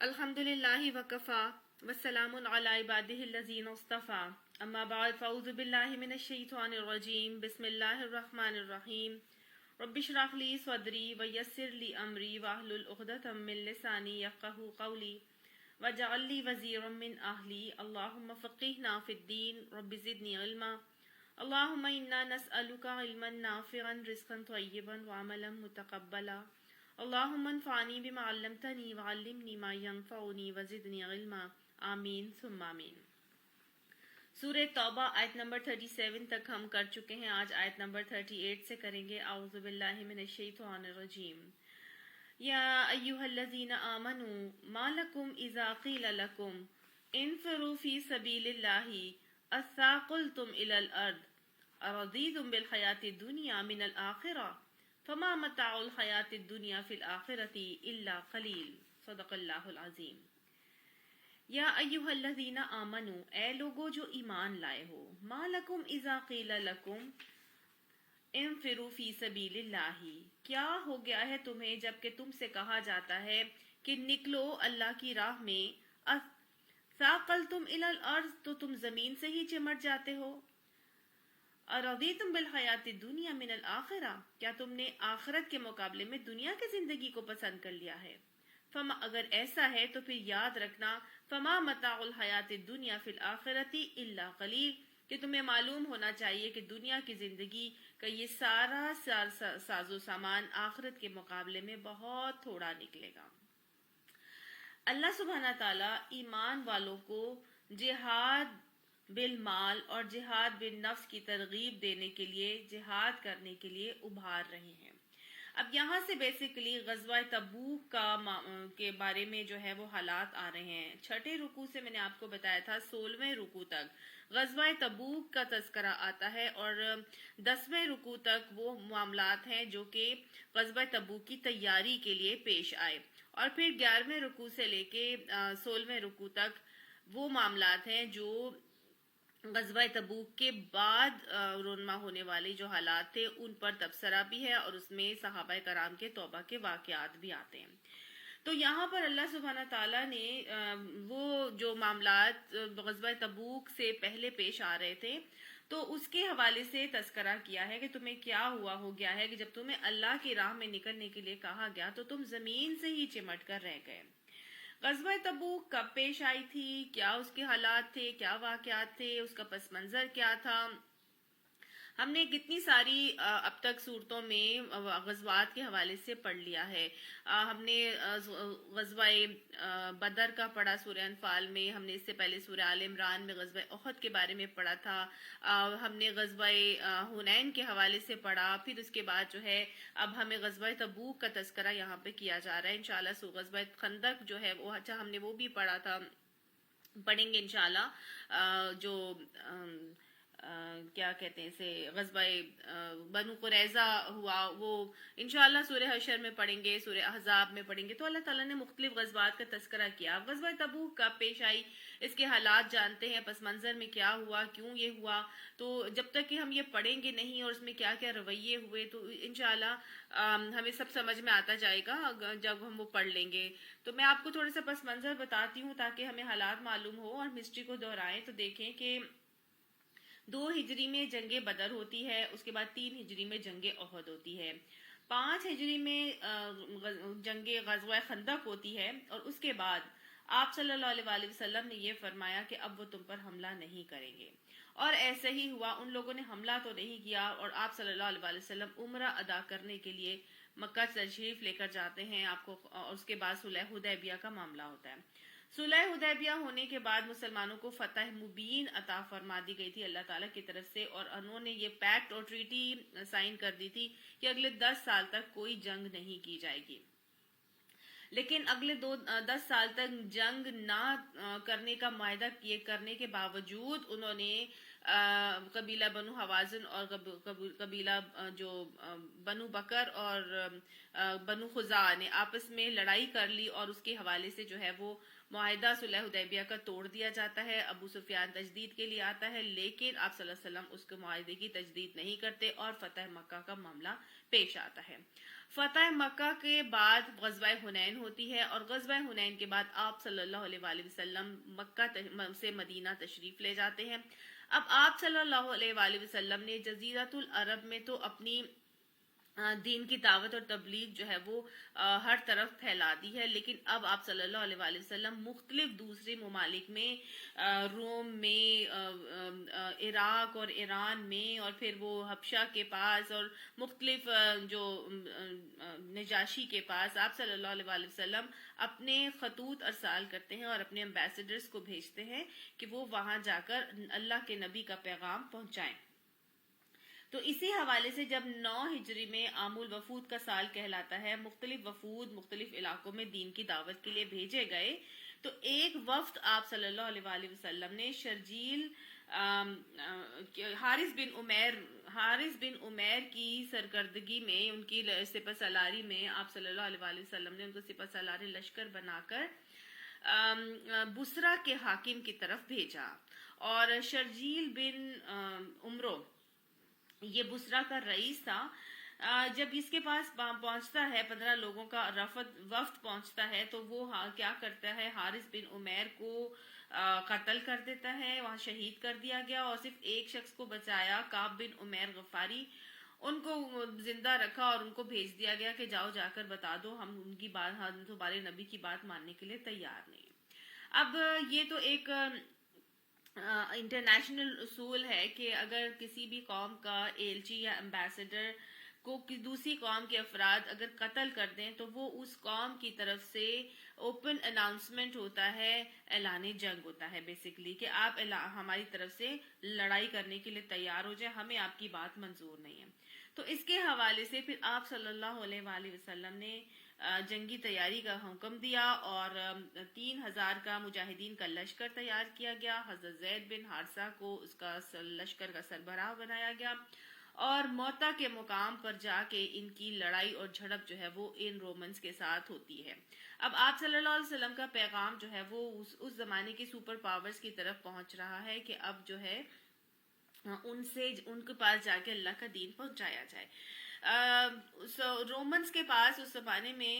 الحمدللہ وکفا والسلام علی عبادہ الذین اصطفا اما بعد فاعوذ باللہ من الشیطان الرجیم بسم اللہ الرحمن الرحیم رب اشرح لی صدری ویسر لی امری واحلل عقدۃ من لسانی یفقہوا قولی واجعل لی وزیرا من اہلی اللہم فقہنا فی الدین رب زدنی علما اللہم انا نسألک علما نافعا رزقا طیبا وعملا متقبلا اللہم انفعنی بما علمتنی وعلمنی ما ینفعنی وزدنی علما آمین ثم آمین۔ سورہ توبہ آیت نمبر 37 تک ہم کر چکے ہیں، آج آیت نمبر 38 سے کریں گے۔ اعوذ باللہ من الشیطان الرجیم۔ یا ایہا الذین آمنوا ما لکم اذا قیل لکم انفروا فی سبیل اللہ اثاقلتم الی الارض ارضیتم بالحیاۃ الدنیا من الآخرہ فما متاع الحیاۃ الدنیا فی الآخرۃ الا قلیل۔ صدق اللہ العظیم۔ یا ایہا الذین آمنوا، اے لوگو جو ایمان لائے ہو، ما لکم اذا قیل لکم انفروا فی سبیل اللہ، کیا ہو گیا ہے تمہیں جب کہ تم سے کہا جاتا ہے کہ نکلو اللہ کی راہ میں، ثاقلتم الی الارض، تو تم زمین سے ہی چمٹ جاتے ہو، ارضیتم بالحیات الدنیا من الآخرہ، کیا تم نے آخرت کے مقابلے میں دنیا کی زندگی کو پسند کر لیا ہے؟ فما، اگر ایسا ہے تو پھر یاد رکھنا، فما متاع الحیات الدنیا فی الآخرۃ الا قلیل، کہ تمہیں معلوم ہونا چاہیے کہ دنیا کی زندگی کا یہ سارا ساز و سامان آخرت کے مقابلے میں بہت تھوڑا نکلے گا۔ اللہ سبحانہ تعالیٰ ایمان والوں کو جہاد بالمال اور جہاد بالنفس کی ترغیب دینے کے لیے، جہاد کرنے کے لیے ابھار رہے ہیں۔ اب یہاں سے بیسیکلی غزوہ تبوک کے بارے میں جو ہے وہ حالات آ رہے ہیں۔ چھٹے رکوع سے میں نے آپ کو بتایا تھا 16ویں رکوع تک غزوہ تبوک کا تذکرہ آتا ہے، اور 10ویں رکوع تک وہ معاملات ہیں جو کہ غزوہ تبوک کی تیاری کے لیے پیش آئے، اور پھر 11ویں رکوع سے لے کے 16ویں رکوع تک وہ معاملات ہیں جو غزوہ تبوک کے بعد رونما ہونے والے جو حالات تھے ان پر تبصرہ بھی ہے، اور اس میں صحابہ کرام کے توبہ کے واقعات بھی آتے ہیں۔ تو یہاں پر اللہ سبحانہ تعالیٰ نے وہ جو معاملات غزوہ تبوک سے پہلے پیش آ رہے تھے تو اس کے حوالے سے تذکرہ کیا ہے کہ تمہیں کیا ہو گیا ہے کہ جب تمہیں اللہ کی راہ میں نکلنے کے لیے کہا گیا تو تم زمین سے ہی چمٹ کر رہ گئے۔ غزوہ تبوک کب پیش آئی تھی، کیا اس کے حالات تھے، کیا واقعات تھے، اس کا پس منظر کیا تھا؟ ہم نے کتنی ساری اب تک صورتوں میں غزوات کے حوالے سے پڑھ لیا ہے۔ ہم نے غزوہ بدر کا پڑھا سورہ انفال میں، ہم نے اس سے پہلے سورہ آل عمران میں غزوہ احد کے بارے میں پڑھا تھا، ہم نے غزوہ حنین کے حوالے سے پڑھا، پھر اس کے بعد جو ہے اب ہمیں غزوہ تبوک کا تذکرہ یہاں پہ کیا جا رہا ہے انشاءاللہ۔ سو غزوہ خندق جو ہے وہ اچھا ہم نے وہ بھی پڑھا تھا، پڑھیں گے انشاءاللہ۔ جو کیا کہتے ہیں اسے، غزوہ بنو قریظہ ہوا وہ انشاءاللہ سورہ حشر میں پڑھیں گے، سورہ احزاب میں پڑھیں گے۔ تو اللہ تعالیٰ نے مختلف غزوات کا تذکرہ کیا۔ غزوہ تبوک کب پیش آئی، اس کے حالات جانتے ہیں، پس منظر میں کیا ہوا، کیوں یہ ہوا۔ تو جب تک کہ ہم یہ پڑھیں گے نہیں اور اس میں کیا کیا رویے ہوئے تو انشاءاللہ ہمیں سب سمجھ میں آتا جائے گا جب ہم وہ پڑھ لیں گے۔ تو میں آپ کو تھوڑا سا پس منظر بتاتی ہوں تاکہ ہمیں حالات معلوم ہو اور ہسٹری کو دہرائیں تو دیکھیں کہ 2 ہجری میں جنگ بدر ہوتی ہے، اس کے بعد 3 ہجری میں جنگ احد ہوتی ہے، 5 ہجری میں جنگ غزوہ خندق ہوتی ہے، اور اس کے بعد آپ صلی اللہ علیہ وآلہ وسلم نے یہ فرمایا کہ اب وہ تم پر حملہ نہیں کریں گے، اور ایسے ہی ہوا۔ ان لوگوں نے حملہ تو نہیں کیا، اور آپ صلی اللہ علیہ وآلہ وسلم عمرہ ادا کرنے کے لیے مکہ تشریف لے کر جاتے ہیں آپ کو، اور اس کے بعد صلح حدیبیہ کا معاملہ ہوتا ہے۔ صلح حدیبیہ ہونے کے بعد مسلمانوں کو فتح مبین عطا فرما دی گئی تھی اللہ تعالیٰ کی طرف سے، اور انہوں نے یہ پیکٹ اور ٹریٹی سائن کر دی تھی کہ اگلے 10 سال تک کوئی جنگ نہیں کی جائے گی۔ لیکن اگلے 10 سال تک جنگ نہ کرنے کا معاہدہ کرنے کے باوجود انہوں نے قبیلہ بنو حوازن اور قبیلہ جو بنو بکر اور بنو خزاعہ نے آپس میں لڑائی کر لی، اور اس کے حوالے سے جو ہے وہ معاہدہ صلح حدیبیہ کا توڑ دیا جاتا ہے۔ ابو سفیان تجدید کے لیے آتا ہے، لیکن آپ صلی اللہ علیہ وسلم اس کے معاہدے کی تجدید نہیں کرتے اور فتح مکہ کا معاملہ پیش آتا ہے۔ فتح مکہ کے بعد غزوہ حنین ہوتی ہے، اور غزوہ حنین کے بعد آپ صلی اللہ علیہ وآلہ وسلم مکہ سے مدینہ تشریف لے جاتے ہیں۔ اب آپ صلی اللہ علیہ وآلہ وسلم نے جزیرۃ العرب میں تو اپنی دین کی دعوت اور تبلیغ جو ہے وہ ہر طرف پھیلا دی ہے، لیکن اب آپ صلی اللہ علیہ وآلہ وسلم مختلف دوسرے ممالک میں، روم میں، عراق اور ایران میں، اور پھر وہ حبشہ کے پاس اور مختلف جو نجاشی کے پاس آپ صلی اللہ علیہ وآلہ وسلم اپنے خطوط ارسال کرتے ہیں اور اپنے ایمبیسڈرز کو بھیجتے ہیں کہ وہ وہاں جا کر اللہ کے نبی کا پیغام پہنچائیں۔ تو اسی حوالے سے جب 9 ہجری میں عام الوفود کا سال کہلاتا ہے، مختلف وفود مختلف علاقوں میں دین کی دعوت کے لیے بھیجے گئے، تو ایک وفد آپ صلی اللہ علیہ وآلہ وسلم نے شرجیل حارث بن عمیر کی سرکردگی میں، ان کی سپہ سالاری میں آپ صلی اللہ علیہ وآلہ وسلم نے ان کو سپہ سالار لشکر بنا کر بصرہ کے حاکم کی طرف بھیجا، اور شرجیل بن عمرو یہ بصرہ کا رئیس تھا۔ جب اس کے پاس پہنچتا ہے 15 لوگوں کا وفد پہنچتا ہے، تو وہ کیا کرتا ہے، حارث بن عمیر کو قتل کر دیتا ہے، وہاں شہید کر دیا گیا، اور صرف ایک شخص کو بچایا، کعب بن عمیر غفاری، ان کو زندہ رکھا اور ان کو بھیج دیا گیا کہ جاؤ جا کر بتا دو ہم ان کی بات، ہم تمہارے نبی کی بات ماننے کے لیے تیار نہیں۔ اب یہ تو ایک انٹرنیشنل اصول ہے کہ اگر کسی بھی قوم کا ایلچی یا ایمبیسڈر کو دوسری قوم کے افراد اگر قتل کر دیں، تو وہ اس قوم کی طرف سے اوپن اناؤنسمنٹ ہوتا ہے، اعلان جنگ ہوتا ہے بیسیکلی، کہ آپ ہماری طرف سے لڑائی کرنے کے لیے تیار ہو جائیں، ہمیں آپ کی بات منظور نہیں ہے۔ تو اس کے حوالے سے پھر آپ صلی اللہ علیہ وآلہ وسلم نے جنگی تیاری کا حکم دیا، اور 3000 کا مجاہدین کا لشکر تیار کیا گیا۔ حضرت زید بن حارثہ کو اس کا لشکر کا سربراہ بنایا گیا، اور موتا کے مقام پر جا کے ان کی لڑائی اور جھڑپ جو ہے وہ ان رومنز کے ساتھ ہوتی ہے۔ اب آپ صلی اللہ علیہ وسلم کا پیغام جو ہے وہ اس زمانے کی سپر پاورز کی طرف پہنچ رہا ہے کہ اب جو ہے ان کے پاس جا کے اللہ کا دین پہنچایا جائے۔ رومنز کے پاس اس زمانے میں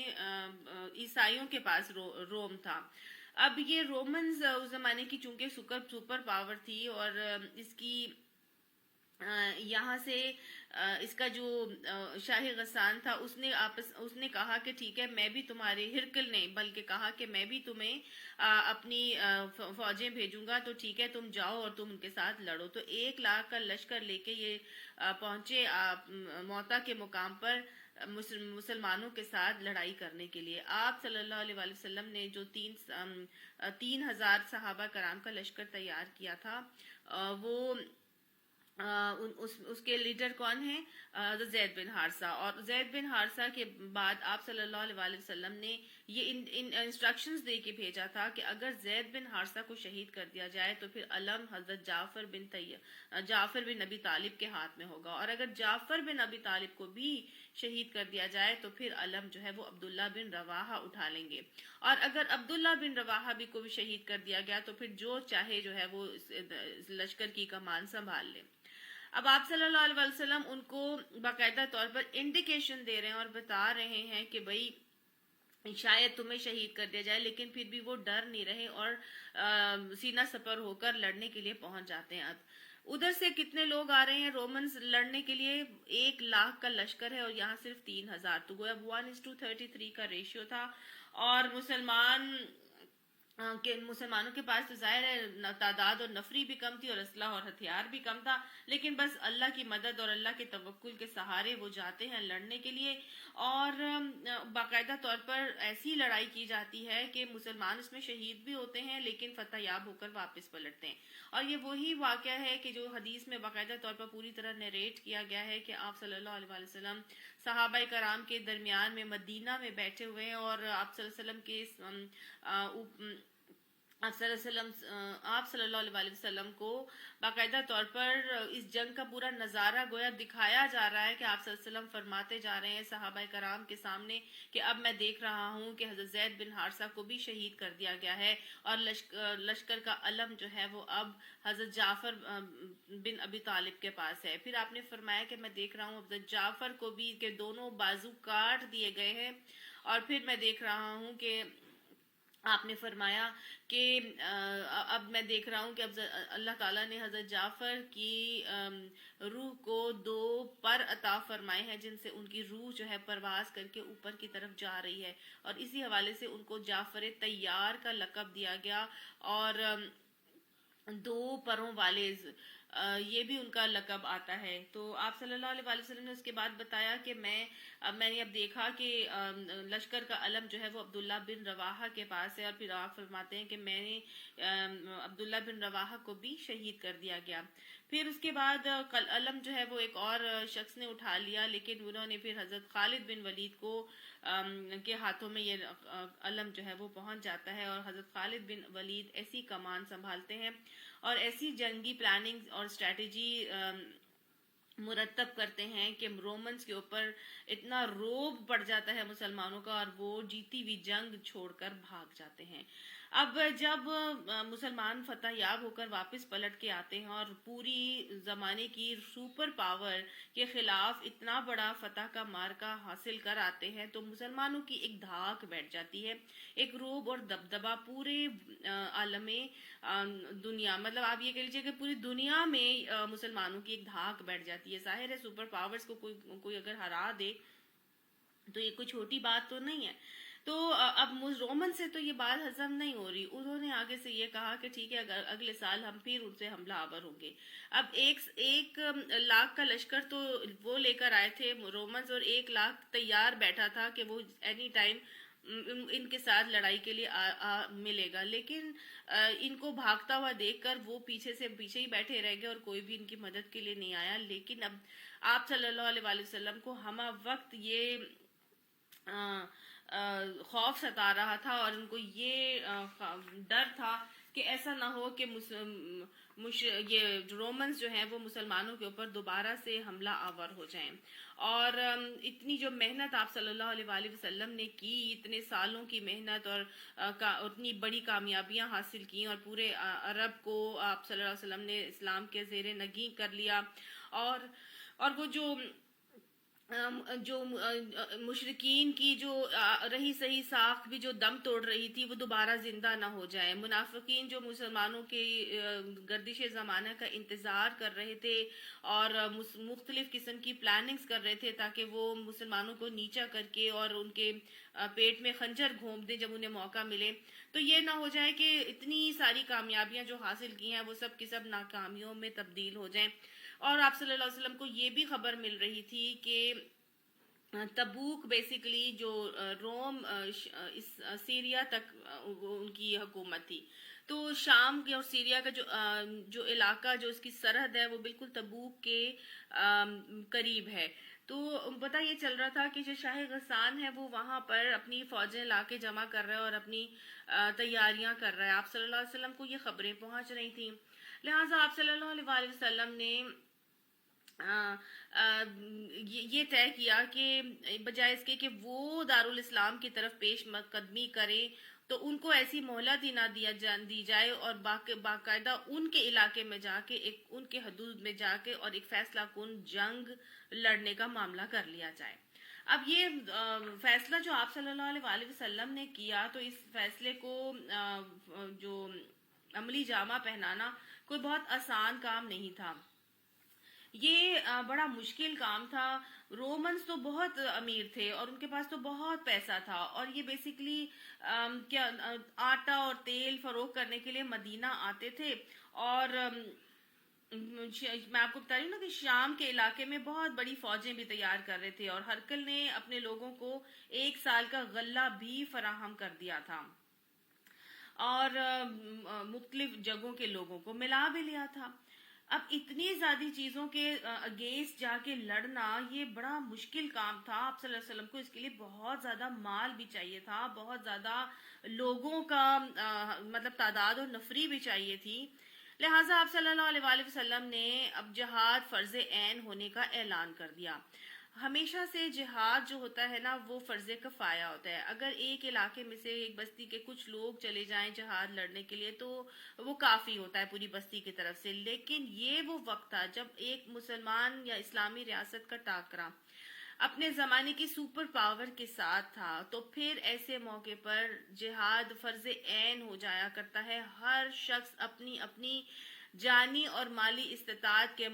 عیسائیوں کے پاس روم تھا۔ اب یہ رومنز اس زمانے کی چونکہ سپر پاور تھی، اور اس کی یہاں سے اس کا جو شاہ غسان تھا، اس نے کہا کہ ٹھیک ہے، میں بھی تمہارے، ہرکل نے بلکہ کہا کہ میں بھی تمہیں اپنی فوجیں بھیجوں گا، تو ٹھیک ہے تم جاؤ اور تم ان کے ساتھ لڑو۔ تو 1 لاکھ کا لشکر لے کے یہ پہنچے موتا کے مقام پر مسلمانوں کے ساتھ لڑائی کرنے کے لیے۔ آپ صلی اللہ علیہ وآلہ وسلم نے جو 3000 صحابہ کرام کا لشکر تیار کیا تھا، وہ اس کے لیڈر کون ہیں؟ زید بن حارثہ۔ اور زید بن حارثہ کے بعد آپ صلی اللہ علیہ وآلہ وسلم نے یہ انسٹرکشنز دے کے بھیجا تھا کہ اگر زید بن حارثہ کو شہید کر دیا جائے تو پھر علم حضرت جعفر بن ابی طالب کے ہاتھ میں ہوگا، اور اگر جعفر بن ابی طالب کو بھی شہید کر دیا جائے تو پھر علم جو ہے وہ عبداللہ بن رواحہ اٹھا لیں گے، اور اگر عبداللہ بن رواحہ بھی کو بھی شہید کر دیا گیا تو پھر جو چاہے جو ہے وہ لشکر کی کمان سنبھال لے۔ اب آپ صلی اللہ علیہ وسلم ان کو باقاعدہ طور پر انڈیکیشن دے رہے ہیں اور بتا رہے ہیں کہ بھئی شاید تمہیں شہید کر دیا جائے، لیکن پھر بھی وہ ڈر نہیں رہے اور سینہ سپر ہو کر لڑنے کے لیے پہنچ جاتے ہیں۔ ادھر سے کتنے لوگ آ رہے ہیں رومنز لڑنے کے لیے؟ 1 لاکھ کا لشکر ہے، اور یہاں صرف 3000، تو گویا 1:33 کا ریشیو تھا، اور مسلمانوں کے پاس تو ظاہر ہے تعداد اور نفری بھی کم تھی اور اسلحہ اور ہتھیار بھی کم تھا، لیکن بس اللہ کی مدد اور اللہ کے توکل کے سہارے وہ جاتے ہیں لڑنے کے لیے، اور باقاعدہ طور پر ایسی لڑائی کی جاتی ہے کہ مسلمان اس میں شہید بھی ہوتے ہیں لیکن فتح یاب ہو کر واپس پلٹتے ہیں۔ اور یہ وہی واقعہ ہے کہ جو حدیث میں باقاعدہ طور پر پوری طرح نیریٹ کیا گیا ہے کہ آپ صلی اللہ علیہ وسلم صحابہ کرام کے درمیان میں مدینہ میں بیٹھے ہوئے ہیں، اور آپ صلی اللہ علیہ وسلم کے آپ صلی اللہ علیہ وسلم کو باقاعدہ طور پر اس جنگ کا پورا نظارہ گویا دکھایا جا رہا ہے کہ آپ صلی اللہ علیہ وسلم فرماتے جا رہے ہیں صحابہ کرام کے سامنے کہ اب میں دیکھ رہا ہوں کہ حضرت زید بن حارثہ کو بھی شہید کر دیا گیا ہے، اور لشکر کا علم جو ہے وہ اب حضرت جعفر بن ابی طالب کے پاس ہے۔ پھر آپ نے فرمایا کہ میں دیکھ رہا ہوں حضرت جعفر کو بھی کہ دونوں بازو کاٹ دیے گئے ہیں، اور پھر میں دیکھ رہا ہوں کہ آپ نے فرمایا کہ اب میں دیکھ رہا ہوں کہ اب اللہ تعالیٰ نے حضرت جعفر کی روح کو 2 پر عطا فرمائے ہیں، جن سے ان کی روح جو ہے پرواز کر کے اوپر کی طرف جا رہی ہے، اور اسی حوالے سے ان کو جعفر طیار کا لقب دیا گیا، اور 2 پروں والے یہ بھی ان کا لقب آتا ہے۔ تو آپ صلی اللہ علیہ وسلم نے اس کے بعد بتایا کہ میں نے اب دیکھا کہ لشکر کا علم جو ہے وہ عبداللہ بن رواحہ کے پاس ہے، اور پھر آپ فرماتے ہیں کہ میں نے عبداللہ بن رواحہ کو بھی شہید کر دیا گیا۔ پھر اس کے بعد علم جو ہے وہ ایک اور شخص نے اٹھا لیا، لیکن انہوں نے پھر حضرت خالد بن ولید کو کے ہاتھوں میں یہ علم جو ہے وہ پہنچ جاتا ہے، اور حضرت خالد بن ولید ایسی کمان سنبھالتے ہیں اور ایسی جنگی پلاننگ اور اسٹریٹجی مرتب کرتے ہیں کہ رومنز کے اوپر اتنا روب پڑ جاتا ہے مسلمانوں کا، اور وہ جیتی ہوئی جنگ چھوڑ کر بھاگ جاتے ہیں۔ اب جب مسلمان فتح یاب ہو کر واپس پلٹ کے آتے ہیں اور پوری زمانے کی سپر پاور کے خلاف اتنا بڑا فتح کا مارکا حاصل کر آتے ہیں، تو مسلمانوں کی ایک دھاک بیٹھ جاتی ہے، ایک روب اور دبدبا پورے عالم دنیا، مطلب آپ یہ کہہ لیجیے کہ پوری دنیا میں مسلمانوں کی ایک دھاک بیٹھ جاتی ہے۔ ظاہر ہے سپر پاورز کو کوئی اگر ہرا دے تو یہ کوئی چھوٹی بات تو نہیں ہے۔ تو اب رومن سے تو یہ بات ہضم نہیں ہو رہی، انہوں نے آگے سے یہ کہا کہ ٹھیک ہے اگلے سال ہم پھر ان سے حملہ آور ہوں گے۔ اب 1 لاکھ کا لشکر تو وہ لے کر آئے تھے رومنز، اور 1 لاکھ تیار بیٹھا تھا کہ وہ اینی ٹائم ان کے ساتھ لڑائی کے لیے ملے گا، لیکن ان کو بھاگتا ہوا دیکھ کر وہ پیچھے ہی بیٹھے رہ گئے، اور کوئی بھی ان کی مدد کے لیے نہیں آیا۔ لیکن اب آپ صلی اللہ علیہ وسلم کو ہمہ وقت یہ خوف ستا رہا تھا، اور ان کو یہ ڈر تھا کہ ایسا نہ ہو کہ یہ رومنز جو ہیں وہ مسلمانوں کے اوپر دوبارہ سے حملہ آور ہو جائیں۔ اور اتنی جو محنت آپ صلی اللہ علیہ وسلم نے کی، اتنے سالوں کی محنت، اور اتنی بڑی کامیابیاں حاصل کی، اور پورے عرب کو آپ صلی اللہ علیہ وسلم نے اسلام کے زیر نگیں کر لیا، اور وہ جو مشرکین کی جو رہی صحیح ساکھ بھی جو دم توڑ رہی تھی وہ دوبارہ زندہ نہ ہو جائے، منافقین جو مسلمانوں کے گردش زمانہ کا انتظار کر رہے تھے اور مختلف قسم کی پلاننگز کر رہے تھے تاکہ وہ مسلمانوں کو نیچا کر کے اور ان کے پیٹ میں خنجر گھونپ دیں جب انہیں موقع ملے، تو یہ نہ ہو جائے کہ اتنی ساری کامیابیاں جو حاصل کی ہیں وہ سب کی سب ناکامیوں میں تبدیل ہو جائیں۔ اور آپ صلی اللہ علیہ وسلم کو یہ بھی خبر مل رہی تھی کہ تبوک بیسیکلی جو روم سیریا تک ان کی حکومت تھی، تو شام کے اور سیریا کا جو علاقہ جو اس کی سرحد ہے وہ بالکل تبوک کے قریب ہے۔ تو پتہ یہ چل رہا تھا کہ جو شاہ غسان ہے وہ وہاں پر اپنی فوجیں لا کے جمع کر رہا ہے اور اپنی تیاریاں کر رہا ہے۔ آپ صلی اللہ علیہ وسلم کو یہ خبریں پہنچ رہی تھیں، لہٰذا آپ صلی اللہ علیہ وسلم نے یہ طے کیا کہ بجائے اس کے کہ وہ دارالاسلام کی طرف پیش قدمی کریں تو ان کو ایسی مہلت ہی نہ دی جائے، اور باقاعدہ ان کے علاقے میں جا کے ان کے حدود میں جا کے اور ایک فیصلہ کن جنگ لڑنے کا معاملہ کر لیا جائے۔ اب یہ فیصلہ جو آپ صلی اللہ علیہ وسلم نے کیا، تو اس فیصلے کو جو عملی جامہ پہنانا کوئی بہت آسان کام نہیں تھا، یہ بڑا مشکل کام تھا۔ رومنز تو بہت امیر تھے اور ان کے پاس تو بہت پیسہ تھا، اور یہ بیسیکلی آٹا اور تیل فروخت کرنے کے لیے مدینہ آتے تھے، اور میں آپ کو بتا رہی ہوں نا کہ شام کے علاقے میں بہت بڑی فوجیں بھی تیار کر رہے تھے، اور ہرقل نے اپنے لوگوں کو 1 سال کا غلہ بھی فراہم کر دیا تھا، اور مختلف جگہوں کے لوگوں کو ملا بھی لیا تھا۔ اب اتنی زیادہ چیزوں کے اگینسٹ جا کے لڑنا یہ بڑا مشکل کام تھا. آپ صلی اللہ علیہ وسلم کو اس کے لیے بہت زیادہ مال بھی چاہیے تھا, بہت زیادہ لوگوں کا مطلب تعداد اور نفری بھی چاہیے تھی. لہٰذا آپ صلی اللہ علیہ وآلہ وسلم نے اب جہاد فرض عین ہونے کا اعلان کر دیا. ہمیشہ سے جہاد جو ہوتا ہے نا وہ فرض کفایہ ہوتا ہے. اگر ایک علاقے میں سے ایک بستی کے کچھ لوگ چلے جائیں جہاد لڑنے کے لیے تو وہ کافی ہوتا ہے پوری بستی کی طرف سے. لیکن یہ وہ وقت تھا جب ایک مسلمان یا اسلامی ریاست کا ٹاکرا اپنے زمانے کی سپر پاور کے ساتھ تھا, تو پھر ایسے موقع پر جہاد فرض عین ہو جایا کرتا ہے. ہر شخص اپنی اپنی جانی اور مالی استطاعت کے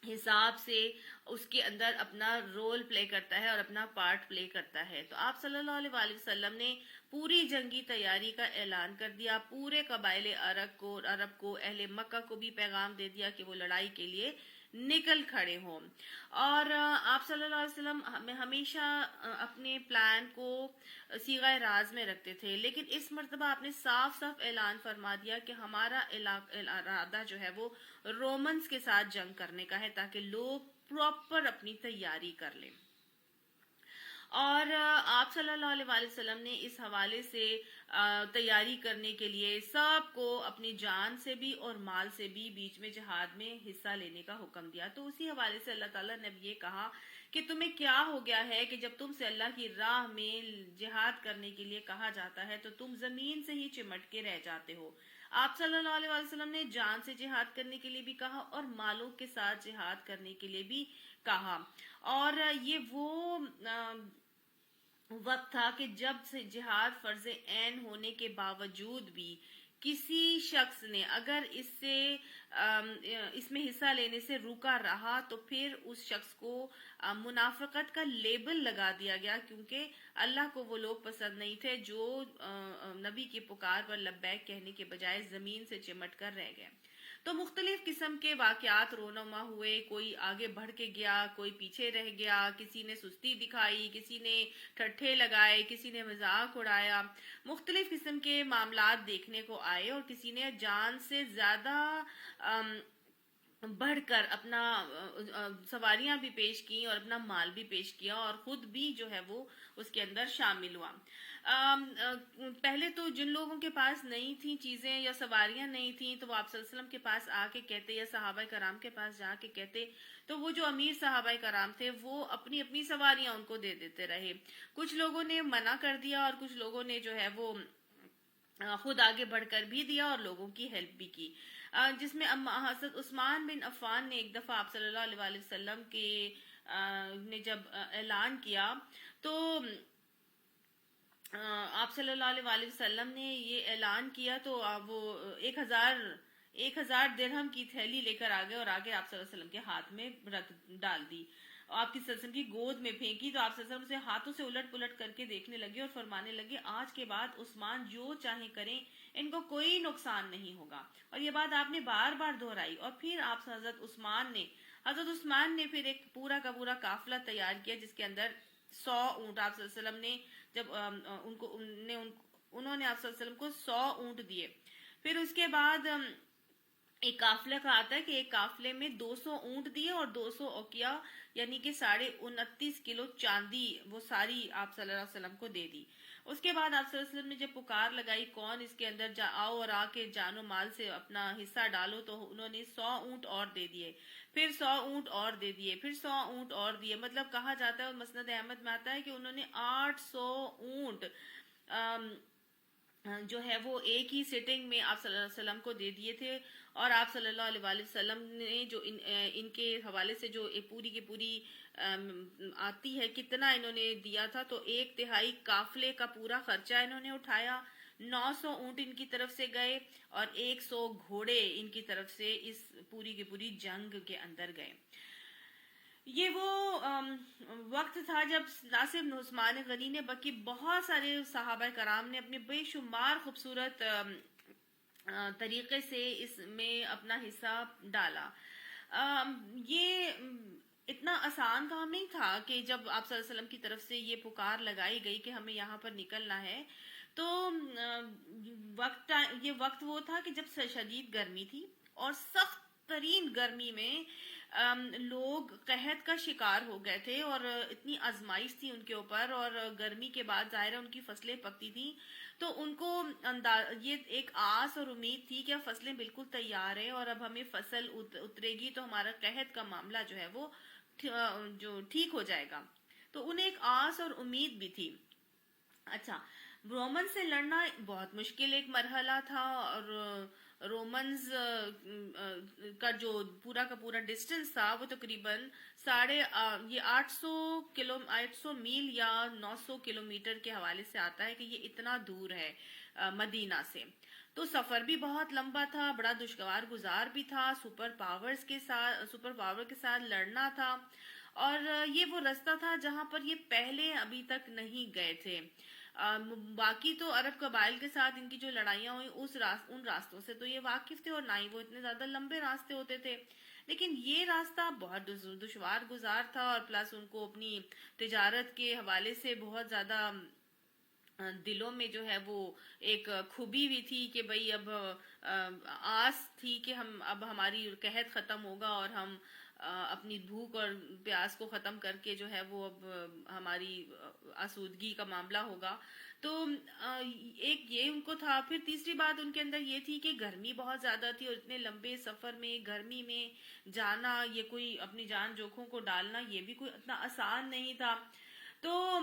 حساب سے اس کے اندر اپنا رول پلے کرتا ہے اور اپنا پارٹ پلے کرتا ہے. تو آپ صلی اللہ علیہ وآلہ وسلم نے پوری جنگی تیاری کا اعلان کر دیا. پورے قبائل عرب کو اہل مکہ کو بھی پیغام دے دیا کہ وہ لڑائی کے لیے نکل کھڑے ہوں. اور آپ صلی اللہ علیہ وسلم ہمیشہ اپنے پلان کو صیغہ راز میں رکھتے تھے, لیکن اس مرتبہ آپ نے صاف صاف اعلان فرما دیا کہ ہمارا ارادہ جو ہے وہ رومنز کے ساتھ جنگ کرنے کا ہے, تاکہ لوگ پراپر اپنی تیاری کر لیں. اور آپ صلی اللہ علیہ وآلہ وسلم نے اس حوالے سے تیاری کرنے کے لیے سب کو اپنی جان سے بھی اور مال سے بھی بیچ میں جہاد میں حصہ لینے کا حکم دیا. تو اسی حوالے سے اللہ تعالیٰ نے یہ کہا کہ تمہیں کیا ہو گیا ہے کہ جب تم سے اللہ کی راہ میں جہاد کرنے کے لیے کہا جاتا ہے تو تم زمین سے ہی چمٹ کے رہ جاتے ہو. آپ صلی اللہ علیہ وآلہ وسلم نے جان سے جہاد کرنے کے لیے بھی کہا اور مالوں کے ساتھ جہاد کرنے کے لیے بھی کہا. اور یہ وہ وقت تھا کہ جب سے جہاد فرض عین ہونے کے باوجود بھی کسی شخص نے اگر اس میں حصہ لینے سے روکا رہا تو پھر اس شخص کو منافقت کا لیبل لگا دیا گیا, کیونکہ اللہ کو وہ لوگ پسند نہیں تھے جو نبی کی پکار پر لبیک کہنے کے بجائے زمین سے چمٹ کر رہ گئے. تو مختلف قسم کے واقعات رونما ہوئے, کوئی آگے بڑھ کے گیا, کوئی پیچھے رہ گیا, کسی نے سستی دکھائی, کسی نے ٹھٹھے لگائے, کسی نے مذاق اڑایا, مختلف قسم کے معاملات دیکھنے کو آئے. اور کسی نے جان سے زیادہ بڑھ کر اپنا سواریاں بھی پیش کی اور اپنا مال بھی پیش کیا اور خود بھی جو ہے وہ اس کے اندر شامل ہوا. پہلے تو جن لوگوں کے پاس نہیں تھیں چیزیں یا سواریاں نہیں تھیں تو وہ آپ صلی اللہ علیہ وسلم کے پاس آ کے کہتے یا صحابہ کرام کے پاس جا کے کہتے, تو وہ جو امیر صحابہ کرام تھے وہ اپنی اپنی سواریاں ان کو دے دیتے رہے. کچھ لوگوں نے منع کر دیا اور کچھ لوگوں نے جو ہے وہ خود آگے بڑھ کر بھی دیا اور لوگوں کی ہیلپ بھی کی. جس میں حضرت عثمان بن عفان نے ایک دفعہ آپ صلی اللہ علیہ وآلہ وسلم کے نے جب اعلان کیا تو آپ صلی اللہ علیہ وآلہ وسلم نے یہ اعلان کیا تو وہ 1000 درہم کی تھیلی لے کر آگے اور آگے آپ صلی اللہ علیہ وسلم کے ہاتھ میں رکھ ڈال دی. آپ کی وسلم کی گود میں پھینکی تو آپ صلی اللہ علیہ وسلم سے ہاتھوں سے الٹ پلٹ کر کے دیکھنے لگے اور فرمانے لگے آج کے بعد عثمان جو چاہیں کریں ان کو کوئی نقصان نہیں ہوگا. اور یہ بات آپ نے بار بار دہرائی. اور پھر آپ حضرت عثمان نے پھر ایک پورا کا پورا قافلہ تیار کیا جس کے اندر 100 اونٹ آپ صلی اللہ علیہ وسلم نے جب انہوں نے آپ صلی اللہ علیہ وسلم کو 100 اونٹ دیے. پھر اس کے بعد ایک قافلے کا آتا ہے کہ ایک قافلے میں 200 اونٹ دیے اور 200 اوقیہ یعنی کہ 29.5 کلو چاندی وہ ساری آپ صلی اللہ علیہ وسلم کو دے دی. اس کے بعد آپ صلی اللہ علیہ وسلم نے جب پکار لگائی کون اس کے اندر آؤ اور آ کے جان و مال سے اپنا حصہ ڈالو, تو انہوں نے 100 اونٹ اور دے دیے, پھر 100 اونٹ اور دے دیے, پھر 100 اونٹ اور دیے. مطلب کہا جاتا ہے اور مسند احمد میں آتا ہے کہ انہوں نے 800 اونٹ جو ہے وہ ایک ہی سیٹنگ میں آپ صلی اللہ علیہ وسلم کو دے دیے تھے. اور آپ صلی اللہ علیہ وآلہ وسلم نے جو ان کے حوالے سے جو پوری کی پوری آتی ہے کتنا انہوں نے دیا تھا, تو 1/3 قافلے کا پورا خرچہ انہوں نے اٹھایا. 900 اونٹ ان کی طرف سے گئے اور 100 گھوڑے ان کی طرف سے اس پوری کی پوری جنگ کے اندر گئے. یہ وہ وقت تھا جب نہ صرف عثمان غنی نے بلکہ بہت سارے صحابہ کرام نے اپنے بے شمار خوبصورت طریقے سے اس میں اپنا حصہ ڈالا. یہ اتنا آسان کام نہیں تھا کہ جب آپ صلی اللہ علیہ وسلم کی طرف سے یہ پکار لگائی گئی کہ ہمیں یہاں پر نکلنا ہے تو یہ وقت وہ تھا کہ جب شدید گرمی تھی اور سخت ترین گرمی میں لوگ قحط کا شکار ہو گئے تھے، اور اتنی آزمائش تھی ان کے اوپر، اور گرمی کے بعد ظاہر ہے ان کی فصلیں پکتی تھیں، تو ان کو یہ ایک آس اور امید تھی کہ اب فصلیں بالکل تیار ہیں اور اب ہمیں فصل اترے گی تو ہمارا قحط کا معاملہ جو ہے وہ جو ٹھیک ہو جائے گا، تو انہیں ایک آس اور امید بھی تھی۔ اچھا، رومن سے لڑنا بہت مشکل ایک مرحلہ تھا، اور رومنز کا جو پورا کا پورا ڈسٹنس تھا وہ تقریباً یہ 800 میل یا 900 کلومیٹر کے حوالے سے آتا ہے کہ یہ اتنا دور ہے مدینہ سے، تو سفر بھی بہت لمبا تھا، بڑا دشوار گزار بھی تھا، سپر پاور کے ساتھ لڑنا تھا، اور یہ وہ رستہ تھا جہاں پر یہ پہلے ابھی تک نہیں گئے تھے۔ باقی تو عرب قبائل کے ساتھ ان کی جو لڑائیاں ہوئی ان راستوں سے تو یہ واقف تھے، اور نہ ہی وہ اتنے زیادہ لمبے راستے ہوتے تھے، لیکن یہ راستہ بہت دشوار گزار تھا، اور پلس ان کو اپنی تجارت کے حوالے سے بہت زیادہ دلوں میں جو ہے وہ ایک خوبی بھی تھی کہ بھئی اب آس تھی کہ اب ہماری قحط ختم ہوگا، اور ہم اپنی بھوک اور پیاس کو ختم کر کے جو ہے وہ اب ہماری آسودگی کا معاملہ ہوگا، تو ایک یہ ان کو تھا۔ پھر تیسری بات ان کے اندر یہ تھی کہ گرمی بہت زیادہ تھی، اور اتنے لمبے سفر میں گرمی میں جانا، یہ کوئی اپنی جان جوکھوں کو ڈالنا یہ بھی کوئی اتنا آسان نہیں تھا، تو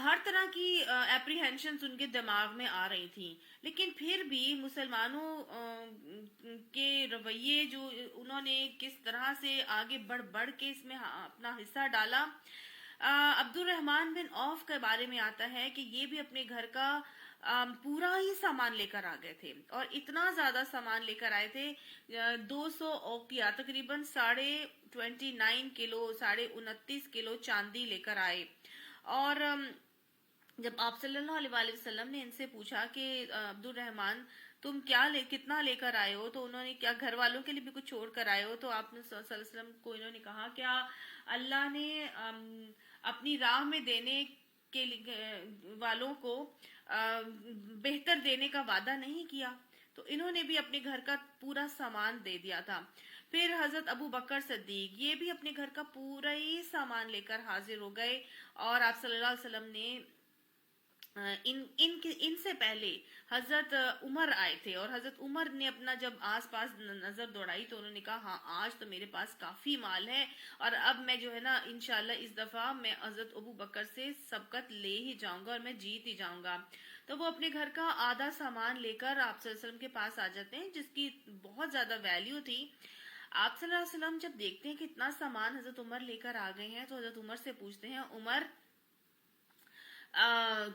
ہر طرح کی اپریہنشنز ان کے دماغ میں آ رہی تھیں، لیکن پھر بھی مسلمانوں کے رویے جو انہوں نے کس طرح سے آگے بڑھ بڑھ کے اس میں اپنا حصہ ڈالا۔ عبد الرحمن بن عوف کے بارے میں آتا ہے کہ یہ بھی اپنے گھر کا پورا ہی سامان لے کر آ گئے تھے، اور اتنا زیادہ سامان لے کر آئے تھے، 200 اوقیہ تقریباً 29.5 کلو چاندی لے کر آئے، اور جب آپ صلی اللہ علیہ وآلہ وسلم نے ان سے پوچھا کہ عبد الرحمن تم کتنا لے کر آئے ہو، تو انہوں نے کیا گھر والوں کے لیے بھی کچھ چھوڑ کر آئے ہو، تو آپ نے صلی اللہ علیہ وسلم کو انہوں نے کہا کیا اللہ نے اپنی راہ میں دینے کے والوں کو بہتر دینے کا وعدہ نہیں کیا، تو انہوں نے بھی اپنے گھر کا پورا سامان دے دیا تھا۔ پھر حضرت ابو بکر صدیق یہ بھی اپنے گھر کا پورا ہی سامان لے کر حاضر ہو گئے، اور آپ صلی اللہ علیہ وسلم نے ان سے پہلے حضرت عمر آئے تھے، اور حضرت عمر نے اپنا جب آس پاس نظر دوڑائی تو انہوں نے کہا ہاں آج تو میرے پاس کافی مال ہے، اور اب میں جو ہے نا انشاءاللہ اس دفعہ میں حضرت ابو بکر سے سبقت لے ہی جاؤں گا اور میں جیت ہی جاؤں گا، تو وہ اپنے گھر کا آدھا سامان لے کر آپ صلی اللہ علیہ وسلم کے پاس آ جاتے ہیں، جس کی بہت زیادہ ویلیو تھی۔ آپ صلی اللہ علیہ وسلم جب دیکھتے ہیں کہ اتنا سامان حضرت عمر لے کر آ گئے ہیں، تو حضرت عمر سے پوچھتے ہیں عمر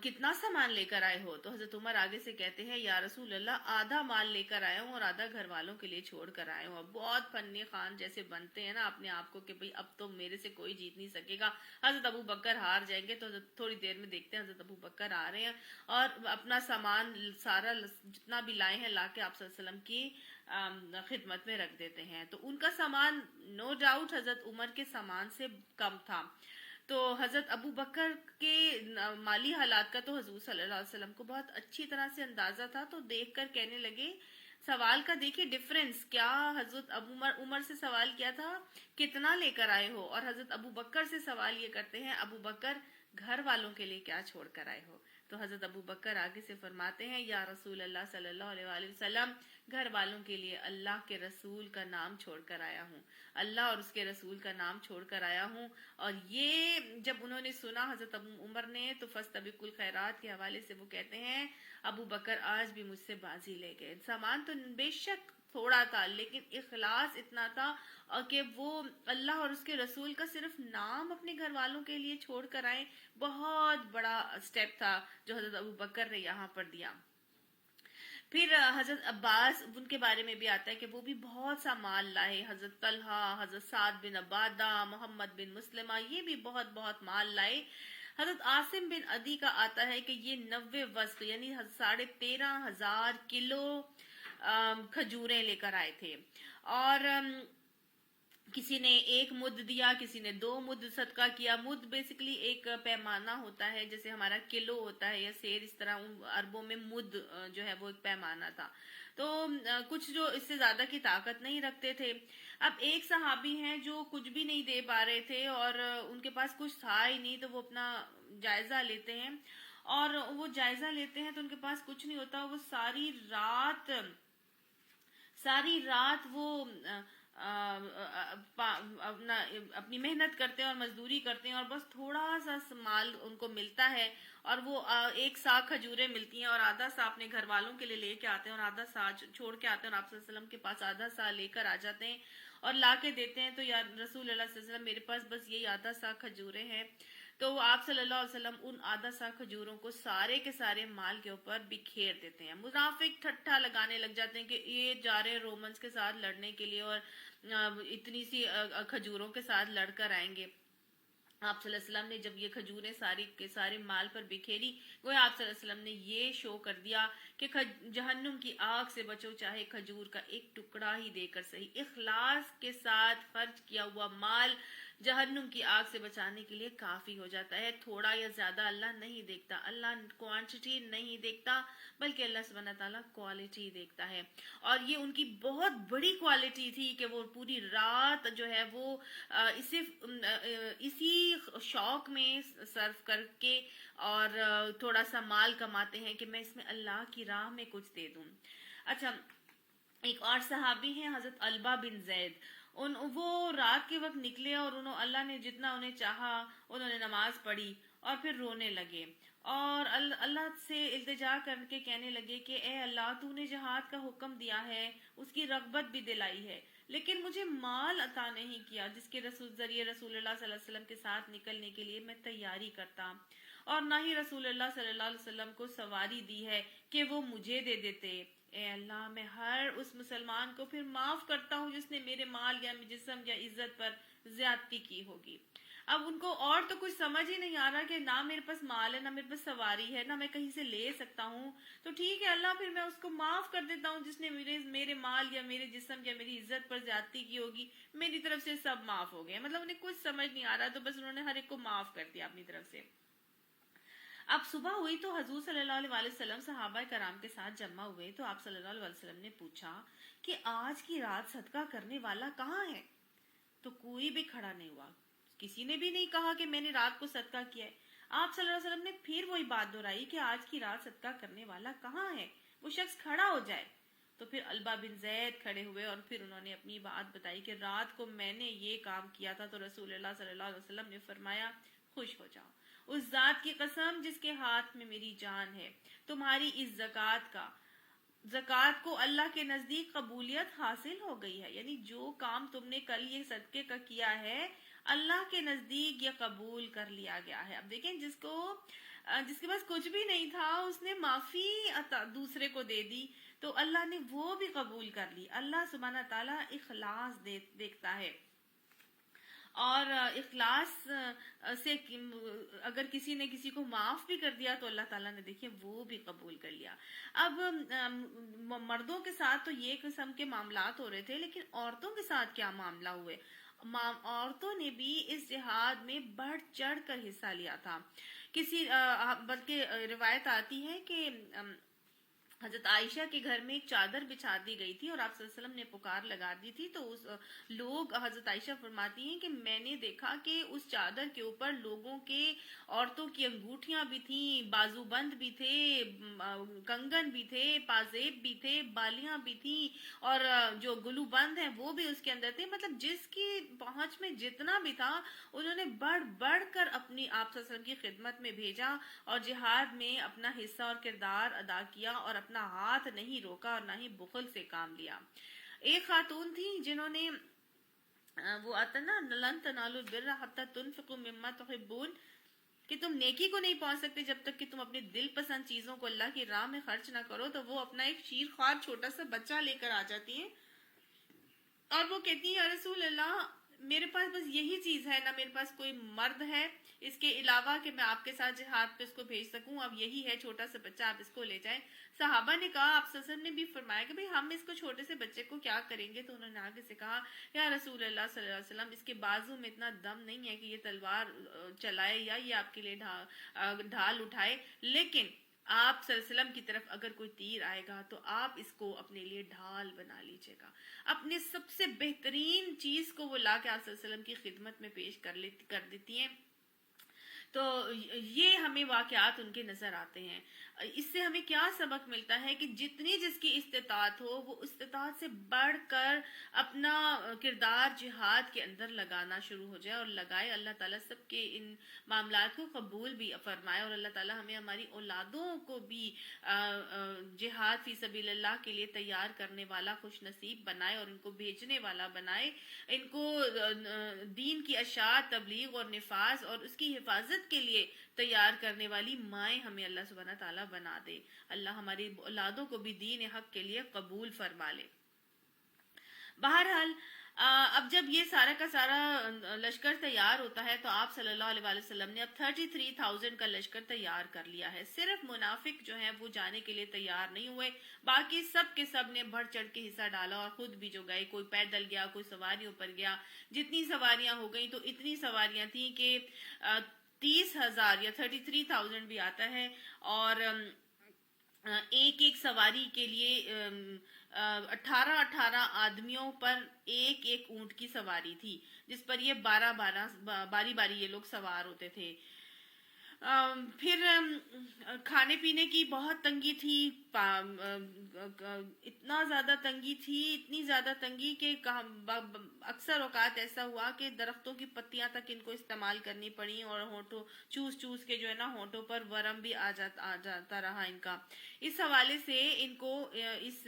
کتنا سامان لے کر آئے ہو، تو حضرت عمر آگے سے کہتے ہیں یا رسول اللہ آدھا مال لے کر آیا ہوں اور آدھا گھر والوں کے لیے چھوڑ کر آئے ہوں۔ اب بہت فنی خان جیسے بنتے ہیں نا اپنے آپ کو کہ بھئی اب تو میرے سے کوئی جیت نہیں سکے گا، حضرت ابو بکر ہار جائیں گے، تو تھوڑی دیر میں دیکھتے ہیں حضرت ابو بکر آ رہے ہیں اور اپنا سامان سارا جتنا بھی لائے ہیں لا کے آپ صلی اللہ علیہ وسلم کی خدمت میں رکھ دیتے ہیں، تو ان کا سامان نو ڈاؤٹ حضرت عمر کے سامان سے کم تھا، تو حضرت ابو بکر کے مالی حالات کا تو حضور صلی اللہ علیہ وسلم کو بہت اچھی طرح سے اندازہ تھا، تو دیکھ کر کہنے لگے، سوال کا دیکھیں ڈیفرنس، کیا حضرت عمر سے سوال کیا تھا کتنا لے کر آئے ہو، اور حضرت ابو بکر سے سوال یہ کرتے ہیں ابو بکر گھر والوں کے لیے کیا چھوڑ کر آئے ہو، تو حضرت ابو بکر آگے سے فرماتے ہیں یا رسول اللہ صلی اللہ علیہ وآلہ وسلم گھر والوں کے لیے اللہ کے رسول کا نام چھوڑ کر آیا ہوں، اللہ اور اس کے رسول کا نام چھوڑ کر آیا ہوں۔ اور یہ جب انہوں نے سنا حضرت ابو عمر نے، تو فاستبقوا الخیرات کے حوالے سے وہ کہتے ہیں ابو بکر آج بھی مجھ سے بازی لے گئے، سامان تو بے شک تھوڑا تھا لیکن اخلاص اتنا تھا اور کہ وہ اللہ اور اس کے رسول کا صرف نام اپنے گھر والوں کے لیے چھوڑ کر آئے، بہت بڑا سٹیپ تھا جو حضرت ابو بکر نے یہاں پر دیا۔ پھر حضرت عباس ان کے بارے میں بھی آتا ہے کہ وہ بھی بہت سا مال لائے، حضرت طلحہ، حضرت سعد بن عبادہ، محمد بن مسلمہ یہ بھی بہت بہت مال لائے۔ حضرت عاصم بن عدی کا آتا ہے کہ یہ 90 وسق یعنی 13,500 کلو کھجوریں لے کر آئے تھے، اور کسی نے 1 مد دیا، کسی نے 2 مد صدقہ کیا. مد بیسیکلی ایک پیمانہ ہوتا ہے، جیسے ہمارا کلو ہوتا ہے یا سیر، اس طرح عربوں میں مد جو ہے وہ ایک پیمانہ تھا. تو کچھ جو اس سے زیادہ کی طاقت نہیں رکھتے تھے. اب ایک صحابی ہیں جو کچھ بھی نہیں دے پا رہے تھے اور ان کے پاس کچھ تھا ہی نہیں، تو وہ اپنا جائزہ لیتے ہیں. اور وہ جائزہ لیتے ہیں تو ان کے پاس کچھ نہیں ہوتا. وہ ساری رات وہ اپنی محنت کرتے ہیں اور مزدوری کرتے ہیں، اور بس تھوڑا سا مال ان کو ملتا ہے. اور وہ 1 سا کھجوریں ملتی ہیں، اور آدھا سا اپنے گھر والوں کے لیے لے کے آتے ہیں، اور آدھا سا چھوڑ کے آتے ہیں، اور آپ صلی اللہ علیہ وسلم کے پاس آدھا سا لے کر آ جاتے ہیں اور لا کے دیتے ہیں. تو یا رسول اللہ صلی اللہ علیہ وسلم، میرے پاس بس یہی آدھا سا کھجوریں ہیں. تو آپ صلی اللہ علیہ وسلم ان آدھا سا کھجوروں کو سارے کے سارے مال کے اوپر بکھیر دیتے ہیں. منافق ٹھٹھا لگانے لگ جاتے ہیں کہ یہ جا رہے رومنس کے ساتھ لڑنے کے لیے اور اتنی سی کھجوروں کے ساتھ لڑ کر آئیں گے. آپ صلی اللہ علیہ وسلم نے جب یہ کھجوریں ساری کے سارے مال پر بکھیری، وہ آپ صلی اللہ علیہ وسلم نے یہ شو کر دیا کہ جہنم کی آگ سے بچو، چاہے کھجور کا ایک ٹکڑا ہی دے کر صحیح. اخلاص کے ساتھ خرچ کیا ہوا مال جہنم کی آگ سے بچانے کے لیے کافی ہو جاتا ہے. تھوڑا یا زیادہ اللہ نہیں دیکھتا، اللہ کوانٹٹی نہیں دیکھتا، بلکہ اللہ سبحانہ تعالیٰ کوالٹی دیکھتا ہے. اور یہ ان کی بہت بڑی کوالٹی تھی کہ وہ پوری رات جو ہے وہ اسی شوق میں صرف کر کے اور تھوڑا سا مال کماتے ہیں کہ میں اس میں اللہ کی راہ میں کچھ دے دوں. اچھا، ایک اور صحابی ہیں حضرت البا بن زید. وہ رات کے وقت نکلے اور اللہ نے جتنا انہیں چاہا، انہوں نے نماز پڑھی اور پھر رونے لگے اور اللہ سے التجا کر کے کہنے لگے کہ اے اللہ، تو نے جہاد کا حکم دیا ہے، اس کی رغبت بھی دلائی ہے، لیکن مجھے مال عطا نہیں کیا جس کے ذریعے رسول اللہ صلی اللہ علیہ وسلم کے ساتھ نکلنے کے لیے میں تیاری کرتا، اور نہ ہی رسول اللہ صلی اللہ علیہ وسلم کو سواری دی ہے کہ وہ مجھے دے دیتے. اے اللہ، میں ہر اس مسلمان کو پھر معاف کرتا ہوں جس نے میرے مال یا جسم یا عزت پر زیادتی کی ہوگی. اب ان کو اور تو کچھ سمجھ ہی نہیں آ رہا کہ نہ میرے پاس مال ہے، نہ میرے پاس سواری ہے، نہ میں کہیں سے لے سکتا ہوں. تو ٹھیک ہے اللہ، پھر میں اس کو معاف کر دیتا ہوں جس نے میرے مال یا میرے جسم یا میری عزت پر زیادتی کی ہوگی. میری طرف سے سب معاف ہو گئے. مطلب انہیں کچھ سمجھ نہیں آ رہا، تو بس انہوں نے ہر ایک کو معاف کر دیا اپنی طرف سے. اب صبح ہوئی تو حضور صلی اللہ علیہ وسلم صحابہ کرام کے ساتھ جمع ہوئے. تو آپ صلی اللہ علیہ وسلم نے پوچھا کہ آج کی رات صدقہ کرنے والا کہاں ہے؟ تو کوئی بھی کھڑا نہیں ہوا. کسی نے بھی نہیں کہا کہ میں نے رات کو صدقہ کیا ہے. آپ صلی اللہ علیہ وسلم نے پھر وہی بات دہرائی کہ آج کی رات صدقہ کرنے والا کہاں ہے، وہ شخص کھڑا ہو جائے. تو پھر البا بن زید کھڑے ہوئے اور پھر انہوں نے اپنی بات بتائی کہ رات کو میں نے یہ کام کیا تھا. تو رسول اللہ صلی اللہ علیہ وسلم نے فرمایا، خوش ہو جاؤ، اس ذات کی قسم جس کے ہاتھ میں میری جان ہے، تمہاری اس زکوٰۃ کو اللہ کے نزدیک قبولیت حاصل ہو گئی ہے. یعنی جو کام تم نے کل یہ صدقے کا کیا ہے، اللہ کے نزدیک یہ قبول کر لیا گیا ہے. اب دیکھیں، جس کے پاس کچھ بھی نہیں تھا، اس نے معافی دوسرے کو دے دی، تو اللہ نے وہ بھی قبول کر لی. اللہ سبحانہ تعالیٰ اخلاص دیکھتا ہے، اور اخلاص سے اگر کسی نے کسی کو معاف بھی کر دیا تو اللہ تعالیٰ نے دیکھیں وہ بھی قبول کر لیا. اب مردوں کے ساتھ تو یہ قسم کے معاملات ہو رہے تھے، لیکن عورتوں کے ساتھ کیا معاملہ ہوئے؟ عورتوں نے بھی اس جہاد میں بڑھ چڑھ کر حصہ لیا تھا. بلکہ روایت آتی ہے کہ حضرت عائشہ کے گھر میں ایک چادر بچھا دی گئی تھی اور آپ صلی اللہ علیہ وسلم نے پکار لگا دی تھی. تو لوگ، حضرت عائشہ فرماتی ہیں کہ میں نے دیکھا کہ اس چادر کے اوپر لوگوں کے، عورتوں کی انگوٹھیاں بھی تھیں، بازو بند بھی تھے، کنگن بھی تھے، پازیب بھی تھے، بالیاں بھی تھیں، اور جو گلو بند ہیں وہ بھی اس کے اندر تھے. مطلب جس کی پہنچ میں جتنا بھی تھا انہوں نے بڑھ بڑھ کر اپنی آپ صلی اللہ علیہ وسلم کی خدمت میں بھیجا اور جہاد میں اپنا حصہ اور کردار ادا کیا، اور اپنا ہاتھ نہیں روکا اور نہ ہی بخل سے کام لیا. ایک خاتون تھی جنہوں نے وہ آتا نا، لن تنالوا البر حتی تنفقوا مما تحبون، کہ تم نیکی کو نہیں پہنچ سکتے جب تک کہ تم اپنی دل پسند چیزوں کو اللہ کی راہ میں خرچ نہ کرو. تو وہ اپنا ایک شیر خوار چھوٹا سا بچہ لے کر آ جاتی ہیں اور وہ کہتی ہے، یا رسول اللہ، میرے پاس بس یہی چیز ہے، نہ میرے پاس کوئی مرد ہے اس کے علاوہ کہ میں آپ کے ساتھ جہاد پہ اس کو بھیج سکوں، اب یہی ہے چھوٹا سا بچہ، آپ اس کو لے جائیں۔ صحابہ نے کہا، آپ صلی اللہ علیہ وسلم نے بھی فرمایا کہ بھئی ہم اس کو چھوٹے سے بچے کو کیا کریں گے؟ تو انہوں نے آگے سے کہا، یا رسول اللہ صلی اللہ علیہ وسلم، اس کے بازو میں اتنا دم نہیں ہے کہ یہ تلوار چلائے یا یہ آپ کے لیے ڈھال اٹھائے، لیکن آپ صلی اللہ علیہ وسلم کی طرف اگر کوئی تیر آئے گا تو آپ اس کو اپنے لیے ڈھال بنا لیجئے گا۔ اپنے سب سے بہترین چیز کو وہ لا کے آپ صلی اللہ علیہ وسلم کی خدمت میں پیش کر دیتی ہیں۔ تو یہ ہمیں واقعات ان کے نظر آتے ہیں۔ اس سے ہمیں کیا سبق ملتا ہے کہ جتنی جس کی استطاعت ہو وہ استطاعت سے بڑھ کر اپنا کردار جہاد کے اندر لگانا شروع ہو جائے اور لگائے۔ اللہ تعالیٰ سب کے ان معاملات کو قبول بھی فرمائے، اور اللہ تعالیٰ ہمیں ہماری اولادوں کو بھی جہاد فی سبیل اللہ کے لیے تیار کرنے والا خوش نصیب بنائے اور ان کو بھیجنے والا بنائے، ان کو دین کی اشاعت، تبلیغ اور نفاذ اور اس کی حفاظت کے لیے تیار کرنے والی مائیں ہمیں اللہ سبحانہ تعالیٰ بنا دے۔ اللہ ہماری اولادوں کو بھی دین حق کے لیے قبول فرما لے۔ بہرحال اب جب یہ سارا کا سارا لشکر تیار ہوتا ہے تو آپ صلی اللہ علیہ وسلم نے اب 33,000 کا لشکر تیار کر لیا ہے۔ صرف منافق جو ہیں وہ جانے کے لیے تیار نہیں ہوئے، باقی سب کے سب نے بڑھ چڑھ کے حصہ ڈالا اور خود بھی جو گئے، کوئی پیدل گیا، کوئی سواریوں پر گیا۔ جتنی سواریاں ہو گئیں تو اتنی سواریاں تھیں کہ 30,000 یا 33,000 بھی آتا ہے، اور ایک ایک سواری کے لیے 18 آدمیوں پر ایک ایک اونٹ کی سواری تھی، جس پر یہ 12 باری باری یہ لوگ سوار ہوتے تھے۔ پھر کھانے پینے کی بہت تنگی تھی، اتنا زیادہ تنگی تھی، اتنی زیادہ تنگی کہ اکثر اوقات ایسا ہوا کہ درختوں کی پتیاں تک ان کو استعمال کرنی پڑی، اور ہونٹوں چوس کے جو ہے نا ہونٹوں پر ورم بھی آ جاتا رہا ان کا۔ اس حوالے سے ان کو اس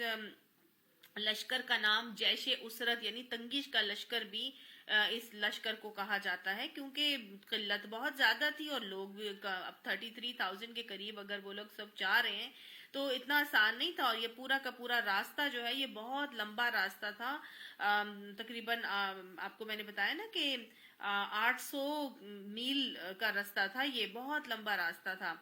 لشکر کا نام جیش اسرت یعنی تنگیش کا لشکر بھی اس لشکر کو کہا جاتا ہے، کیونکہ قلت بہت زیادہ تھی اور لوگ اب 33,000 کے قریب اگر وہ لوگ سب جا رہے ہیں تو اتنا آسان نہیں تھا، اور یہ پورا کا پورا راستہ جو ہے یہ بہت لمبا راستہ تھا۔ تقریباً آپ کو میں نے بتایا نا کہ 800 میل کا راستہ تھا، یہ بہت لمبا راستہ تھا۔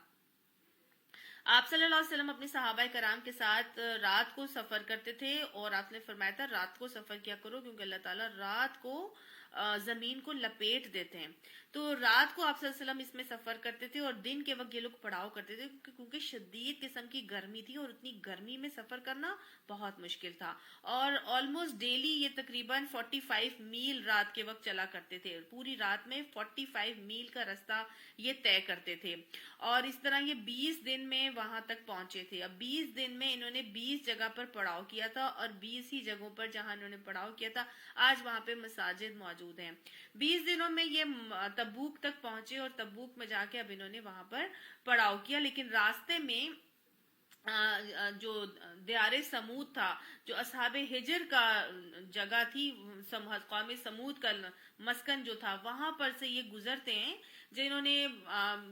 آپ صلی اللہ علیہ وسلم اپنے صحابہ کرام کے ساتھ رات کو سفر کرتے تھے، اور آپ نے فرمایا تھا رات کو سفر کیا کرو، کیونکہ اللہ تعالیٰ رات کو زمین کو لپیٹ دیتے ہیں۔ تو رات کو آپ صلی اللہ علیہ وسلم اس میں سفر کرتے تھے، اور دن کے وقت یہ لوگ پڑاؤ کرتے تھے، کیونکہ شدید قسم کی گرمی تھی، اور اتنی گرمی میں سفر کرنا بہت مشکل تھا، اور آلموسٹ ڈیلی یہ تقریباً 45 میل رات کے وقت چلا کرتے تھے، پوری رات میں 45 میل کا راستہ یہ طے کرتے تھے، اور اس طرح یہ 20 دن میں وہاں تک پہنچے تھے۔ اب 20 دن میں انہوں نے 20 جگہ پر پڑاؤ کیا تھا، اور 20 ہی جگہوں پر جہاں انہوں نے پڑاؤ کیا تھا آج وہاں پہ مساجد موجود ہیں۔ 20 دنوں میں یہ تبوک تک پہنچے، اور تبوک میں جا کے اب انہوں نے وہاں پر پڑاؤ کیا، لیکن راستے میں جو دیار سمود تھا، جو اصحاب ہجر کا جگہ تھی، قوم سمود کا مسکن جو تھا، وہاں پر سے یہ گزرتے ہیں جنہوں نے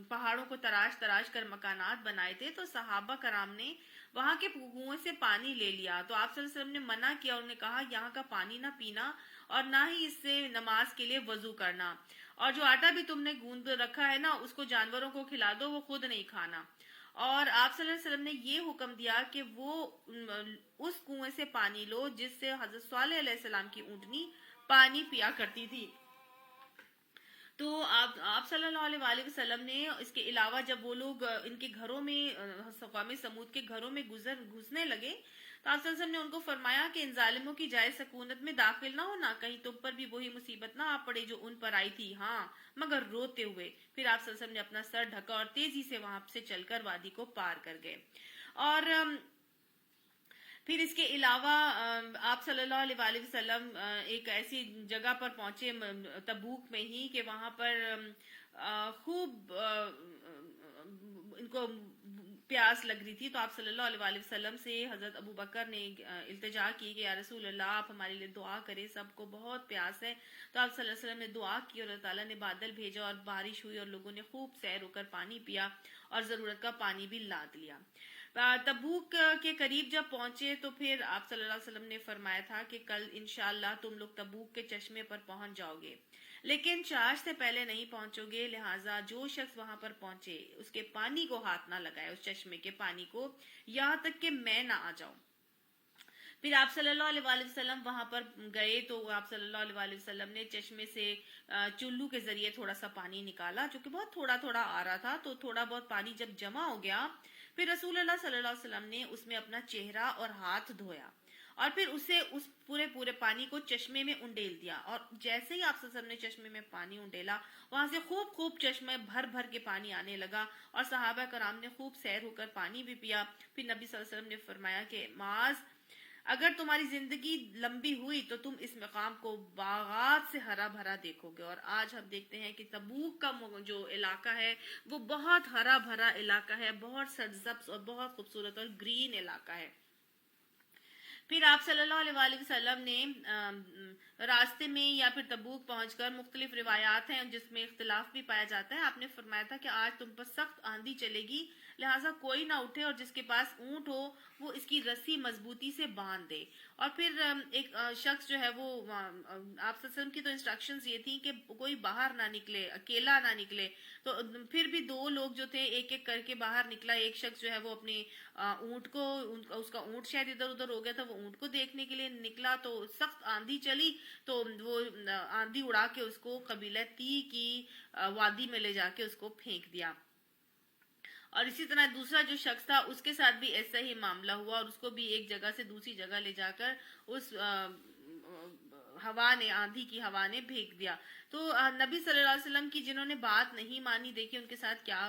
پہاڑوں کو تراش کر مکانات بنائے تھے۔ تو صحابہ کرام نے وہاں کے کنویں سے پانی لے لیا، تو آپ صلی اللہ علیہ وسلم نے منع کیا، انہوں نے کہا یہاں کا پانی نہ پینا، اور نہ ہی اس سے نماز کے لیے وضو کرنا، اور جو آٹا بھی تم نے گوندھ رکھا ہے نا اس کو جانوروں کو کھلا دو، وہ خود نہیں کھانا۔ اور آپ صلی اللہ علیہ وسلم نے یہ حکم دیا کہ وہ اس کنویں سے پانی لو جس سے حضرت صالح علیہ السلام کی اونٹنی پانی پیا کرتی تھی۔ تو آپ صلی اللہ علیہ وسلم نے اس کے علاوہ جب وہ لوگ ان کے گھروں میں قوم سمود کے گھروں میں گھسنے لگے تو آپ صلی اللہ علیہ وسلم نے ان کو فرمایا کہ ان ظالموں کی جائے سکونت میں داخل نہ ہونا، کہیں تم پر بھی وہی مصیبت نہ آ پڑے جو ان پر آئی تھی، ہاں مگر روتے ہوئے۔ پھر آپ صلی اللہ علیہ وسلم نے اپنا سر ڈھکا اور تیزی سے وہاں سے چل کر وادی کو پار کر گئے۔ اور پھر اس کے علاوہ آپ صلی اللہ علیہ وسلم ایک ایسی جگہ پر پہنچے تبوک میں ہی کہ وہاں پر خوب ان کو پیاس لگ رہی تھی، تو آپ صلی اللہ علیہ وسلم سے حضرت ابو بکر نے التجا کی کہ یا رسول اللہ آپ ہمارے لیے دعا کریں، سب کو بہت پیاس ہے۔ تو آپ صلی اللہ علیہ وسلم نے دعا کی اور اللہ تعالیٰ نے بادل بھیجا اور بارش ہوئی اور لوگوں نے خوب سیر ہو کر پانی پیا اور ضرورت کا پانی بھی لاد لیا۔ تبوک کے قریب جب پہنچے تو پھر آپ صلی اللہ علیہ وسلم نے فرمایا تھا کہ کل انشاءاللہ تم لوگ تبوک کے چشمے پر پہنچ جاؤ گے، لیکن چاش سے پہلے نہیں پہنچو گے، لہٰذا جو شخص وہاں پر پہنچے اس کے پانی کو ہاتھ نہ لگائے، اس چشمے کے پانی کو، یہاں تک کہ میں نہ آ جاؤں۔ پھر آپ صلی اللہ علیہ وآلہ وسلم وہاں پر گئے تو آپ صلی اللہ علیہ وآلہ وسلم نے چشمے سے چلو کے ذریعے تھوڑا سا پانی نکالا، جو کہ بہت تھوڑا تھوڑا آ رہا تھا، تو تھوڑا بہت پانی جب جمع ہو گیا پھر رسول اللہ صلی اللہ علیہ وسلم نے اس میں اپنا چہرہ اور ہاتھ دھویا، اور پھر اسے اس پورے پانی کو چشمے میں انڈیل دیا، اور جیسے ہی آپ صلی اللہ علیہ وسلم نے چشمے میں پانی انڈیلا وہاں سے خوب چشمے بھر بھر کے پانی آنے لگا، اور صحابہ کرام نے خوب سیر ہو کر پانی بھی پیا۔ پھر نبی صلی اللہ علیہ وسلم نے فرمایا کہ معاذ، اگر تمہاری زندگی لمبی ہوئی تو تم اس مقام کو باغات سے ہرا بھرا دیکھو گے۔ اور آج ہم دیکھتے ہیں کہ تبوک کا جو علاقہ ہے وہ بہت ہرا بھرا علاقہ ہے، بہت سرسبز اور بہت خوبصورت اور گرین علاقہ ہے۔ پھر آپ صلی اللہ علیہ وآلہ وسلم نے راستے میں یا پھر تبوک پہنچ کر، مختلف روایات ہیں جس میں اختلاف بھی پایا جاتا ہے، آپ نے فرمایا تھا کہ آج تم پر سخت آندھی چلے گی، لہٰذا کوئی نہ اٹھے اور جس کے پاس اونٹ ہو وہ اس کی رسی مضبوطی سے باندھ دے۔ اور پھر ایک شخص جو ہے وہ، آپ صلی اللہ علیہ وسلم کی تو انسٹرکشنز یہ تھی کہ کوئی باہر نہ نکلے، اکیلا نہ نکلے، تو پھر بھی دو لوگ جو تھے ایک ایک کر کے باہر نکلا، ایک شخص جو ہے وہ اپنے اونٹ کو، اس کا اونٹ شاید ادھر ادھر ہو گیا تھا، وہ اونٹ کو دیکھنے کے لیے نکلا، تو سخت آندھی چلی تو وہ آندھی اڑا کے اس کو قبیلہ تی کی وادی میں لے جا کے اس کو پھینک دیا۔ اور اسی طرح دوسرا جو شخص تھا اس کے ساتھ بھی ایسا ہی معاملہ ہوا، اور اس کو بھی ایک جگہ سے دوسری جگہ لے جا کر اس ہوا نے، آندھی کی ہوا نے بھیگ دیا۔ تو نبی صلی اللہ علیہ وسلم کی جنہوں نے بات نہیں مانی، دیکھیں ان کے ساتھ کیا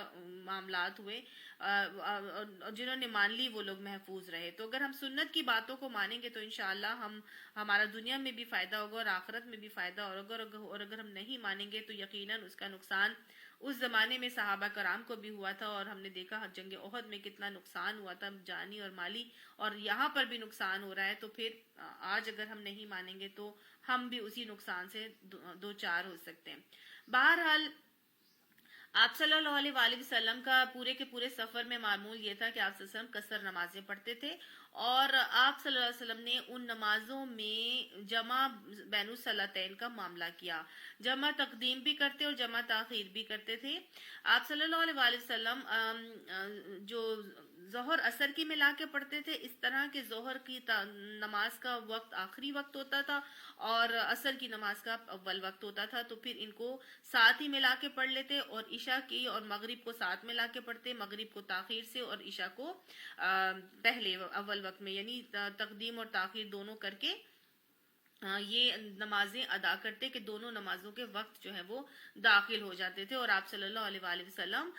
معاملات ہوئے، اور جنہوں نے مان لی وہ لوگ محفوظ رہے۔ تو اگر ہم سنت کی باتوں کو مانیں گے تو انشاءاللہ ہمارا دنیا میں بھی فائدہ ہوگا اور آخرت میں بھی فائدہ ہوگا، اور اگر ہم نہیں مانیں گے تو یقیناً اس کا نقصان اس زمانے میں صحابہ کرام کو بھی ہوا تھا، اور ہم نے دیکھا جنگ احد میں کتنا نقصان ہوا تھا جانی اور مالی، اور یہاں پر بھی نقصان ہو رہا ہے۔ تو پھر آج اگر ہم نہیں مانیں گے تو ہم بھی اسی نقصان سے دو چار ہو سکتے ہیں۔ بہرحال آپ صلی اللہ علیہ وآلہ وسلم کا پورے کے پورے سفر میں معمول یہ تھا کہ آپ صلی اللہ علیہ وسلم قصر نمازیں پڑھتے تھے، اور آپ صلی اللہ علیہ وسلم نے ان نمازوں میں جمع بین الصلاتین کا معاملہ کیا، جمع تقدیم بھی کرتے اور جمع تاخیر بھی کرتے تھے۔ آپ صلی اللہ علیہ وآلہ وسلم جو ظہر اثر کی ملا کے پڑھتے تھے، اس طرح کہ ظہر کی نماز کا وقت آخری وقت ہوتا تھا اور عصر کی نماز کا اول وقت ہوتا تھا، تو پھر ان کو ساتھ ہی ملا کے پڑھ لیتے، اور عشاء کی اور مغرب کو ساتھ ملا کے پڑھتے، مغرب کو تاخیر سے اور عشاء کو پہلے اول وقت میں، یعنی تقدیم اور تاخیر دونوں کر کے یہ نمازیں ادا کرتے کہ دونوں نمازوں کے وقت جو ہے وہ داخل ہو جاتے تھے، اور آپ صلی اللہ علیہ وآلہ وسلم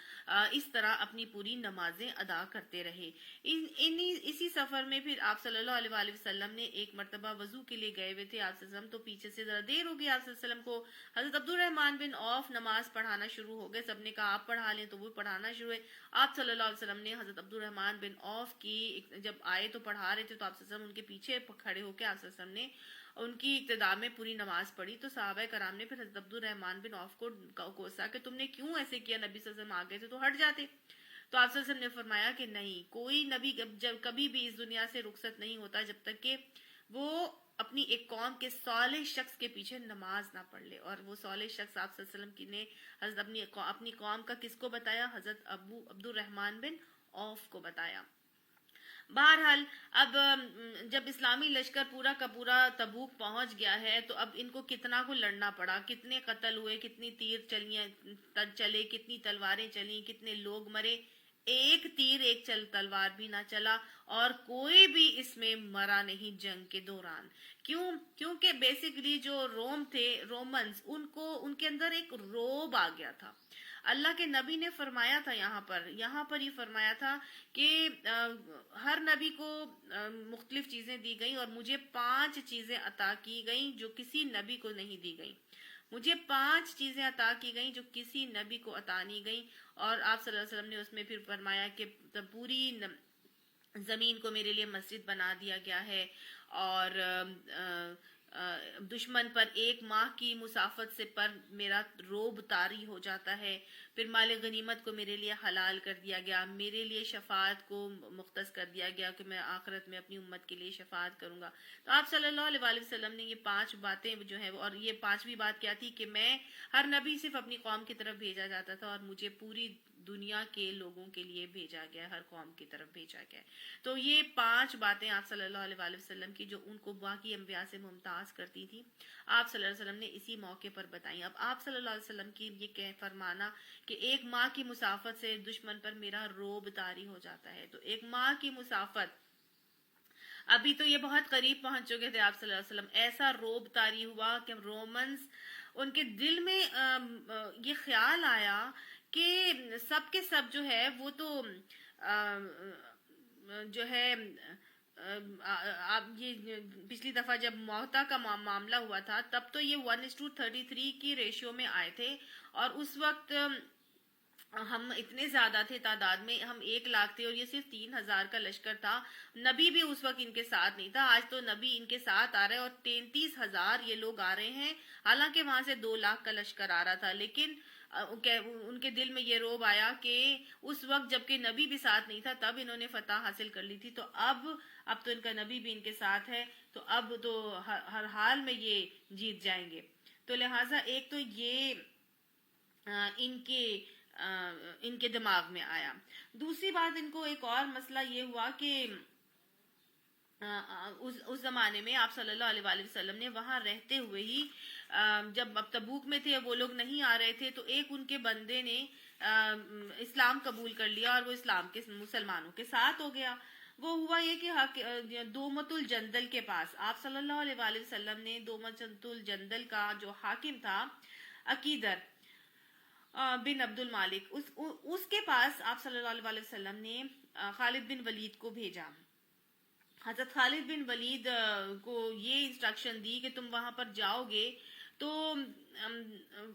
اس طرح اپنی پوری نمازیں ادا کرتے رہے۔ اسی سفر میں پھر آپ صلی اللہ علیہ وآلہ وسلم نے ایک مرتبہ وضو کے لیے گئے ہوئے تھے آپ صلی اللہ علیہ وسلم، تو پیچھے سے ذرا دیر ہو گئی، آپ صلی اللہ علیہ وسلم کو حضرت عبد الرحمن بن عوف نماز پڑھانا شروع ہو گئے، سب نے کہا آپ پڑھا لیں، تو وہ پڑھانا شروع ہوئے۔ آپ صلی اللہ علیہ وسلم نے حضرت عبد الرحمن بن عوف کی جب آئے تو پڑھا رہے تھے، تو آپ صلی اللہ علیہ وسلم ان کے پیچھے کھڑے ہو کے آپ صلی اللہ علیہ وسلم نے ان کی ابتدا میں پوری نماز پڑھی، تو صحابہ کرام نے پھر حضرت عبد الرحمن بن عوف کو کوسا کہ تم نے کیوں ایسے کیا، نبی صلی اللہ علیہ وسلم آگے تھے تو ہٹ جاتے۔ تو آپ صلی اللہ علیہ وسلم نے فرمایا کہ نہیں، کوئی نبی جب کبھی بھی اس دنیا سے رخصت نہیں ہوتا جب تک کہ وہ اپنی ایک قوم کے صالح شخص کے پیچھے نماز نہ پڑھ لے، اور وہ صالح شخص آپ صلی اللہ علیہ وسلم کی نے حضرت اپنی قوم کا کس کو بتایا، حضرت ابو عبد الرحمن بن عوف کو بتایا۔ بہرحال اب جب اسلامی لشکر پورا کا پورا تبوک پہنچ گیا ہے تو اب ان کو کتنا کو لڑنا پڑا، کتنے قتل ہوئے، کتنی تیر چلے، کتنی تلواریں چلیں، کتنے لوگ مرے، ایک تیر ایک تلوار بھی نہ چلا، اور کوئی بھی اس میں مرا نہیں جنگ کے دوران۔ کیونکہ بیسیکلی جو روم تھے، رومنز، ان کے اندر ایک روب آ گیا تھا۔ اللہ کے نبی نے فرمایا تھا یہاں پر یہ فرمایا تھا کہ ہر نبی کو مختلف چیزیں دی گئیں، اور مجھے 5 چیزیں عطا کی گئیں جو کسی نبی کو نہیں دی گئیں، مجھے 5 چیزیں عطا کی گئیں جو کسی نبی کو عطا نہیں گئیں۔ اور آپ صلی اللہ علیہ وسلم نے اس میں پھر فرمایا کہ پوری زمین کو میرے لیے مسجد بنا دیا گیا ہے، اور دشمن پر 1 ماہ کی مسافت سے پر میرا روب طاری ہو جاتا ہے. پھر مال غنیمت کو میرے لیے حلال کر دیا گیا, میرے لیے شفاعت کو مختص کر دیا گیا کہ میں آخرت میں اپنی امت کے لیے شفاعت کروں گا. تو آپ صلی اللہ علیہ وآلہ وسلم نے یہ 5 باتیں جو ہیں, اور یہ 5ویں بات کیا تھی کہ میں ہر نبی صرف اپنی قوم کی طرف بھیجا جاتا تھا, اور مجھے پوری دنیا کے لوگوں کے لیے بھیجا گیا, ہر قوم کی طرف بھیجا گیا. تو یہ 5 باتیں آپ صلی اللہ علیہ وآلہ وسلم کی جو ان کو باقی انبیاء سے ممتاز کرتی تھی, آپ صلی اللہ علیہ وسلم نے اسی موقع پر بتائیں. اب آپ صلی اللہ علیہ وسلم کی یہ فرمانا کہ 1 ماہ کی مسافت سے دشمن پر میرا روب طاری ہو جاتا ہے. تو 1 ماہ کی مسافت, ابھی تو یہ بہت قریب پہنچ چکے تھے آپ صلی اللہ علیہ وسلم, ایسا روب طاری ہوا کہ رومنز, ان کے دل میں یہ خیال آیا کہ سب کے سب جو ہے وہ تو جو ہے آپ یہ پچھلی دفعہ جب موتا کا معاملہ ہوا تھا تب تو یہ 1:33 کی ریشیو میں آئے تھے, اور اس وقت ہم اتنے زیادہ تھے تعداد میں, ہم 1 لاکھ تھے اور یہ صرف 3,000 کا لشکر تھا. نبی بھی اس وقت ان کے ساتھ نہیں تھا. آج تو نبی ان کے ساتھ آ رہے ہیں اور 33,000 یہ لوگ آ رہے ہیں, حالانکہ وہاں سے 2 لاکھ کا لشکر آ رہا تھا. لیکن ان کے دل میں یہ روب آیا کہ اس وقت جبکہ نبی بھی ساتھ نہیں تھا تب انہوں نے فتح حاصل کر لی تھی, تو اب تو ان کا نبی بھی ان کے ساتھ ہے, تو اب تو ہر حال میں یہ جیت جائیں گے. تو لہٰذا ایک تو یہ ان کے دماغ میں آیا. دوسری بات, ان کو ایک اور مسئلہ یہ ہوا کہ اس زمانے میں آپ صلی اللہ علیہ وآلہ وسلم نے وہاں رہتے ہوئے ہی, جب اب تبوک میں تھے وہ لوگ نہیں آ رہے تھے, تو ایک ان کے بندے نے اسلام قبول کر لیا اور وہ اسلام کے مسلمانوں کے ساتھ ہو گیا. وہ ہوا یہ کہ دومت الجندل کے پاس آپ صلی اللہ علیہ وآلہ وسلم نے دومت الجندل کا جو حاکم تھا عقیدر بن عبد المالک, اس کے پاس آپ صلی اللہ علیہ وآلہ وسلم نے خالد بن ولید کو بھیجا. حضرت خالد بن ولید کو یہ انسٹرکشن دی کہ تم وہاں پر جاؤ گے تو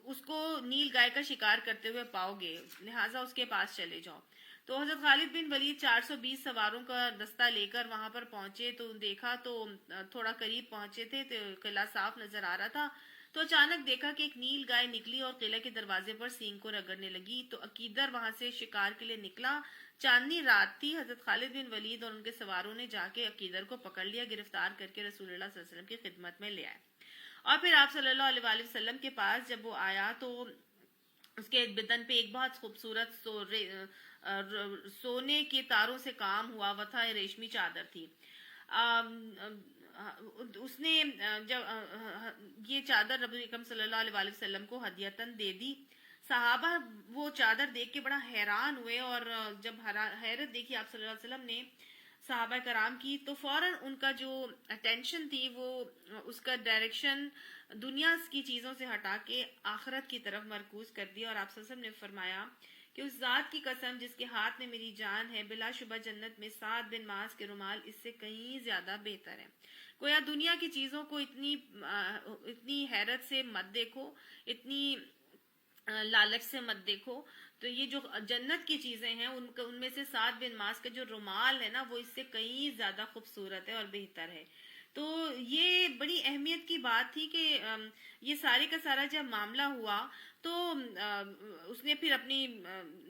اس کو نیل گائے کا شکار کرتے ہوئے پاؤ گے, لہٰذا اس کے پاس چلے جاؤ. تو حضرت خالد بن ولید 420 سواروں کا دستہ لے کر وہاں پر پہنچے, تو دیکھا تو تھوڑا قریب پہنچے تھے تو قلعہ صاف نظر آ رہا تھا, تو اچانک دیکھا کہ ایک نیل گائے نکلی اور قلعے کے دروازے پر سینگ کو رگڑنے لگی. تو عقیدر وہاں سے شکار کے لیے نکلا, چاندنی رات تھی. حضرت خالد بن ولید اور ان کے سواروں نے جا کے عقیدر کو پکڑ لیا, گرفتار کر کے رسول اللہ صلی اللہ علیہ وسلم کی خدمت میں لے آئے. اور پھر آپ صلی اللہ علیہ وآلہ وسلم کے پاس جب وہ آیا تو اس کے بدن پہ ایک بہت خوبصورت سونے کے تاروں سے کام ہوا ہوا تھا, ریشمی چادر تھی. اس نے جب یہ چادر رسول اکرم صلی اللہ علیہ وآلہ وسلم کو ہدیتاً دے دی. صحابہ وہ چادر دیکھ کے بڑا حیران ہوئے, اور جب حیرت دیکھی آپ صلی اللہ علیہ وسلم نے صحابہ کرام کی, تو فوراً ان کا جو اٹینشن تھی وہ اس کا ڈائریکشن دنیا کی چیزوں سے ہٹا کے آخرت کی طرف مرکوز کر دیا. اور آپ صلی اللہ علیہ وسلم نے فرمایا کہ اس ذات کی قسم جس کے ہاتھ میں میری جان ہے, بلا شبہ جنت میں 7 بن معاذ کے رومال اس سے کہیں زیادہ بہتر ہے. گویا دنیا کی چیزوں کو اتنی حیرت سے مت دیکھو, اتنی لالچ سے مت دیکھو. تو یہ جو جنت کی چیزیں ہیں ان میں سے 7 بن معاذ کا جو رومال ہے نا, وہ اس سے کہیں زیادہ خوبصورت ہے اور بہتر ہے. تو یہ بڑی اہمیت کی بات تھی کہ یہ سارے کا سارا جب معاملہ ہوا تو اس نے پھر اپنی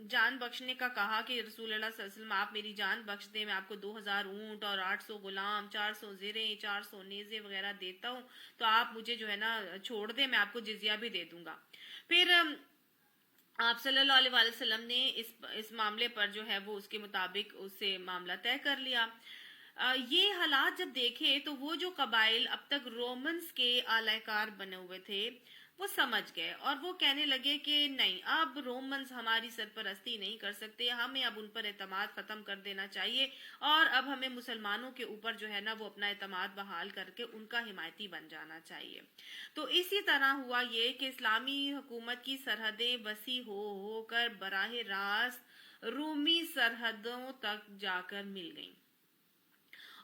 جان بخشنے کا کہا کہ رسول اللہ صلی اللہ علیہ وسلم آپ میری جان بخش دیں, میں آپ کو 2000 اونٹ اور 800 غلام, 400 زریں, 400 نیزے وغیرہ دیتا ہوں, تو آپ مجھے جو ہے نا چھوڑ دیں, میں آپ کو جزیہ بھی دے دوں گا. پھر آپ صلی اللہ علیہ وآلہ وسلم نے اس معاملے پر جو ہے وہ اس کے مطابق اس سے معاملہ طے کر لیا. یہ حالات جب دیکھے تو وہ جو قبائل اب تک رومنز کے اعلی کار بنے ہوئے تھے وہ سمجھ گئے, اور وہ کہنے لگے کہ نہیں, اب رومنز ہماری سرپرستی نہیں کر سکتے, ہمیں اب ان پر اعتماد ختم کر دینا چاہیے, اور اب ہمیں مسلمانوں کے اوپر جو ہے نا وہ اپنا اعتماد بحال کر کے ان کا حمایتی بن جانا چاہیے. تو اسی طرح ہوا یہ کہ اسلامی حکومت کی سرحدیں وسیع ہو کر براہ راست رومی سرحدوں تک جا کر مل گئیں,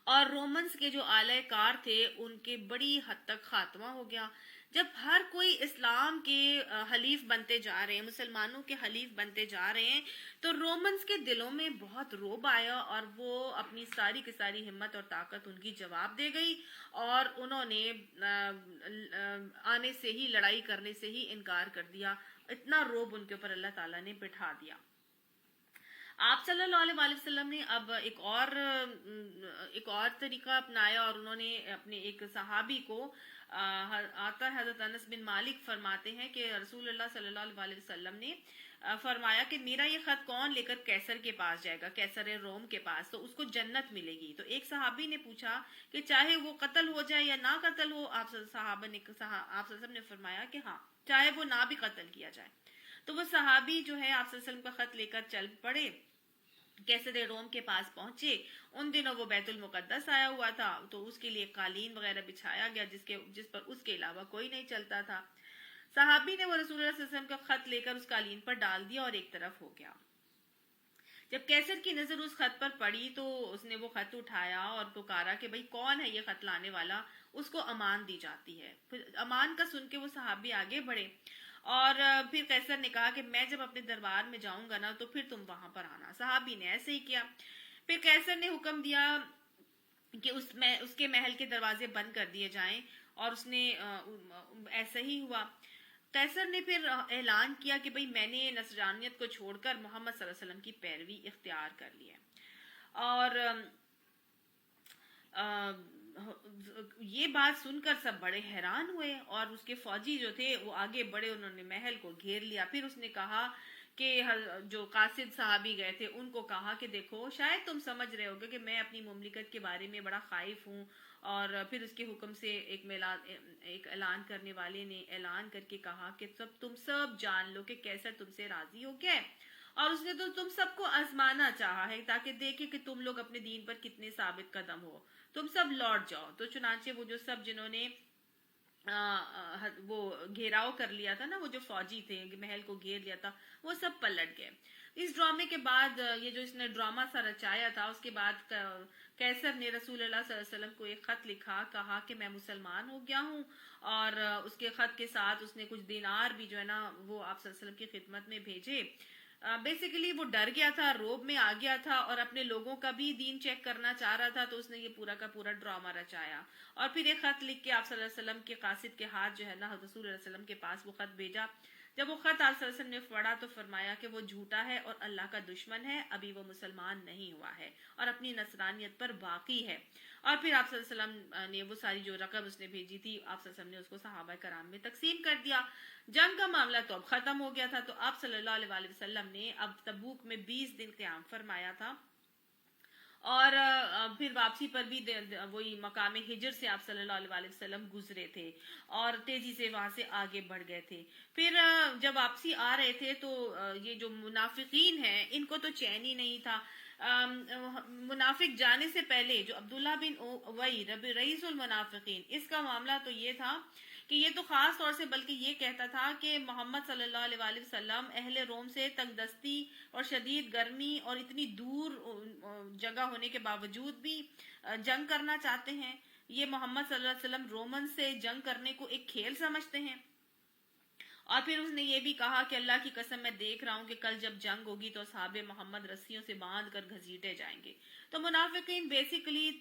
اور رومنز کے جو اعلی کار تھے ان کے بڑی حد تک خاتمہ ہو گیا. جب ہر کوئی اسلام کے حلیف بنتے جا رہے ہیں، مسلمانوں کے حلیف بنتے جا رہے ہیں، تو رومنز کے دلوں میں بہت روب آیا اور وہ اپنی ساری کی ساری ہمت اور طاقت ان کی جواب دے گئی، اور انہوں نے آنے سے ہی، لڑائی کرنے سے ہی انکار کر دیا. اتنا روب ان کے اوپر اللہ تعالیٰ نے بٹھا دیا. آپ صلی اللہ علیہ وسلم نے اب ایک اور طریقہ اپنایا، اور انہوں نے اپنے ایک صحابی کو آتا ہے، حضرت انس بن مالک فرماتے ہیں کہ رسول اللہ صلی اللہ علیہ وسلم نے فرمایا کہ میرا یہ خط کون لے کر کیسر کے پاس جائے گا، کیسر روم کے پاس، تو اس کو جنت ملے گی. تو ایک صحابی نے پوچھا کہ چاہے وہ قتل ہو جائے یا نہ قتل ہو. آپ صلی اللہ علیہ وسلم نے فرمایا کہ ہاں، چاہے وہ نہ بھی قتل کیا جائے. تو وہ صحابی جو ہے آپ صلی اللہ علیہ وسلم کا خط لے کر چل پڑے، کیسر روم کے پاس پہنچے. ان دنوں وہ بیت المقدس آیا ہوا تھا، تو اس کے لیے قالین وغیرہ بچھایا گیا جس پر اس کے علاوہ کوئی نہیں چلتا تھا. صحابی نے وہ رسول اللہ صلی اللہ علیہ وسلم کا خط لے کر اس قالین پر ڈال دیا اور ایک طرف ہو گیا. جب کیسر کی نظر اس خط پر پڑی تو اس نے وہ خط اٹھایا اور پکارا کہ بھئی کون ہے یہ خط لانے والا، اس کو امان دی جاتی ہے. پھر امان کا سن کے وہ صحابی آگے بڑھے، اور پھر قیصر نے کہا کہ میں جب اپنے دربار میں جاؤں گا نا تو پھر تم وہاں پر آنا. صحابی نے ایسے ہی کیا. پھر قیصر نے حکم دیا کہ اس کے محل کے دروازے بند کر دیے جائیں، اور اس نے ایسا ہی ہوا. قیصر نے پھر اعلان کیا کہ بھئی میں نے نصرانیت کو چھوڑ کر محمد صلی اللہ علیہ وسلم کی پیروی اختیار کر لی ہے. اور یہ بات سن کر سب بڑے حیران ہوئے، اور اس کے فوجی جو تھے وہ آگے بڑھے، انہوں نے محل کو گھیر لیا. پھر اس نے کہا کہ جو قاصد صحابی گئے تھے ان کو کہا کہ دیکھو، شاید تم سمجھ رہے ہوگے کہ میں اپنی مملکت کے بارے میں بڑا خائف ہوں. اور پھر اس کے حکم سے ایک اعلان کرنے والے نے اعلان کر کے کہا کہ تم سب جان لو کہ کیسر تم سے راضی ہو گیا ہے، اور اس نے تو تم سب کو آزمانا چاہا ہے تاکہ دیکھے کہ تم لوگ اپنے دین پر کتنے ثابت قدم ہو. تم سب لوٹ جاؤ. تو چنانچہ وہ جو سب جنہوں نے وہ گھیراؤ کر لیا تھا نا، وہ جو فوجی تھے محل کو گھیر لیا تھا، وہ سب پلٹ گئے. اس ڈرامے کے بعد، یہ جو اس نے ڈرامہ سا رچایا تھا، اس کے بعد قیصر نے رسول اللہ صلی اللہ علیہ وسلم کو ایک خط لکھا، کہا کہ میں مسلمان ہو گیا ہوں. اور اس کے خط کے ساتھ اس نے کچھ دینار بھی جو ہے نا وہ آپ صلی اللہ علیہ وسلم کی خدمت میں بھیجے. بیسیکلی وہ ڈر گیا تھا، روب میں آ گیا تھا، اور اپنے لوگوں کا بھی دین چیک کرنا چاہ رہا تھا. تو اس نے یہ پورا کا پورا ڈرامہ رچایا، اور پھر ایک خط لکھ کے آپ صلی اللہ علیہ وسلم کے قاصد کے ہاتھ جو ہے نا حضرت رسول اللہ علیہ وسلم کے پاس وہ خط بھیجا. جب وہ خط آپ صلی اللہ علیہ وسلم نے پڑھا تو فرمایا کہ وہ جھوٹا ہے اور اللہ کا دشمن ہے، ابھی وہ مسلمان نہیں ہوا ہے اور اپنی نصرانیت پر باقی ہے. اور پھر آپ صلی اللہ علیہ وسلم نے وہ ساری جو رقم اس نے بھیجی تھی، آپ صلی اللہ علیہ وسلم نے اس کو صحابہ کرام میں تقسیم کر دیا. جنگ کا معاملہ تو اب ختم ہو گیا تھا. تو آپ صلی اللہ علیہ وسلم نے اب تبوک میں 20 دن قیام فرمایا تھا، اور پھر واپسی پر بھی وہی مقام ہجر سے آپ صلی اللہ علیہ وسلم گزرے تھے، اور تیزی سے وہاں سے آگے بڑھ گئے تھے. پھر جب واپسی آ رہے تھے تو یہ جو منافقین ہیں ان کو تو چین ہی نہیں تھا. منافق جانے سے پہلے جو عبداللہ بن اوئی رئیس المنافقین، اس کا معاملہ تو یہ تھا کہ یہ تو خاص طور سے بلکہ یہ کہتا تھا کہ محمد صلی اللہ علیہ وسلم اہل روم سے تنگ دستی اور شدید گرمی اور اتنی دور جگہ ہونے کے باوجود بھی جنگ کرنا چاہتے ہیں. یہ محمد صلی اللہ علیہ وسلم رومن سے جنگ کرنے کو ایک کھیل سمجھتے ہیں. اور پھر اس نے یہ بھی کہا کہ اللہ کی قسم میں دیکھ رہا ہوں کہ کل جب جنگ ہوگی تو اصحاب محمد رسیوں سے باندھ کر گھسیٹے جائیں گے. تو منافقین بیسیکلی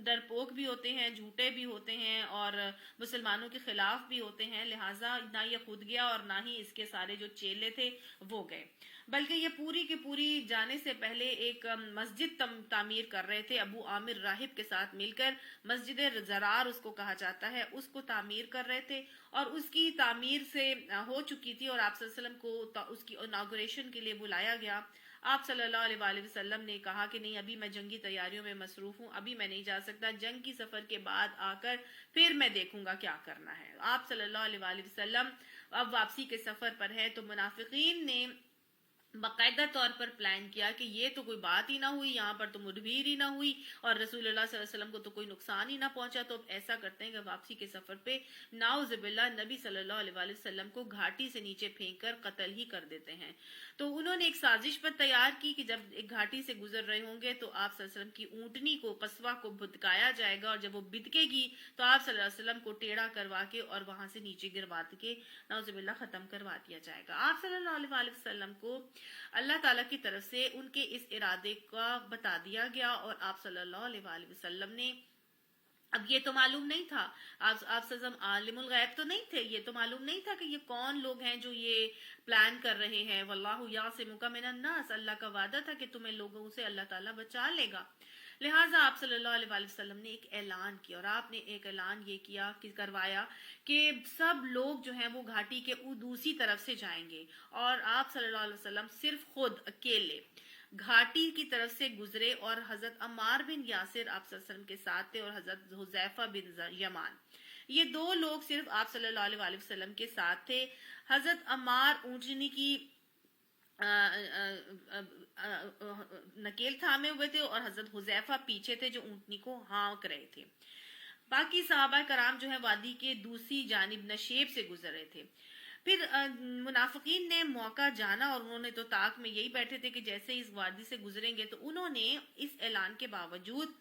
ڈرپوک بھی ہوتے ہیں، جھوٹے بھی ہوتے ہیں، اور مسلمانوں کے خلاف بھی ہوتے ہیں. لہٰذا نہ یہ خود گیا اور نہ ہی اس کے سارے جو چیلے تھے وہ گئے، بلکہ یہ پوری کی پوری جانے سے پہلے ایک مسجد تعمیر کر رہے تھے. ابو عامر راہب کے ساتھ مل کر مسجد زرار اس کو کہا جاتا ہے، اس کو تعمیر کر رہے تھے، اور اس کی تعمیر سے ہو چکی تھی، اور آپ صلی اللہ علیہ وسلم کو اس کی اناگوریشن کے لیے بلایا گیا. آپ صلی اللہ علیہ وسلم نے کہا کہ نہیں، ابھی میں جنگی تیاریوں میں مصروف ہوں، ابھی میں نہیں جا سکتا، جنگ کی سفر کے بعد آ کر پھر میں دیکھوں گا کیا کرنا ہے. آپ صلی اللہ علیہ وسلم اب واپسی کے سفر پر ہے. تو منافقین نے باقاعدہ طور پر پلان کیا کہ یہ تو کوئی بات ہی نہ ہوئی، یہاں پر تو مدبیر ہی نہ ہوئی اور رسول اللہ صلی اللہ علیہ وسلم کو تو کوئی نقصان ہی نہ پہنچا، تو اب ایسا کرتے ہیں کہ واپسی کے سفر پہ نعوذ باللہ نبی صلی اللہ علیہ وآلہ وسلم کو گھاٹی سے نیچے پھینک کر قتل ہی کر دیتے ہیں۔ تو انہوں نے ایک سازش پر تیار کی کہ جب ایک گھاٹی سے گزر رہے ہوں گے تو آپ صلی اللہ علیہ وسلم کی اونٹنی کو قصوہ کو بھدکایا جائے گا، اور جب وہ بدکے گی تو آپ صلی اللہ علیہ وسلم کو ٹیڑھا کروا کے اور وہاں سے نیچے گروا کے نعوذ باللہ ختم کروا دیا جائے گا۔ آپ صلی اللہ علیہ وآلہ وسلم کو اللہ تعالیٰ کی طرف سے ان کے اس ارادے کا بتا دیا گیا، اور آپ صلی اللہ علیہ وآلہ وسلم نے، اب یہ تو معلوم نہیں تھا، آپ صلی اللہ علیہ وسلم عالم الغیب تو نہیں تھے، یہ تو معلوم نہیں تھا کہ یہ کون لوگ ہیں جو یہ پلان کر رہے ہیں۔ واللہ یعصمک من الناس، اللہ کا وعدہ تھا کہ تمہیں لوگوں سے اللہ تعالیٰ بچا لے گا۔ لہٰذا آپ صلی اللہ علیہ وآلہ وسلم نے ایک اعلان کیا، اور آپ نے ایک اعلان یہ کیا کہ کروایا کہ سب لوگ جو ہیں وہ گھاٹی کے دوسری طرف سے جائیں گے، اور آپ صلی اللہ علیہ وسلم صرف خود اکیلے گھاٹی کی طرف سے گزرے، اور حضرت عمار بن یاسر آپ صلی اللہ علیہ وسلم کے ساتھ تھے، اور حضرت حذیفہ بن یمان، یہ دو لوگ صرف آپ صلی اللہ علیہ وآلہ وسلم کے ساتھ تھے۔ حضرت عمار اونٹنی کی نکیل تھامے ہوئے تھے، اور حضرت حذیفہ پیچھے تھے جو اونٹنی کو ہانک رہے تھے۔ باقی صحابہ کرام جو ہے وادی کے دوسری جانب نشیب سے گزر رہے تھے۔ پھر منافقین نے موقع جانا، اور انہوں نے تو طاق میں یہی بیٹھے تھے کہ جیسے اس وادی سے گزریں گے، تو انہوں نے اس اعلان کے باوجود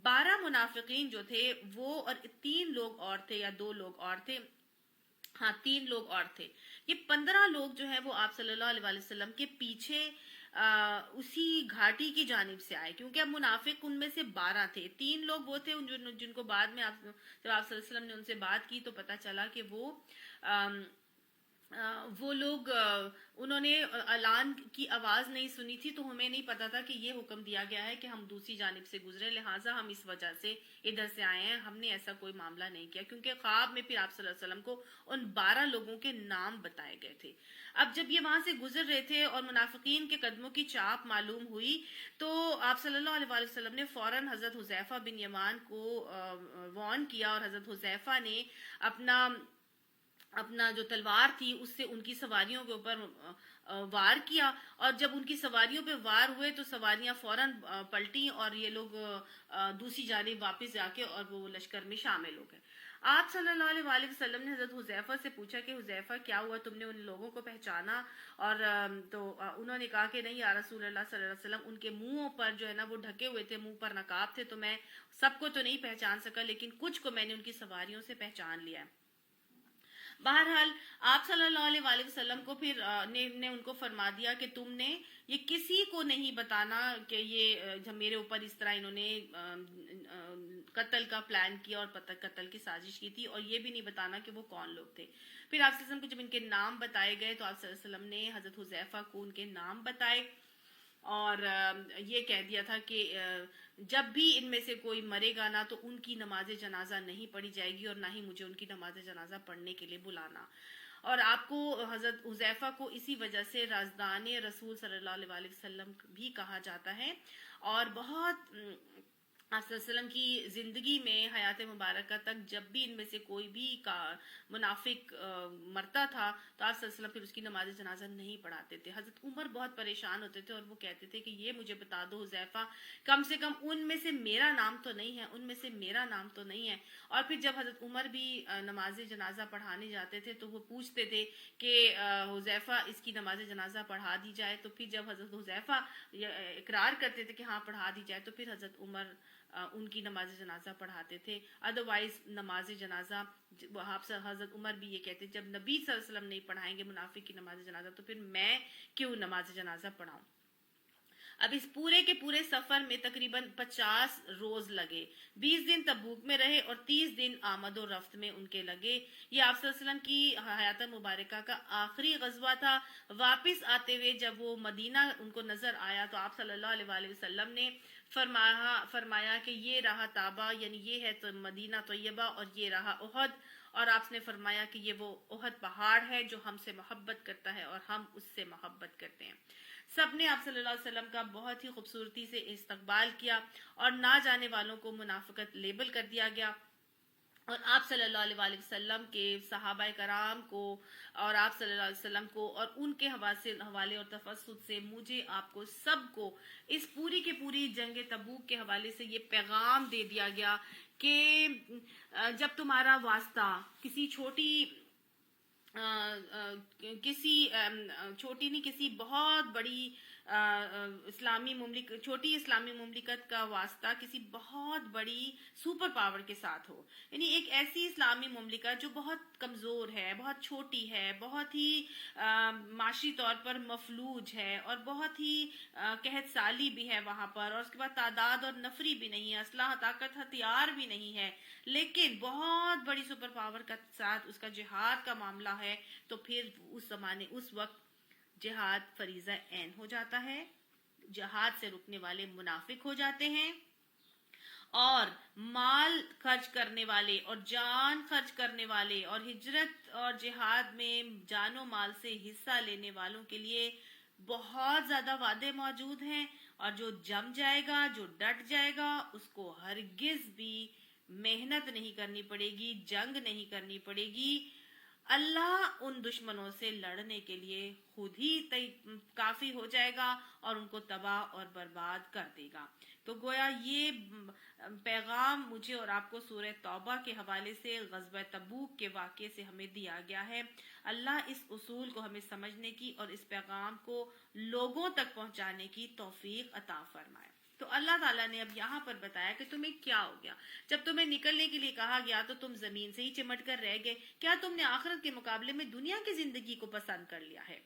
12 منافقین جو تھے وہ، اور 3 لوگ اور تھے یا 2 لوگ اور تھے، ہاں 3 لوگ اور تھے، یہ 15 لوگ جو ہیں وہ آپ صلی اللہ علیہ وآلہ وسلم کے پیچھے اسی گھاٹی کی جانب سے آئے، کیونکہ اب منافق ان میں سے 12 تھے، 3 لوگ وہ تھے جن کو بعد میں جب آپ صلی اللہ علیہ وسلم نے ان سے بات کی تو پتا چلا کہ وہ لوگ انہوں نے اعلان کی آواز نہیں سنی تھی، تو ہمیں نہیں پتا تھا کہ یہ حکم دیا گیا ہے کہ ہم دوسری جانب سے گزرے، لہٰذا ہم اس وجہ سے ادھر سے آئے ہیں، ہم نے ایسا کوئی معاملہ نہیں کیا، کیونکہ خواب میں پھر آپ صلی اللہ علیہ وسلم کو ان 12 لوگوں کے نام بتائے گئے تھے۔ اب جب یہ وہاں سے گزر رہے تھے اور منافقین کے قدموں کی چاپ معلوم ہوئی، تو آپ صلی اللہ علیہ وآلہ وسلم نے فوراً حضرت حذیفہ بن یمان کو وارن کیا، اور حضرت حذیفہ نے اپنا جو تلوار تھی اس سے ان کی سواریوں کے اوپر وار کیا، اور جب ان کی سواریوں پہ وار ہوئے تو سواریاں فوراً پلٹیں، اور یہ لوگ دوسری جانب واپس جا کے اور وہ لشکر میں شامل ہو گئے۔ آپ صلی اللہ علیہ وآلہ وسلم نے حضرت حذیفہ سے پوچھا کہ حذیفہ کیا ہوا، تم نے ان لوگوں کو پہچانا؟ اور تو انہوں نے کہا کہ نہیں یا رسول اللہ صلی اللہ علیہ وسلم، ان کے منہوں پر جو ہے نا وہ ڈھکے ہوئے تھے، منہ پر نقاب تھے، تو میں سب کو تو نہیں پہچان سکا، لیکن کچھ کو میں نے ان کی سواریوں سے پہچان لیا ہے۔ بہرحال آپ صلی اللہ علیہ وآلہ وسلم کو پھر نے ان کو فرما دیا کہ تم نے یہ کسی کو نہیں بتانا کہ یہ جب میرے اوپر اس طرح انہوں نے قتل کا پلان کیا اور قتل کی سازش کی تھی، اور یہ بھی نہیں بتانا کہ وہ کون لوگ تھے۔ پھر آپ صلی اللہ علیہ وسلم کو جب ان کے نام بتائے گئے تو آپ صلی اللہ علیہ وسلم نے حضرت حذیفہ کو ان کے نام بتائے، اور یہ کہہ دیا تھا کہ جب بھی ان میں سے کوئی مرے گا نا تو ان کی نماز جنازہ نہیں پڑھی جائے گی، اور نہ ہی مجھے ان کی نماز جنازہ پڑھنے کے لیے بلانا۔ اور آپ کو حضرت حذیفہ کو اسی وجہ سے رازدان رسول صلی اللہ علیہ وآلہ وسلم بھی کہا جاتا ہے، اور بہت آپ صلی اللہ علیہ وسلم کی زندگی میں حیات مبارکہ تک جب بھی ان میں سے کوئی بھی منافق مرتا تھا تو آپ صلی اللہ علیہ وسلم پھر اس کی نماز جنازہ نہیں پڑھاتے تھے۔ حضرت عمر بہت پریشان ہوتے تھے، اور وہ کہتے تھے کہ یہ مجھے بتا دو حذیفہ، کم سے کم ان میں سے میرا نام تو نہیں ہے، ان میں سے میرا نام تو نہیں ہے۔ اور پھر جب حضرت عمر بھی نماز جنازہ پڑھانے جاتے تھے تو وہ پوچھتے تھے کہ حذیفہ اس کی نماز جنازہ پڑھا دی جائے، تو پھر جب حضرت حذیفہ اقرار کرتے تھے کہ ہاں پڑھا دی جائے، تو پھر حضرت عمر ان کی نماز جنازہ پڑھاتے تھے۔ ادروائز نماز جنازہ آپ سے حضرت عمر بھی یہ کہتے جب نبی صلی اللہ علیہ وسلم نہیں پڑھائیں گے منافق کی نماز جنازہ تو پھر میں کیوں نماز جنازہ پڑھاؤں۔ اب اس پورے کے پورے سفر میں تقریباً 50 روز لگے، 20 دن تبوک میں رہے اور 30 دن آمد و رفت میں ان کے لگے۔ یہ آپ صلی اللہ علیہ وسلم کی حیات مبارکہ کا آخری غزوہ تھا۔ واپس آتے ہوئے جب وہ مدینہ ان کو نظر آیا تو آپ صلی اللہ علیہ وآلہ وسلم نے فرمایا کہ یہ رہا طابہ، یعنی یہ ہے تو مدینہ طیبہ، اور یہ رہا احد، اور آپ نے فرمایا کہ یہ وہ احد پہاڑ ہے جو ہم سے محبت کرتا ہے اور ہم اس سے محبت کرتے ہیں۔ سب نے آپ صلی اللہ علیہ وسلم کا بہت ہی خوبصورتی سے استقبال کیا، اور نہ جانے والوں کو منافقت لیبل کر دیا گیا۔ اور آپ صلی اللہ علیہ وسلم کے صحابہ کرام کو اور آپ صلی اللہ علیہ وسلم کو اور ان کے حوالے اور تفسد سے مجھے آپ کو سب کو اس پوری کی پوری جنگ تبوک کے حوالے سے یہ پیغام دے دیا گیا کہ جب تمہارا واسطہ کسی چھوٹی نہیں کسی بہت بڑی اسلامی مملکت چھوٹی اسلامی مملکت کا واسطہ کسی بہت بڑی سپر پاور کے ساتھ ہو، یعنی ایک ایسی اسلامی مملکت جو بہت کمزور ہے، بہت چھوٹی ہے، بہت ہی معاشی طور پر مفلوج ہے اور بہت ہی قحط سالی بھی ہے وہاں پر، اور اس کے بعد تعداد اور نفری بھی نہیں ہے، اسلحہ طاقت ہتھیار بھی نہیں ہے، لیکن بہت بڑی سپر پاور کا ساتھ اس کا جہاد کا معاملہ ہے، تو پھر اس وقت جہاد فریضہ عین ہو جاتا ہے، جہاد سے رکنے والے منافق ہو جاتے ہیں، اور مال خرچ کرنے والے اور جان خرچ کرنے والے اور ہجرت اور جہاد میں جان و مال سے حصہ لینے والوں کے لیے بہت زیادہ وعدے موجود ہیں، اور جو جم جائے گا، جو ڈٹ جائے گا، اس کو ہرگز بھی محنت نہیں کرنی پڑے گی، جنگ نہیں کرنی پڑے گی، اللہ ان دشمنوں سے لڑنے کے لیے خود ہی کافی ہو جائے گا اور ان کو تباہ اور برباد کر دے گا۔ تو گویا یہ پیغام مجھے اور آپ کو سورہ توبہ کے حوالے سے غزوہ تبوک کے واقعے سے ہمیں دیا گیا ہے۔ اللہ اس اصول کو ہمیں سمجھنے کی اور اس پیغام کو لوگوں تک پہنچانے کی توفیق عطا فرمائے۔ تو اللہ تعالیٰ نے اب یہاں پر بتایا کہ تمہیں کیا ہو گیا، جب تمہیں نکلنے کے لیے کہا گیا تو تم زمین سے ہی چمٹ کر رہ گئے، کیا تم نے آخرت کے مقابلے میں دنیا کی زندگی کو پسند کر لیا ہے؟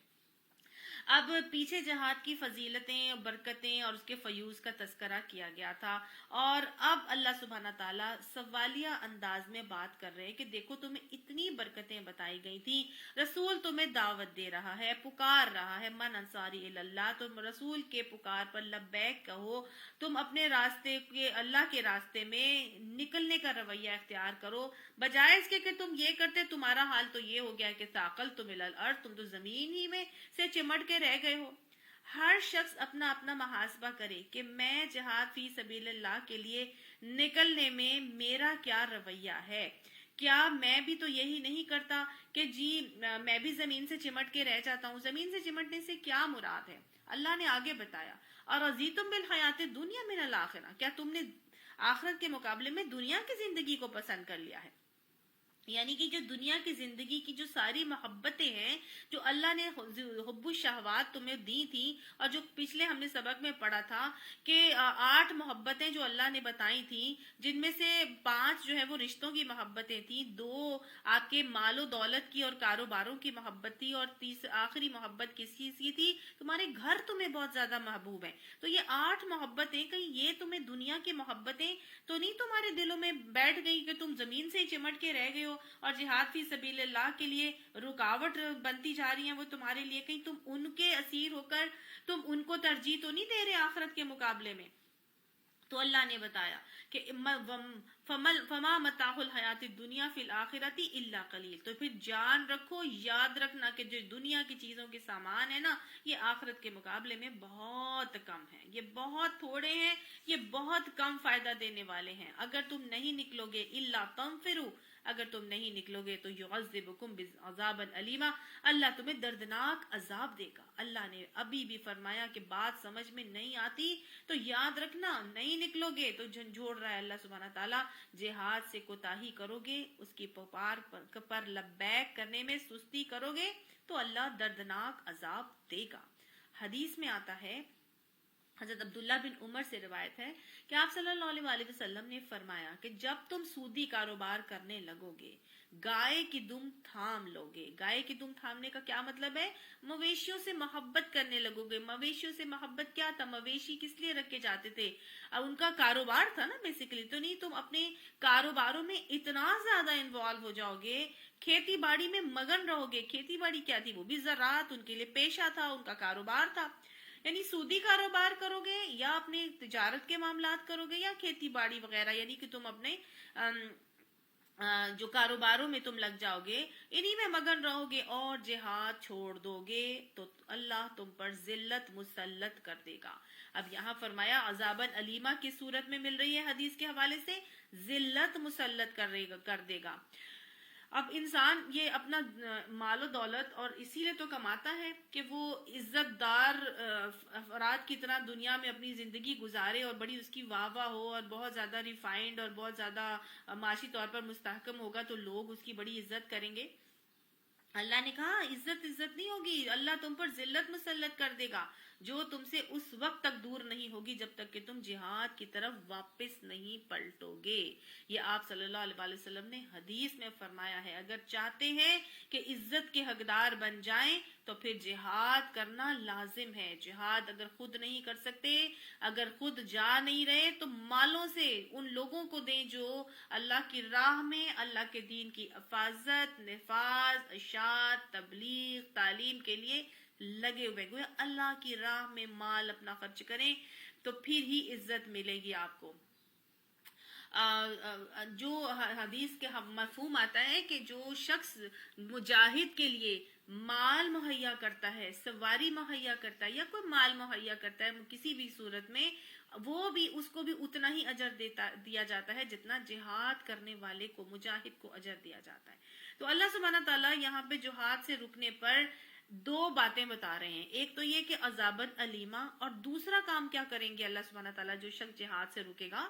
اب پیچھے جہاد کی فضیلتیں اور برکتیں اور اس کے فیوز کا تذکرہ کیا گیا تھا، اور اب اللہ سبحانہ تعالیٰ سوالیہ انداز میں بات کر رہے ہیں کہ دیکھو تمہیں اتنی برکتیں بتائی گئی تھی، رسول تمہیں دعوت دے رہا ہے، پکار رہا ہے، من انصاری اللہ، تم رسول کے پکار پر لبیک کہو، تم اپنے راستے کے اللہ کے راستے میں نکلنے کا رویہ اختیار کرو، بجائے اس کے کہ تم یہ کرتے تمہارا حال تو یہ ہو گیا کہ ثاقل تم الارض، تم تو زمین ہی میں سے چمٹ کے رہ گئے ہو۔ ہر شخص اپنا اپنا محاسبہ کرے کہ میں جہاد فی سبیل اللہ کے لیے نکلنے میں میرا کیا رویہ ہے، کیا میں بھی تو یہی نہیں کرتا کہ جی میں بھی زمین سے چمٹ کے رہ جاتا ہوں؟ زمین سے چمٹنے سے کیا مراد ہے؟ اللہ نے آگے بتایا، اور رضیتم بالحیات الدنیا من الآخرہ، کیا تم نے آخرت کے مقابلے میں دنیا کی زندگی کو پسند کر لیا ہے؟ یعنی کہ جو دنیا کی زندگی کی جو ساری محبتیں ہیں جو اللہ نے حب الشہوات تمہیں دی تھی، اور جو پچھلے ہم نے سبق میں پڑھا تھا کہ 8 محبتیں جو اللہ نے بتائی تھیں، جن میں سے 5 جو ہے وہ رشتوں کی محبتیں تھیں، 2 آپ کے مال و دولت کی اور کاروباروں کی محبت تھی، اور آخری محبت کس چیز کی تھی؟ تمہارے گھر تمہیں بہت زیادہ محبوب ہیں۔ تو یہ 8 محبتیں، کہیں یہ تمہیں دنیا کی محبتیں تو نہیں تمہارے دلوں میں بیٹھ گئی کہ تم زمین سے ہی چمٹ کے رہ گئے ہو اور جہاد فی سبیل اللہ کے لیے رکاوٹ بنتی جا رہی ہیں وہ تمہارے لیے؟ کہیں تم ان کے اسیر ہو کر تم ان کو ترجیح تو نہیں دے رہے آخرت کے مقابلے میں؟ تو اللہ نے بتایا کہ فما متاع الحیات الدنیا فی الآخرۃ الا قلیل، تو پھر جان رکھو، یاد رکھنا کہ جو دنیا کی چیزوں کے سامان ہے نا، یہ آخرت کے مقابلے میں بہت کم ہیں، یہ بہت تھوڑے ہیں، یہ بہت کم فائدہ دینے والے ہیں۔ اگر تم نہیں نکلو گے الا تنفروا، اگر تم نہیں نکلو گے تو یعذبکم بعذابا الیما، اللہ تمہیں دردناک عذاب دے گا۔ اللہ نے ابھی بھی فرمایا کہ بات سمجھ میں نہیں آتی تو یاد رکھنا، نہیں نکلو گے تو جھنجھوڑ رہا ہے اللہ سبحانہ تعالیٰ، جہاد سے کوتاہی کرو گے، اس کی پکار پر لبیک کرنے میں سستی کرو گے تو اللہ دردناک عذاب دے گا۔ حدیث میں آتا ہے، حضرت عبداللہ بن عمر سے روایت ہے کہ آپ صلی اللہ علیہ وآلہ وسلم نے فرمایا کہ جب تم سودی کاروبار کرنے لگو گے، گائے کی دم تھام لو گے۔ گائے کی دم تھامنے کا کیا مطلب ہے؟ مویشیوں سے محبت کرنے لگو گے۔ مویشیوں سے محبت کیا تھا؟ مویشی کس لیے رکھے جاتے تھے؟ اب ان کا کاروبار تھا نا بیسیکلی، تو نہیں تم اپنے کاروباروں میں اتنا زیادہ انوالو ہو جاؤ گے، کھیتی باڑی میں مگن رہو گے۔ کھیتی باڑی کیا تھی؟ وہ بھی زراعت ان کے لیے پیشہ تھا، ان کا کاروبار تھا۔ یعنی سودی کاروبار کرو گے یا اپنے تجارت کے معاملات کرو گے یا کھیتی باڑی وغیرہ، یعنی کہ تم اپنے جو کاروباروں میں تم لگ جاؤ گے انہی میں مگن رہو گے اور جہاد چھوڑ دو گے تو اللہ تم پر ذلت مسلط کر دے گا. اب یہاں فرمایا عذاباً علیمہ کس صورت میں مل رہی ہے حدیث کے حوالے سے؟ ذلت مسلط کر دے گا. اب انسان یہ اپنا مال و دولت اور اسی لیے تو کماتا ہے کہ وہ عزت دار افراد کی طرح دنیا میں اپنی زندگی گزارے اور بڑی اس کی واہ واہ ہو اور بہت زیادہ ریفائنڈ اور بہت زیادہ معاشی طور پر مستحکم ہوگا تو لوگ اس کی بڑی عزت کریں گے. اللہ نے کہا عزت نہیں ہوگی، اللہ تم پر ذلت مسلط کر دے گا جو تم سے اس وقت تک دور نہیں ہوگی جب تک کہ تم جہاد کی طرف واپس نہیں پلٹو گے. یہ آپ صلی اللہ علیہ وسلم نے حدیث میں فرمایا ہے. اگر چاہتے ہیں کہ عزت کے حقدار بن جائیں تو پھر جہاد کرنا لازم ہے. جہاد اگر خود نہیں کر سکتے، اگر خود جا نہیں رہے تو مالوں سے ان لوگوں کو دیں جو اللہ کی راہ میں اللہ کے دین کی حفاظت، نفاذ، اشاعت، تبلیغ، تعلیم کے لیے لگے ہوئے. گویا اللہ کی راہ میں مال اپنا خرچ کریں تو پھر ہی عزت ملے گی آپ کو. جو حدیث کے مفہوم آتا ہے کہ جو شخص مجاہد کے لیے مال مہیا کرتا ہے، سواری مہیا کرتا ہے یا کوئی مال مہیا کرتا ہے کسی بھی صورت میں، وہ بھی اس کو بھی اتنا ہی اجر دیا جاتا ہے جتنا جہاد کرنے والے کو، مجاہد کو اجر دیا جاتا ہے. تو اللہ سبحانہ تعالیٰ یہاں پہ جہاد سے رکنے پر دو باتیں بتا رہے ہیں. ایک تو یہ کہ عذاباً علیمہ، اور دوسرا کام کیا کریں گے اللہ سبحانہ تعالیٰ جو شخص جہاد سے رکے گا.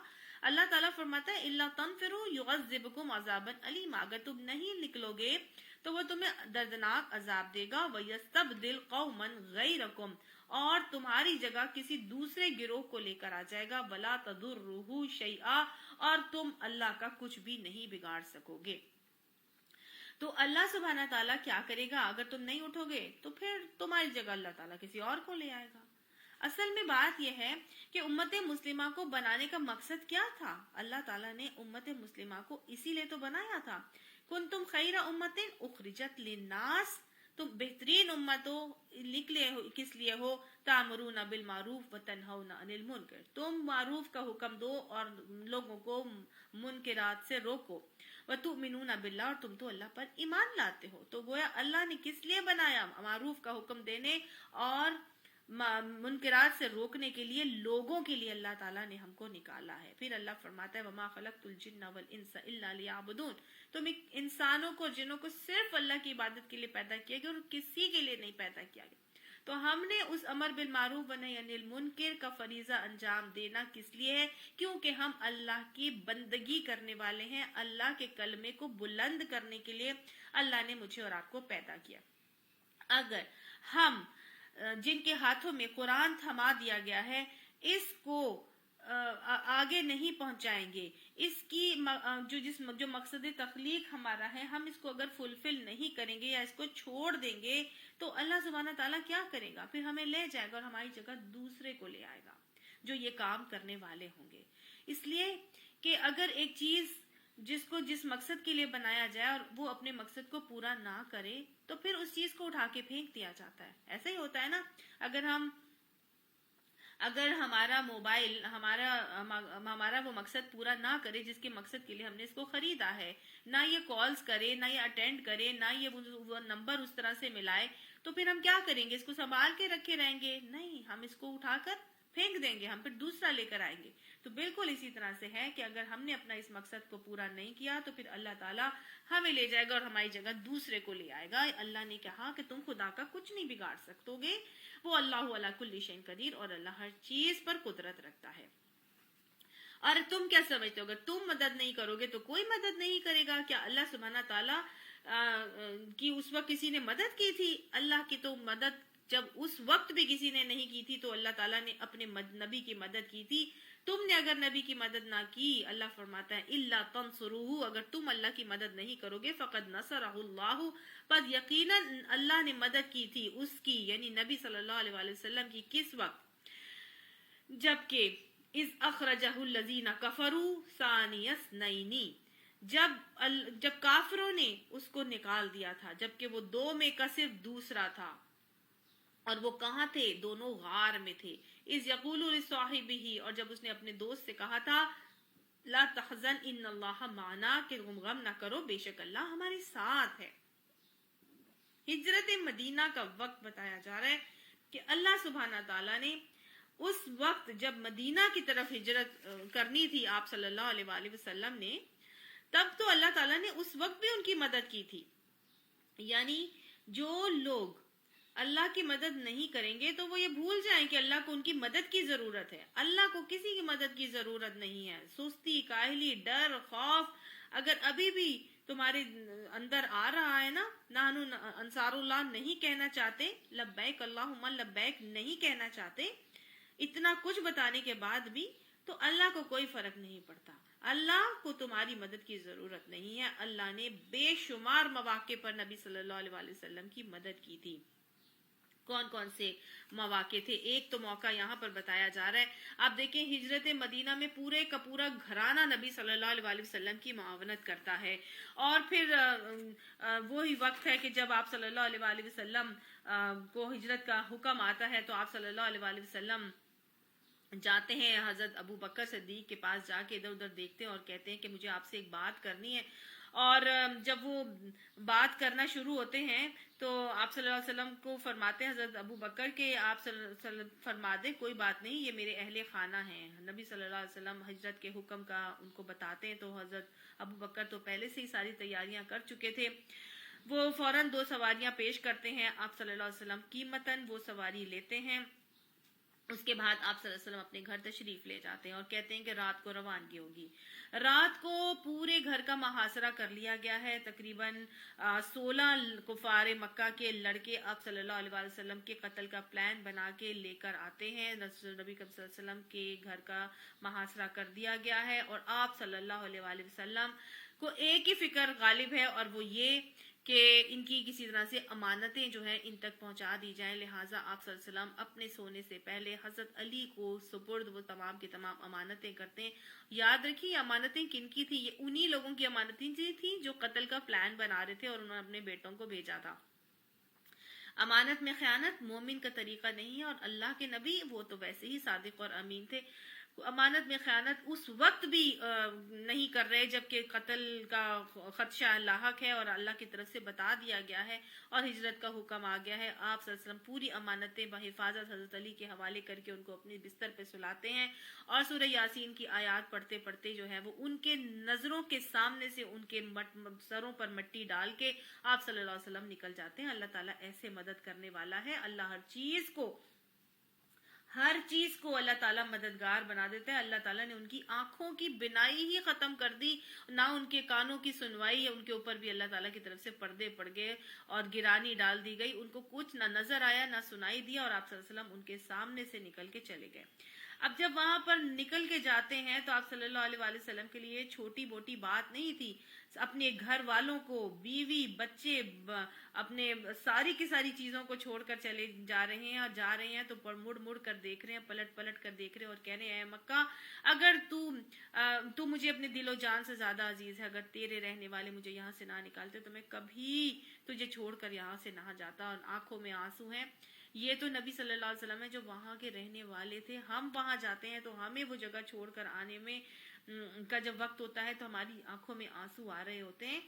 اللہ تعالیٰ فرماتا ہے اِلَّا تَنْفِرُوا يُعَذِّبْكُمْ عَذَابًا عَلِيمًا، اگر تم نہیں نکلو گے تو وہ تمہیں دردناک عذاب دے گا. وَيَسْتَبْدِلْ قَوْمًا غَيْرَكُمْ، اور تمہاری جگہ کسی دوسرے گروہ کو لے کر آ جائے گا. وَلَا تَضُرُّهُ شَيْئًا، اور تم اللہ کا کچھ بھی نہیں بگاڑ سکو گے. تو اللہ سبحانہ تعالیٰ کیا کرے گا؟ اگر تم نہیں اٹھو گے تو پھر تمہاری جگہ اللہ تعالیٰ کسی اور کو لے آئے گا. اصل میں بات یہ ہے کہ امت مسلمہ کو بنانے کا مقصد کیا تھا؟ اللہ تعالیٰ نے امت مسلمہ کو اسی لیے تو بنایا تھا. کنتم خیر امت اخرجت للناس، تم بہترین امت ہو، نکلے ہو کس لیے ہو؟ تامرون بالمعروف وتنہون عن المنکر، تم معروف کا حکم دو اور لوگوں کو منکرات سے روکو. وتؤمنون باللہ، اور تم تو اللہ پر ایمان لاتے ہو. تو گویا اللہ نے کس لیے بنایا؟ معروف کا حکم دینے اور منکرات سے روکنے کے لیے، لوگوں کے لیے اللہ تعالیٰ نے ہم کو نکالا ہے. پھر اللہ فرماتا ہے وما خلقت الجن والانس الا لیعبدون، تم انسانوں کو جنوں کو صرف اللہ کی عبادت کے لیے پیدا کیا گیا اور کسی کے لیے نہیں پیدا کیا گیا. تو ہم نے اس امر بالمعروف ونہی عن المنکر کا فریضہ انجام دینا کس لیے ہے؟ کیونکہ ہم اللہ کی بندگی کرنے والے ہیں. اللہ کے کلمے کو بلند کرنے کے لیے اللہ نے مجھے اور آپ کو پیدا کیا. اگر ہم جن کے ہاتھوں میں قرآن تھما دیا گیا ہے اس کو آگے نہیں پہنچائیں گے، اس کی جو مقصد تخلیق ہمارا ہے ہم اس کو اگر فلفل نہیں کریں گے یا اس کو چھوڑ دیں گے تو اللہ سبحانہ تعالیٰ کیا کرے گا؟ پھر ہمیں لے جائے گا اور ہماری جگہ دوسرے کو لے آئے گا جو یہ کام کرنے والے ہوں گے. اس لیے کہ اگر ایک چیز جس کو جس مقصد کے لیے بنایا جائے اور وہ اپنے مقصد کو پورا نہ کرے تو پھر اس چیز کو اٹھا کے پھینک دیا جاتا ہے. ایسا ہی ہوتا ہے نا. اگر ہمارا موبائل ہمارا وہ مقصد پورا نہ کرے جس کے مقصد کے لیے ہم نے اس کو خریدا ہے، نہ یہ کالز کرے، نہ یہ اٹینڈ کرے، نہ یہ وہ نمبر اس طرح سے ملائے، تو پھر ہم کیا کریں گے؟ اس کو سنبھال کے رکھے رہیں گے؟ نہیں، ہم اس کو اٹھا کر پھینک دیں گے، ہم پھر دوسرا لے کر آئیں گے. تو بالکل اسی طرح سے ہے کہ اگر ہم نے اپنا اس مقصد کو پورا نہیں کیا تو پھر اللہ تعالیٰ ہمیں لے جائے گا اور ہماری جگہ دوسرے کو لے آئے گا. اللہ نے کہا کہ تم خدا کا کچھ نہیں بگاڑ سکتو گے، وہ اللہ علی کل شیء قدیر، اور اللہ ہر چیز پر قدرت رکھتا ہے. اور تم کیا سمجھتے ہو؟ اگر تم مدد نہیں کرو گے تو کوئی مدد نہیں کرے گا. کیا اللہ سبحانہ تعالیٰ کی اس وقت کسی نے مدد کی تھی؟ اللہ کی تو مدد جب اس وقت بھی کسی نے نہیں کی تھی تو اللہ تعالیٰ نے اپنے نبی کی مدد کی تھی. تم نے اگر نبی کی مدد نہ کی، اللہ فرماتا ہے الا تنصروہ، اگر تم اللہ کی مدد نہیں کرو گے، فقد نصرہ اللہ، پس یقیناً اللہ نے مدد کی تھی اس کی، یعنی نبی صلی اللہ علیہ وسلم کی. کس وقت؟ جبکہ اذ اخرجہ الذین کفروا ثانی اثنین، جب کافروں نے اس کو نکال دیا تھا، جبکہ وہ دو میں کا صرف دوسرا تھا. اور وہ کہاں تھے؟ دونوں غار میں تھے. اذ یقول لصاحبہ، اور جب اس نے اپنے دوست سے کہا تھا لا تحزن ان اللہ معنا، کہ غم نہ کرو، بے شک اللہ ہمارے ساتھ ہے۔ ہجرت مدینہ کا وقت بتایا جا رہا ہے کہ اللہ سبحانہ تعالیٰ نے اس وقت جب مدینہ کی طرف ہجرت کرنی تھی آپ صلی اللہ علیہ وآلہ وسلم نے، تب تو اللہ تعالیٰ نے اس وقت بھی ان کی مدد کی تھی۔ یعنی جو لوگ اللہ کی مدد نہیں کریں گے تو وہ یہ بھول جائیں کہ اللہ کو ان کی مدد کی ضرورت ہے۔ اللہ کو کسی کی مدد کی ضرورت نہیں ہے۔ سستی، کاہلی، ڈر، خوف اگر ابھی بھی تمہارے اندر آ رہا ہے نا، نحن انصار اللہ نہیں کہنا چاہتے، لبیک اللہم لبیک نہیں کہنا چاہتے، اتنا کچھ بتانے کے بعد بھی، تو اللہ کو کوئی فرق نہیں پڑتا۔ اللہ کو تمہاری مدد کی ضرورت نہیں ہے۔ اللہ نے بے شمار مواقع پر نبی صلی اللہ علیہ وآلہ وسلم کی مدد کی تھی۔ کون کون سے مواقع تھے؟ ایک تو موقع یہاں پر بتایا جا رہا ہے، آپ دیکھیں ہجرت مدینہ میں پورے کا پورا گھرانہ نبی صلی اللہ علیہ وآلہ وسلم کی معاونت کرتا ہے، اور پھر وہی وقت ہے کہ جب آپ صلی اللہ علیہ وآلہ وسلم کو ہجرت کا حکم آتا ہے تو آپ صلی اللہ علیہ وآلہ وسلم جاتے ہیں حضرت ابو بکر صدیق کے پاس، جا کے ادھر ادھر دیکھتے ہیں اور کہتے ہیں کہ مجھے آپ سے ایک بات کرنی ہے۔ اور جب وہ بات کرنا شروع ہوتے ہیں تو آپ صلی اللہ علیہ وسلم کو فرماتے ہیں حضرت ابو بکر کہ آپ صلی اللہ علیہ وسلم فرما دیں کوئی بات نہیں، یہ میرے اہل خانہ ہیں۔ نبی صلی اللہ علیہ وسلم ہجرت کے حکم کا ان کو بتاتے ہیں تو حضرت ابو بکر تو پہلے سے ہی ساری تیاریاں کر چکے تھے، وہ فوراً 2 سواریاں پیش کرتے ہیں۔ آپ صلی اللہ علیہ وسلم قیمتاً وہ سواری لیتے ہیں۔ اس کے بعد آپ صلی اللہ علیہ وسلم اپنے گھر تشریف لے جاتے ہیں اور کہتے ہیں کہ رات کو روانگی ہوگی۔ رات کو پورے گھر کا محاصرہ کر لیا گیا ہے۔ تقریباً 16 کفار مکہ کے لڑکے آپ صلی اللہ علیہ وسلم کے قتل کا پلان بنا کے لے کر آتے ہیں۔ نبی کریم صلی اللہ علیہ وسلم کے گھر کا محاصرہ کر دیا گیا ہے، اور آپ صلی اللہ علیہ وسلم کو ایک ہی فکر غالب ہے، اور وہ یہ کہ ان کی کسی طرح سے امانتیں جو ہیں ان تک پہنچا دی جائیں۔ لہٰذا آپ صلی اللہ علیہ وسلم اپنے سونے سے پہلے حضرت علی کو سپرد وہ تمام کی تمام امانتیں کرتے ہیں۔ یاد رکھیے یہ امانتیں کن کی تھی؟ یہ انہی لوگوں کی امانتیں تھیں جو قتل کا پلان بنا رہے تھے اور انہوں نے اپنے بیٹوں کو بھیجا تھا۔ امانت میں خیانت مومن کا طریقہ نہیں ہے، اور اللہ کے نبی وہ تو ویسے ہی صادق اور امین تھے۔ امانت میں خیانت اس وقت بھی نہیں کر رہے جبکہ قتل کا خدشہ لاحق ہے اور اللہ کی طرف سے بتا دیا گیا ہے اور ہجرت کا حکم آ گیا ہے۔ آپ صلی اللہ علیہ وسلم پوری امانتیں بحفاظت حضرت علی کے حوالے کر کے ان کو اپنے بستر پہ سلاتے ہیں، اور سورہ یاسین کی آیات پڑھتے پڑھتے جو ہے وہ ان کے نظروں کے سامنے سے ان کے سروں پر مٹی ڈال کے آپ صلی اللہ علیہ وسلم نکل جاتے ہیں۔ اللہ تعالیٰ ایسے مدد کرنے والا ہے۔ اللہ ہر چیز کو اللہ تعالیٰ مددگار بنا دیتا ہے۔ اللہ تعالیٰ نے ان کی آنکھوں کی بینائی ہی ختم کر دی، نہ ان کے کانوں کی سنوائی ہے، ان کے اوپر بھی اللہ تعالیٰ کی طرف سے پردے پڑ گئے اور گرانی ڈال دی گئی، ان کو کچھ نہ نظر آیا نہ سنائی دیا، اور آپ صلی اللہ علیہ وسلم ان کے سامنے سے نکل کے چلے گئے۔ اب جب وہاں پر نکل کے جاتے ہیں تو آپ صلی اللہ علیہ وآلہ وسلم کے لیے چھوٹی موٹی بات نہیں تھی، اپنے گھر والوں کو، بیوی، بچے، اپنے ساری کی ساری چیزوں کو چھوڑ کر چلے جا رہے ہیں، اور جا رہے ہیں تو مڑ مڑ کر دیکھ رہے ہیں، پلٹ پلٹ کر دیکھ رہے ہیں اور کہہ رہے ہیں اے مکہ، اگر تو مجھے اپنے دل و جان سے زیادہ عزیز ہے، اگر تیرے رہنے والے مجھے یہاں سے نہ نکالتے تو میں کبھی تجھے چھوڑ کر یہاں سے نہ جاتا۔ اور آنکھوں میں آنسو ہیں۔ یہ تو نبی صلی اللہ علیہ وسلم ہے جو وہاں کے رہنے والے تھے، ہم وہاں جاتے ہیں تو ہمیں وہ جگہ چھوڑ کر آنے میں کا جب وقت ہوتا ہے تو ہماری آنکھوں میں آنسو آ رہے ہوتے ہیں۔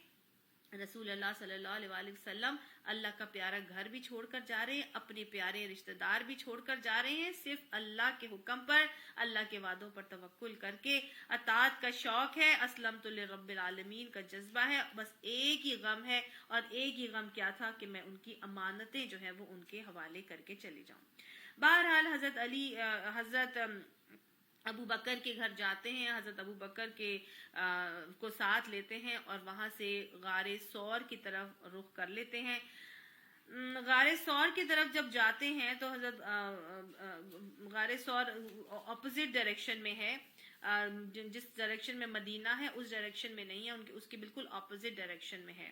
رسول اللہ صلی اللہ علیہ وآلہ وسلم اللہ کا پیارا گھر بھی چھوڑ کر جا رہے ہیں، اپنے پیارے رشتہ دار بھی چھوڑ کر جا رہے ہیں، صرف اللہ کے حکم پر، اللہ کے وعدوں پر توکل کر کے۔ اطاعت کا شوق ہے، اسلمت لرب العالمین کا جذبہ ہے، بس ایک ہی غم ہے، اور ایک ہی غم کیا تھا کہ میں ان کی امانتیں جو ہے وہ ان کے حوالے کر کے چلی جاؤں۔ بہرحال حضرت ابو بکر کے گھر جاتے ہیں، حضرت ابو بکر کو ساتھ لیتے ہیں اور وہاں سے غار ثور کی طرف رخ کر لیتے ہیں۔ غار ثور کی طرف جب جاتے ہیں تو حضرت غار ثور اپوزٹ ڈائریکشن میں ہے، جس ڈائریکشن میں مدینہ ہے اس ڈائریکشن میں نہیں ہے، اس کی بالکل اپوزٹ ڈائریکشن میں ہے۔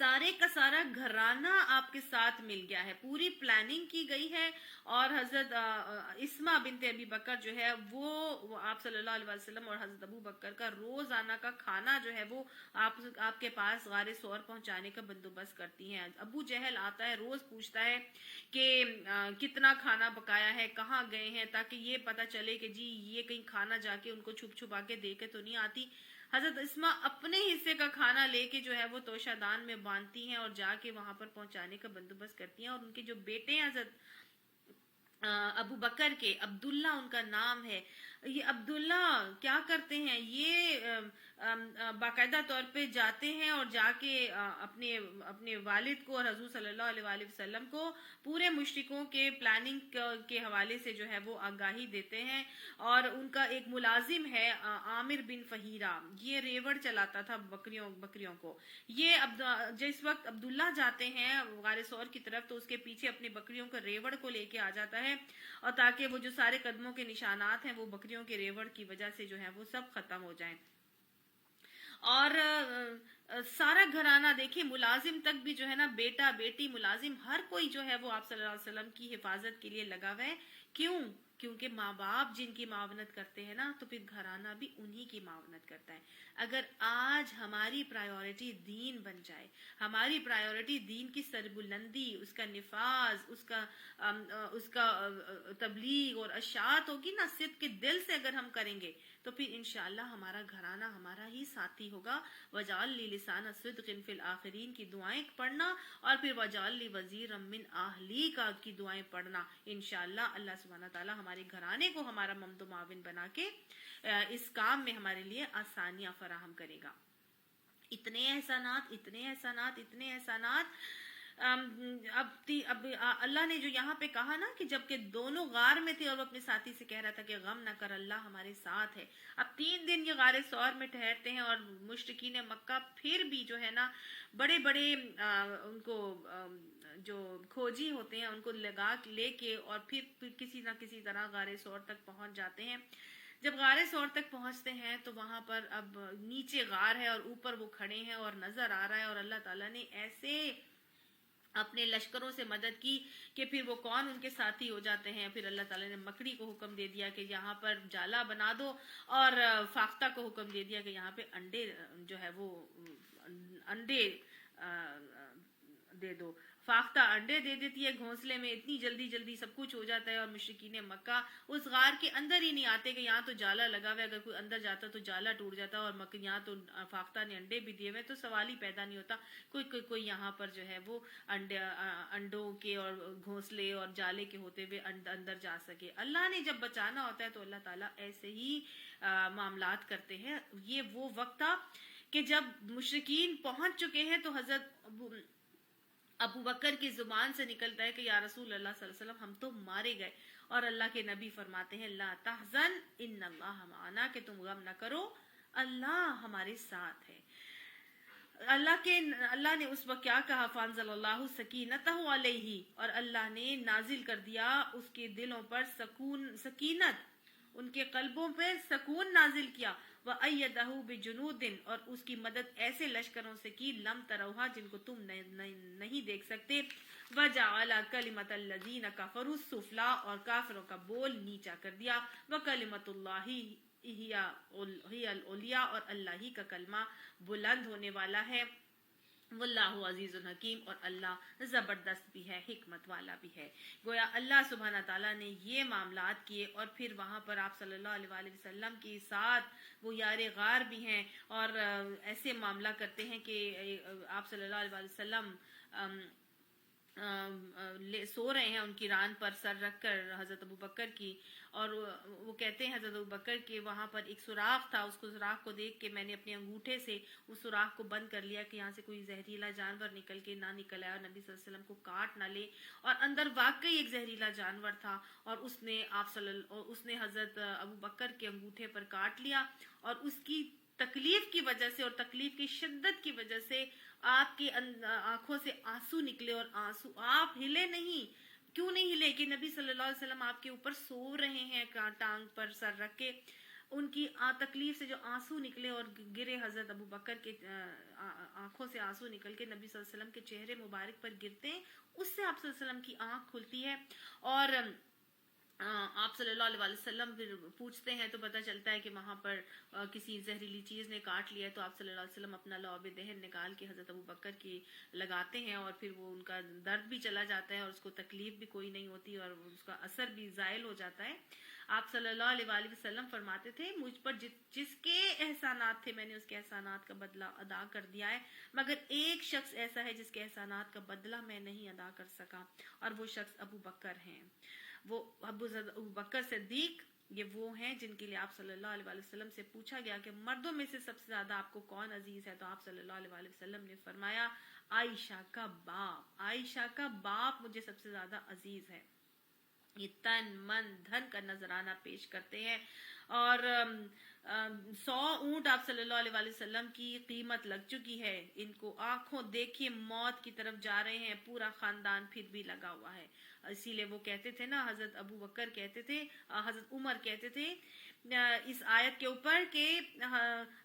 سارے کا سارا گھرانہ آپ کے ساتھ مل گیا ہے، پوری پلاننگ کی گئی ہے. اور حضرت اسما بنت ابی بکر جو ہے وہ آپ صلی اللہ علیہ وسلم اور حضرت ابو بکر کا روزانہ کا کھانا جو ہے وہ آپ کے پاس غار ثور پہنچانے کا بندوبست کرتی ہیں. ابو جہل آتا ہے، روز پوچھتا ہے کہ کتنا کھانا پکایا ہے، کہاں گئے ہیں، تاکہ یہ پتہ چلے کہ جی یہ کہیں کھانا جا کے ان کو چھپ چھپا کے دے کے تو نہیں آتی. حضرت اسما اپنے حصے کا کھانا لے کے جو ہے وہ توشہ دان میں باندھتی ہیں اور جا کے وہاں پر پہنچانے کا بندوبست کرتی ہیں. اور ان کے جو بیٹے ہیں حضرت ابو بکر کے، عبداللہ ان کا نام ہے، یہ عبداللہ کیا کرتے ہیں، یہ باقاعدہ طور پہ جاتے ہیں اور جا کے اپنے والد کو اور حضور صلی اللہ علیہ وآلہ وسلم کو پورے مشرکوں کے پلاننگ کے حوالے سے جو ہے وہ آگاہی دیتے ہیں. اور ان کا ایک ملازم ہے عامر بن فہیرہ، یہ ریوڑ چلاتا تھا بکریوں کو. یہ جس وقت عبداللہ جاتے ہیں غار ثور کی طرف تو اس کے پیچھے اپنی بکریوں کا ریوڑ کو لے کے آ جاتا ہے، اور تاکہ وہ جو سارے قدموں کے نشانات ہیں وہ بکریوں کے ریوڑ کی وجہ سے جو ہے وہ سب ختم ہو جائیں. اور سارا گھرانہ دیکھیں، ملازم تک بھی جو ہے نا، بیٹا بیٹی ملازم ہر کوئی جو ہے وہ آپ صلی اللہ علیہ وسلم کی حفاظت کے لیے لگا ہوا ہے. کیوں؟ کیونکہ ماں باپ جن کی معاونت کرتے ہیں نا تو پھر گھرانہ بھی انہی کی معاونت کرتا ہے. اگر آج ہماری پرائیورٹی دین بن جائے، ہماری پرائیورٹی دین کی سربلندی، اس کا نفاذ، اس کا تبلیغ اور اشاعت ہوگی نا، صدق کے دل سے اگر ہم کریں گے تو پھر انشاءاللہ ہمارا گھرانہ ہمارا ہی ساتھی ہوگا. وَجَعَلْ لِي لِسَانَ صِدْقٍ فِي الْآخِرِينَ کی دعائیں پڑھنا، اور پھر وَجَعَلْ لِي وَزِيرًا مِّنْ أَهْلِي کی دعائیں پڑھنا. انشاءاللہ اللہ سبحانہ تعالیٰ ہمارے گھرانے کو ہمارا ممد و معاون بنا کے اس کام میں ہمارے لیے آسانیاں فراہم کرے گا. اتنے احسانات، اتنے احسانات، اتنے احسانات. اب اللہ نے جو یہاں پہ کہا نا کہ جب کہ دونوں غار میں تھے اور وہ اپنے ساتھی سے کہہ رہا تھا کہ غم نہ کر، اللہ ہمارے ساتھ ہے. اب 3 دن یہ غار ثور میں ٹھہرتے ہیں اور مشرکین مکہ پھر بھی جو ہے نا بڑے بڑے ان کو جو کھوجی ہوتے ہیں ان کو لے کے اور پھر کسی نہ کسی طرح غار ثور تک پہنچ جاتے ہیں. جب غار ثور تک پہنچتے ہیں تو وہاں پر اب نیچے غار ہے اور اوپر وہ کھڑے ہیں اور نظر آ رہا ہے، اور اللہ تعالیٰ نے ایسے اپنے لشکروں سے مدد کی کہ پھر وہ کون ان کے ساتھی ہو جاتے ہیں. پھر اللہ تعالیٰ نے مکڑی کو حکم دے دیا کہ یہاں پر جالا بنا دو، اور فاختہ کو حکم دے دیا کہ یہاں پہ انڈے جو ہے وہ انڈے دے دو. فاختہ انڈے دے دیتی ہے گھونسلے میں، اتنی جلدی جلدی سب کچھ ہو جاتا ہے. اور مشرکین مکہ اس غار کے اندر ہی نہیں آتے کہ یہاں تو جالا لگا ہوا ہے، اگر کوئی اندر جاتا تو جالا ٹوٹ جاتا، اور یہاں تو فاختہ نے انڈے بھی دیے ہوئے، تو سوال ہی پیدا نہیں ہوتا کوئی یہاں پر جو ہے وہ انڈوں کے اور گھونسلے اور جالے کے ہوتے ہوئے اندر جا سکے. اللہ نے جب بچانا ہوتا ہے تو اللہ تعالیٰ ایسے ہی معاملات کرتے ہیں. یہ وہ وقت تھا کہ جب مشرکین پہنچ چکے ہیں تو حضرت ابو بکر کی زبان سے نکلتا ہے کہ یا رسول اللہ صلی اللہ علیہ وسلم ہم تو مارے گئے. اور اللہ کے نبی فرماتے ہیں لا تحزن ان اللہ معنا، کہ تم غم نہ کرو، اللہ ہمارے ساتھ ہے. اللہ نے اس وقت کیا کہا، فانزل اللہ سکینتہ علیہ، اور اللہ نے نازل کر دیا اس کے دلوں پر سکینت، ان کے قلبوں پہ سکون نازل کیا. وَأَيَّدَهُ بِجُنُودٍ، اور اس کی مدد ایسے لشکروں سے کی لم تروہا جن کو تم نہیں دیکھ سکتے. وَجَعَلَ كَلِمَةَ الَّذِينَ كَفَرُوا السُّفْلَىٰ، اور کافروں کا بول نیچا کر دیا. وَكَلِمَةُ اللَّهِ هِيَ الْعُلْيَا، اور اللہ ہی کا کلمہ بلند ہونے والا ہے. واللہ عزیز الحکیم، اور اللہ زبردست بھی ہے، حکمت والا بھی ہے. گویا اللہ سبحانہ تعالیٰ نے یہ معاملات کیے، اور پھر وہاں پر آپ صلی اللہ علیہ وآلہ وسلم کے ساتھ وہ یار غار بھی ہیں، اور ایسے معاملہ کرتے ہیں کہ آپ صلی اللہ علیہ وآلہ وسلم سو رہے ہیں ان کی ران پر سر رکھ کر حضرت ابو بکر کی، اور وہ کہتے ہیں حضرت ابو بکر کے وہاں پر ایک سوراخ تھا، اس کو سوراخ کو دیکھ کے میں نے اپنے انگوٹھے سے اس سوراخ کو بند کر لیا کہ یہاں سے کوئی زہریلا جانور نکل کے نہ نکل آئے اور نبی صلی اللہ علیہ وسلم کو کاٹ نہ لے. اور اندر واقعی ایک زہریلا جانور تھا، اور اس نے حضرت ابو بکر کے انگوٹھے پر کاٹ لیا، اور اس کی تکلیف کی وجہ سے اور تکلیف کی شدت کی وجہ سے آپ کی آنکھوں سے آنسو نکلے، اور آنسو آپ ہلے نہیں. کیوں نہیں ہلے؟ کہ نبی صلی اللہ علیہ وسلم آپ کے اوپر سو رہے ہیں ٹانگ پر سر رکھ کے. ان کی تکلیف سے جو آنسو نکلے اور گرے حضرت ابو بکر کے آنکھوں سے آنسو نکل کے نبی صلی اللہ علیہ وسلم کے چہرے مبارک پر گرتے ہیں، اس سے آپ صلی اللہ علیہ وسلم کی آنکھ کھلتی ہے، اور آپ صلی اللہ علیہ وسلم پھر پوچھتے ہیں تو پتہ چلتا ہے کہ وہاں پر کسی زہریلی چیز نے کاٹ لیا ہے، تو آپ صلی اللہ علیہ وسلم اپنا لعاب دہن نکال کے حضرت ابو بکر کی لگاتے ہیں، اور پھر وہ ان کا درد بھی چلا جاتا ہے اور اس کو تکلیف بھی کوئی نہیں ہوتی اور اس کا اثر بھی زائل ہو جاتا ہے۔ آپ صلی اللہ علیہ وآلہ وسلم فرماتے تھے مجھ پر جس کے احسانات تھے میں نے اس کے احسانات کا بدلہ ادا کر دیا ہے، مگر ایک شخص ایسا ہے جس کے احسانات کا بدلہ میں نہیں ادا کر سکا، اور وہ شخص ابو بکر ہیں۔ وہ ابو بکر صدیق، یہ وہ ہیں جن کے لیے آپ صلی اللہ علیہ وسلم سے پوچھا گیا کہ مردوں میں سے سب سے زیادہ آپ کو کون عزیز ہے، تو آپ صلی اللہ علیہ وسلم نے فرمایا عائشہ کا باپ، عائشہ کا باپ مجھے سب سے زیادہ عزیز ہے۔ یہ تن من دھن کا نذرانہ پیش کرتے ہیں، اور 100 اونٹ آپ صلی اللہ علیہ وسلم کی قیمت لگ چکی ہے، ان کو آنکھوں دیکھیے موت کی طرف جا رہے ہیں، پورا خاندان پھر بھی لگا ہوا ہے۔ اسی لیے وہ کہتے تھے نا، حضرت ابو بکر کہتے تھے، حضرت عمر کہتے تھے اس آیت کے اوپر کہ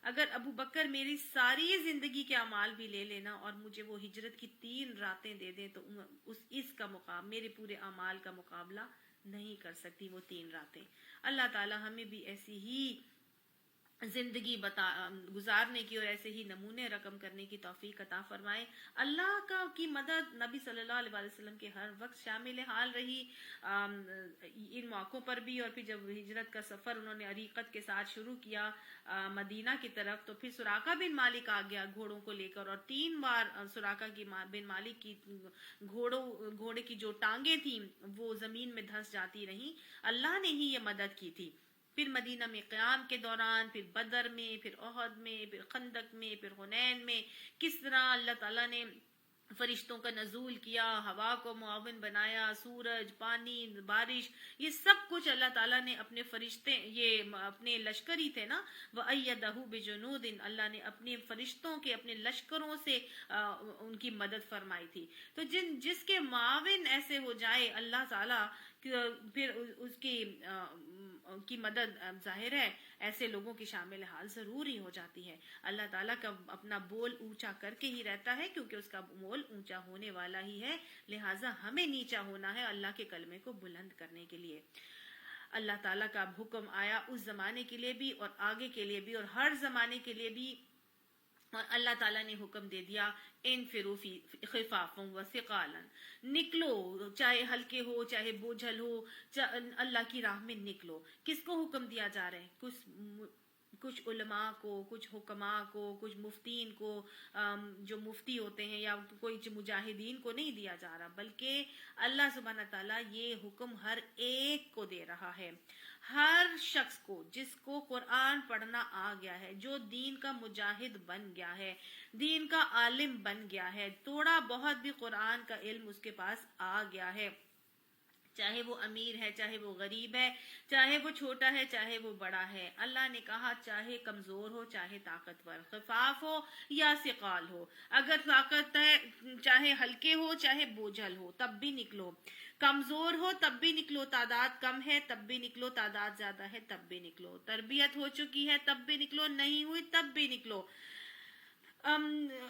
اگر ابو بکر میری ساری زندگی کے اعمال بھی لے لینا اور مجھے وہ ہجرت کی 3 راتیں دے دیں تو اس کا مقابلہ میرے پورے اعمال کا مقابلہ نہیں کر سکتی وہ 3 راتیں۔ اللہ تعالی ہمیں بھی ایسی ہی زندگی گزارنے کی اور ایسے ہی نمونے رقم کرنے کی توفیق عطا فرمائے۔ اللہ کی مدد نبی صلی اللہ علیہ وسلم کے ہر وقت شامل حال رہی، ان موقعوں پر بھی، اور پھر جب ہجرت کا سفر انہوں نے عریقت کے ساتھ شروع کیا مدینہ کی طرف، تو پھر سراقہ بن مالک آ گیا گھوڑوں کو لے کر، اور 3 بار سراقہ بن مالک کی گھوڑے کی جو ٹانگیں تھیں وہ زمین میں دھس جاتی رہیں، اللہ نے ہی یہ مدد کی تھی۔ پھر مدینہ میں قیام کے دوران، پھر بدر میں، پھر احد میں، پھر خندق میں، پھر حنین میں، کس طرح اللہ تعالیٰ نے فرشتوں کا نزول کیا، ہوا کو معاون بنایا، سورج، پانی، بارش، یہ سب کچھ اللہ تعالیٰ نے اپنے فرشتے، یہ اپنے لشکر ہی تھے نا، وَأَيَّدَهُ بِجُنُودٍ، اللہ نے اپنے فرشتوں کے، اپنے لشکروں سے ان کی مدد فرمائی تھی۔ تو جس کے معاون ایسے ہو جائے اللہ تعالیٰ، پھر اس کی مدد ظاہر ہے ایسے لوگوں کی شامل حال ضروری ہو جاتی ہے۔ اللہ تعالیٰ کا اپنا بول اونچا کر کے ہی رہتا ہے، کیونکہ اس کا بول اونچا ہونے والا ہی ہے، لہٰذا ہمیں نیچا ہونا ہے اللہ کے کلمے کو بلند کرنے کے لیے۔ اللہ تعالیٰ کا حکم آیا اس زمانے کے لیے بھی اور آگے کے لیے بھی اور ہر زمانے کے لیے بھی، اور اللہ تعالیٰ نے حکم دے دیا انفروا خفافا وثقالا، نکلو چاہے ہلکے ہو چاہے بوجھل ہو، اللہ کی راہ میں نکلو۔ کس کو حکم دیا جا رہا ہے؟ کچھ علماء کو، کچھ حکماء کو، کچھ مفتین کو، جو مفتی ہوتے ہیں، یا کوئی مجاہدین کو نہیں دیا جا رہا، بلکہ اللہ سبحانہ تعالیٰ یہ حکم ہر ایک کو دے رہا ہے، ہر شخص کو جس کو قرآن پڑھنا آ گیا ہے، جو دین کا مجاہد بن گیا ہے، دین کا عالم بن گیا ہے، تھوڑا بہت بھی قرآن کا علم اس کے پاس آ گیا ہے، چاہے وہ امیر ہے چاہے وہ غریب ہے، چاہے وہ چھوٹا ہے چاہے وہ بڑا ہے۔ اللہ نے کہا چاہے کمزور ہو چاہے طاقتور، خفاف ہو یا ثقال ہو، اگر طاقت ہے چاہے ہلکے ہو چاہے بوجھل ہو تب بھی نکلو، کمزور ہو تب بھی نکلو، تعداد کم ہے تب بھی نکلو، تعداد زیادہ ہے تب بھی نکلو، تربیت ہو چکی ہے تب بھی نکلو، نہیں ہوئی تب بھی نکلو،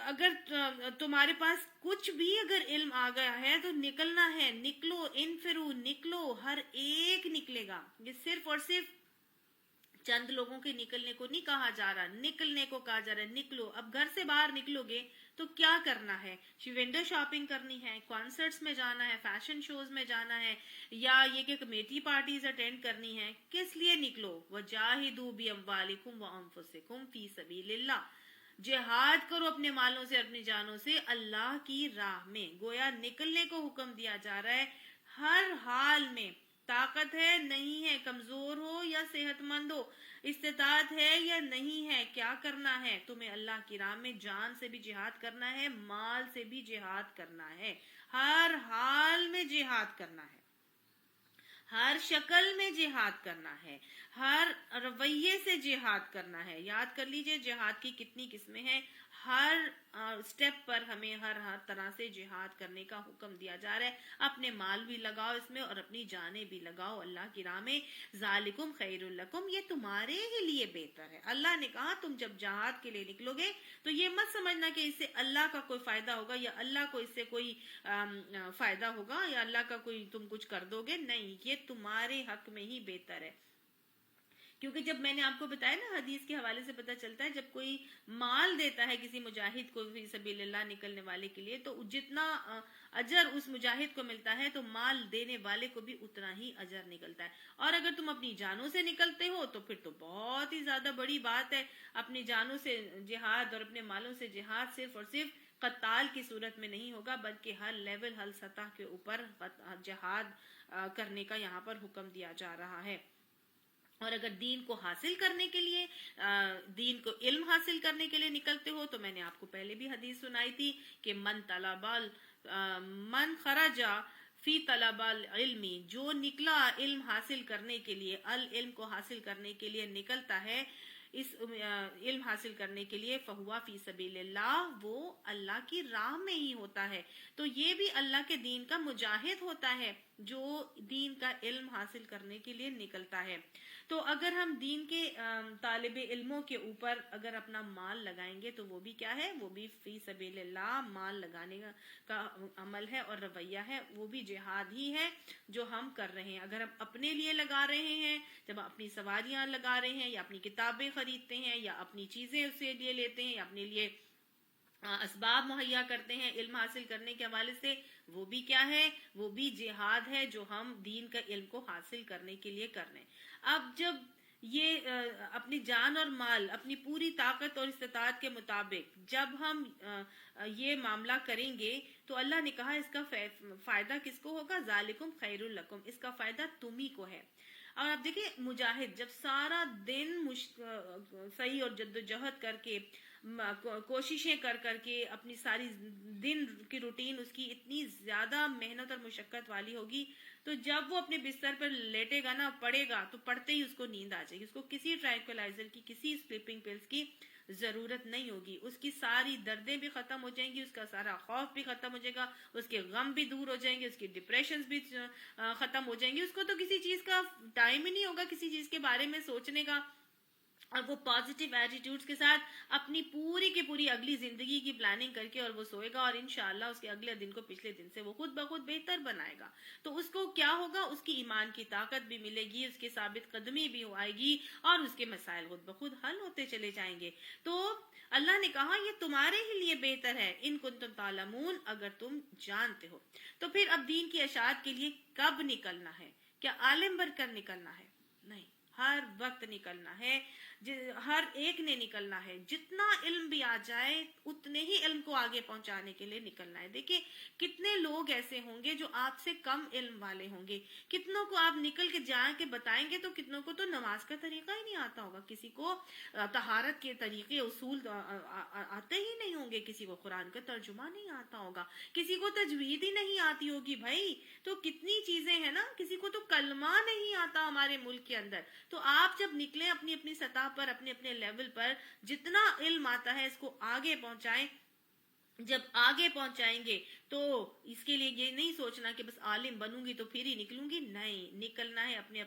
اگر تمہارے پاس کچھ بھی اگر علم آ گیا ہے تو نکلنا ہے، نکلو، انفرو، نکلو، ہر ایک نکلے گا۔ یہ صرف اور صرف چند لوگوں کے نکلنے کو نہیں کہا جا رہا، نکلنے کو کہا جا رہا ہے، نکلو۔ اب گھر سے باہر نکلو گے تو کیا کرنا ہے؟ ونڈو شاپنگ کرنی ہے، کانسرٹس میں جانا ہے، فیشن شوز میں جانا ہے، یا یہ کہ کمیٹی پارٹیز اٹینڈ کرنی ہے، کس لیے نکلو؟ وَجَاهِدُوا بِأَمْوَالِكُمْ وَأَنفُسِكُمْ فِي سَبِيلِ اللَّهِ، جہاد کرو اپنے مالوں سے اپنی جانوں سے اللہ کی راہ میں۔ گویا نکلنے کو حکم دیا جا رہا ہے ہر حال میں، طاقت ہے نہیں ہے، کمزور ہو یا صحت مند ہو، استطاعت ہے یا نہیں ہے، کیا کرنا ہے؟ تمہیں اللہ کی راہ میں جان سے بھی جہاد کرنا ہے، مال سے بھی جہاد کرنا ہے، ہر حال میں جہاد کرنا ہے۔ ہر شکل میں جہاد کرنا ہے، ہر رویے سے جہاد کرنا ہے. یاد کر لیجئے جہاد کی کتنی قسمیں ہیں. ہر سٹیپ پر ہمیں ہر طرح سے جہاد کرنے کا حکم دیا جا رہا ہے. اپنے مال بھی لگاؤ اس میں اور اپنی جانیں بھی لگاؤ اللہ کی راہ میں. ذالکم خیر لکم، یہ تمہارے ہی لیے بہتر ہے. اللہ نے کہا تم جب جہاد کے لیے نکلو گے تو یہ مت سمجھنا کہ اس سے اللہ کا کوئی فائدہ ہوگا یا اللہ کو اس سے کوئی فائدہ ہوگا یا اللہ کا کوئی تم کچھ کر دو گے. نہیں، یہ تمہارے حق میں ہی بہتر ہے. کیونکہ جب میں نے آپ کو بتایا نا حدیث کے حوالے سے پتہ چلتا ہے جب کوئی مال دیتا ہے کسی مجاہد کو فی سبیل اللہ نکلنے والے کے لیے تو جتنا اجر اس مجاہد کو ملتا ہے تو مال دینے والے کو بھی اتنا ہی اجر نکلتا ہے. اور اگر تم اپنی جانوں سے نکلتے ہو تو پھر تو بہت ہی زیادہ بڑی بات ہے. اپنی جانوں سے جہاد اور اپنے مالوں سے جہاد صرف اور صرف قتال کی صورت میں نہیں ہوگا بلکہ ہر لیول ہر سطح کے اوپر جہاد کرنے کا یہاں پر حکم دیا جا رہا ہے. اور اگر دین کو حاصل کرنے کے لیے دین کو علم حاصل کرنے کے لیے نکلتے ہو تو میں نے آپ کو پہلے بھی حدیث سنائی تھی کہ من خرجا فی طلب العلم، جو نکلا علم حاصل کرنے کے لیے، العلم کو حاصل کرنے کے لیے نکلتا ہے، اس علم حاصل کرنے کے لیے، فہوا فی سبیل اللہ، وہ اللہ کی راہ میں ہی ہوتا ہے. تو یہ بھی اللہ کے دین کا مجاہد ہوتا ہے جو دین کا علم حاصل کرنے کے لیے نکلتا ہے. تو اگر ہم دین کے طالب علموں کے اوپر اگر اپنا مال لگائیں گے تو وہ بھی کیا ہے، وہ بھی فی سبیل اللہ مال لگانے کا عمل ہے اور رویہ ہے، وہ بھی جہاد ہی ہے جو ہم کر رہے ہیں. اگر ہم اپنے لیے لگا رہے ہیں، جب اپنی سواریاں لگا رہے ہیں یا اپنی کتابیں خریدتے ہیں یا اپنی چیزیں اس سے لیے لیتے ہیں یا اپنے لیے اسباب مہیا کرتے ہیں علم حاصل کرنے کے حوالے سے، وہ بھی کیا ہے، وہ بھی جہاد ہے جو ہم دین کا علم کو حاصل کرنے کے لیے کر رہے ہیں. اب جب یہ اپنی جان اور مال اپنی پوری طاقت اور استطاعت کے مطابق جب ہم یہ معاملہ کریں گے تو اللہ نے کہا اس کا فائدہ کس کو ہوگا، ذالکم خیر لکم، اس کا فائدہ تم ہی کو ہے. اور آپ دیکھیں مجاہد جب سارا دن صحیح اور جدوجہد کر کے کوششیں کر کے اپنی ساری دن کی روٹین اس کی اتنی زیادہ محنت اور مشقت والی ہوگی تو جب وہ اپنے بستر پر لیٹے گا نا، پڑے گا تو پڑتے ہی اس کو نیند آ جائے گی. اس کو کسی ٹرانکولائزر کی، کسی سلیپنگ پلز کی ضرورت نہیں ہوگی. اس کی ساری دردیں بھی ختم ہو جائیں گی، اس کا سارا خوف بھی ختم ہو جائے گا، اس کے غم بھی دور ہو جائیں گے، اس کی ڈپریشنز بھی ختم ہو جائیں گی. اس کو تو کسی چیز کا ٹائم ہی نہیں ہوگا کسی چیز کے بارے میں سوچنے کا، اور وہ پازیٹیو ایٹیٹیوڈز کے ساتھ اپنی پوری کی پوری اگلی زندگی کی پلاننگ کر کے اور وہ سوئے گا اور انشاءاللہ اس کے اگلے دن کو پچھلے دن سے وہ خود بخود بہتر بنائے گا. تو اس کو کیا ہوگا، اس کی ایمان کی طاقت بھی ملے گی، اس کی ثابت قدمی بھی آئے گی اور اس کے مسائل خود بخود حل ہوتے چلے جائیں گے. تو اللہ نے کہا یہ تمہارے ہی لیے بہتر ہے ان کنتم تعلمون، اگر تم جانتے ہو. تو پھر اب دین کی اشاعت کے لیے کب نکلنا ہے؟ کیا عالم بن کر نکلنا ہے؟ نہیں، ہر وقت نکلنا ہے. ہر ایک نے نکلنا ہے. جتنا علم بھی آ جائے اتنے ہی علم کو آگے پہنچانے کے لیے نکلنا ہے. دیکھیں کتنے لوگ ایسے ہوں گے جو آپ سے کم علم والے ہوں گے، کتنوں کو آپ نکل کے جا کے بتائیں گے تو کتنوں کو تو نماز کا طریقہ ہی نہیں آتا ہوگا، کسی کو طہارت کے طریقے اصول آتے ہی نہیں ہوں گے، کسی کو قرآن کا ترجمہ نہیں آتا ہوگا، کسی کو تجوید ہی نہیں آتی ہوگی. بھائی تو کتنی چیزیں ہیں نا، کسی کو تو کلمہ نہیں آتا ہمارے ملک کے اندر. تو آپ جب نکلیں اپنی اپنی سطح پر، اپنے اپنے لیول پر جتنا علم آتا ہے اس کو آگے پہنچائیں. جب آگے پہنچائیں گے تو اس کے لیے یہ نہیں سوچنا کہ بس عالم بنوں گی تو پھر ہی نکلوں گی. نہیں، نکلنا ہے اپنے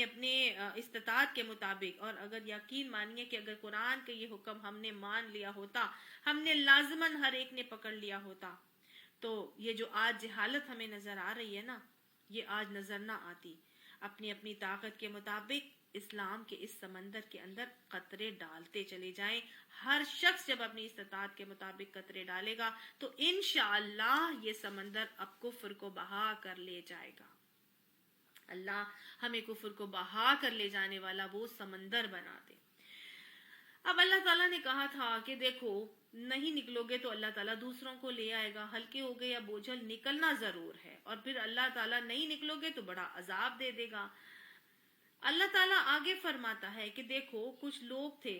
اپنے استطاعت کے مطابق. اور اگر یقین مانیے کہ اگر قرآن کا یہ حکم ہم نے مان لیا ہوتا، ہم نے لازماً ہر ایک نے پکڑ لیا ہوتا، تو یہ جو آج جہالت ہمیں نظر آ رہی ہے نا، یہ آج نظر نہ آتی. اپنی اپنی طاقت کے مطابق اسلام کے اس سمندر کے اندر قطرے ڈالتے چلے جائیں. ہر شخص جب اپنی استطاعت کے مطابق قطرے ڈالے گا تو انشاءاللہ یہ سمندر اب کفر کو بہا کر لے جائے گا. اللہ ہمیں کفر کو بہا کر لے جانے والا وہ سمندر بنا دے. اب اللہ تعالیٰ نے کہا تھا کہ دیکھو نہیں نکلو گے تو اللہ تعالیٰ دوسروں کو لے آئے گا، ہلکے ہو گئے یا بوجھل نکلنا ضرور ہے، اور پھر اللہ تعالیٰ نہیں نکلو گے تو بڑا عذاب دے دے گا. اللہ تعالیٰ آگے فرماتا ہے کہ دیکھو کچھ لوگ تھے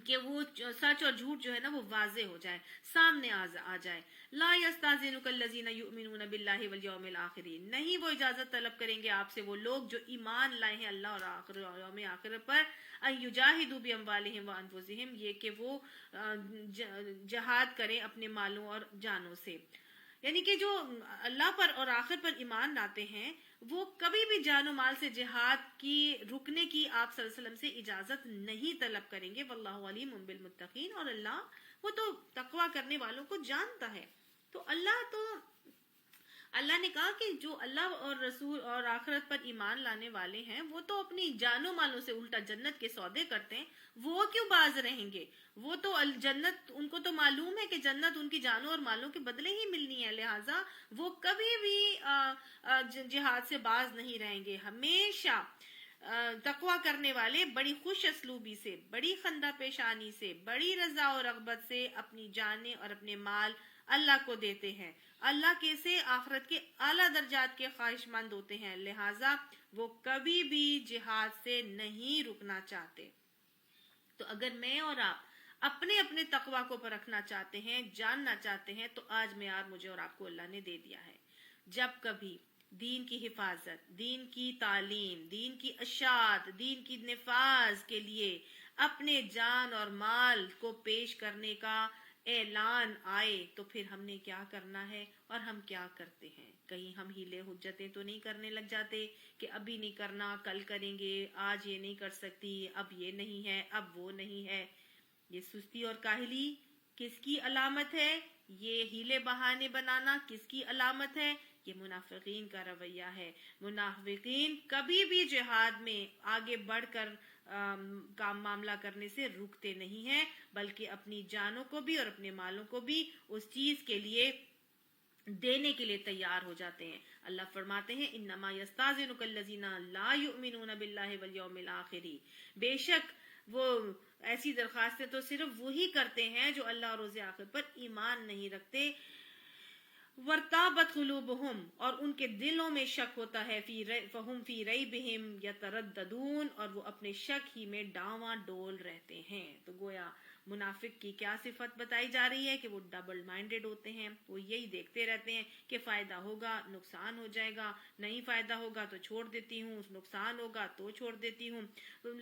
کہ وہ سچ اور جھوٹ جو ہے نا وہ واضح ہو جائے، سامنے آ جائے. لا یستاذنک الذین یؤمنون باللہ والیوم الآخر، نہیں وہ اجازت طلب کریں گے آپ سے وہ لوگ جو ایمان لائے ہیں اللہ اور یوم آخر پر، ان یجاہدوا باموالہم وانفسہم، یہ کہ وہ جہاد کریں اپنے مالوں اور جانوں سے. یعنی کہ جو اللہ پر اور آخر پر ایمان لاتے ہیں وہ کبھی بھی جان و مال سے جہاد کی رکنے کی آپ صلی اللہ علیہ وسلم سے اجازت نہیں طلب کریں گے. واللہ علیم بالمتقین، اور اللہ وہ تو تقوی کرنے والوں کو جانتا ہے. تو اللہ نے کہا کہ جو اللہ اور رسول اور آخرت پر ایمان لانے والے ہیں وہ تو اپنی جانوں مالوں سے الٹا جنت کے سودے کرتے ہیں، وہ کیوں باز رہیں گے؟ وہ تو جنت ان کو تو معلوم ہے کہ جنت ان کی جانوں اور مالوں کے بدلے ہی ملنی ہے، لہٰذا وہ کبھی بھی جہاد سے باز نہیں رہیں گے. ہمیشہ تقوی کرنے والے بڑی خوش اسلوبی سے، بڑی خندہ پیشانی سے، بڑی رضا و رغبت سے اپنی جانیں اور اپنے مال اللہ کو دیتے ہیں. اللہ کے سے آخرت کے اعلیٰ درجات کے خواہش مند ہوتے ہیں، لہٰذا وہ کبھی بھی جہاد سے نہیں رکنا چاہتے. تو اگر میں اور آپ اپنے اپنے تقوی کو پرکھنا چاہتے ہیں، جاننا چاہتے ہیں، تو آج معیار مجھے اور آپ کو اللہ نے دے دیا ہے. جب کبھی دین کی حفاظت، دین کی تعلیم، دین کی اشاعت، دین کی نفاذ کے لیے اپنے جان اور مال کو پیش کرنے کا اعلان آئے تو پھر ہم نے کیا کرنا ہے اور ہم کیا کرتے ہیں؟ کہیں ہم ہیلے حجتیں تو نہیں کرنے لگ جاتے کہ ابھی نہیں کرنا، کل کریں گے، آج یہ نہیں کر سکتی، اب یہ نہیں ہے، اب وہ نہیں ہے. یہ سستی اور کاہلی کس کی علامت ہے؟ یہ ہیلے بہانے بنانا کس کی علامت ہے؟ یہ منافقین کا رویہ ہے. منافقین کبھی بھی جہاد میں آگے بڑھ کر کام معاملہ کرنے سے رکتے نہیں ہیں، بلکہ اپنی جانوں کو بھی اور اپنے مالوں کو بھی اس چیز کے لیے دینے کے لیے تیار ہو جاتے ہیں. اللہ فرماتے ہیں انما یستاذنک الذین لا یؤمنون باللہ والیوم الآخر، بے شک وہ ایسی درخواستیں تو صرف وہی کرتے ہیں جو اللہ اور روز آخر پر ایمان نہیں رکھتے. وارتابت قلوبہم، اور ان کے دلوں میں شک ہوتا ہے، فہم فی ریبہم یترددون، اور وہ اپنے شک ہی میں ڈاواں ڈول رہتے ہیں. تو گویا منافق کی کیا صفت بتائی جا رہی ہے کہ وہ ڈبل مائنڈڈ ہوتے ہیں. وہ یہی دیکھتے رہتے ہیں کہ فائدہ ہوگا نقصان ہو جائے گا، نہیں فائدہ ہوگا تو چھوڑ دیتی ہوں، نقصان ہوگا تو چھوڑ دیتی ہوں،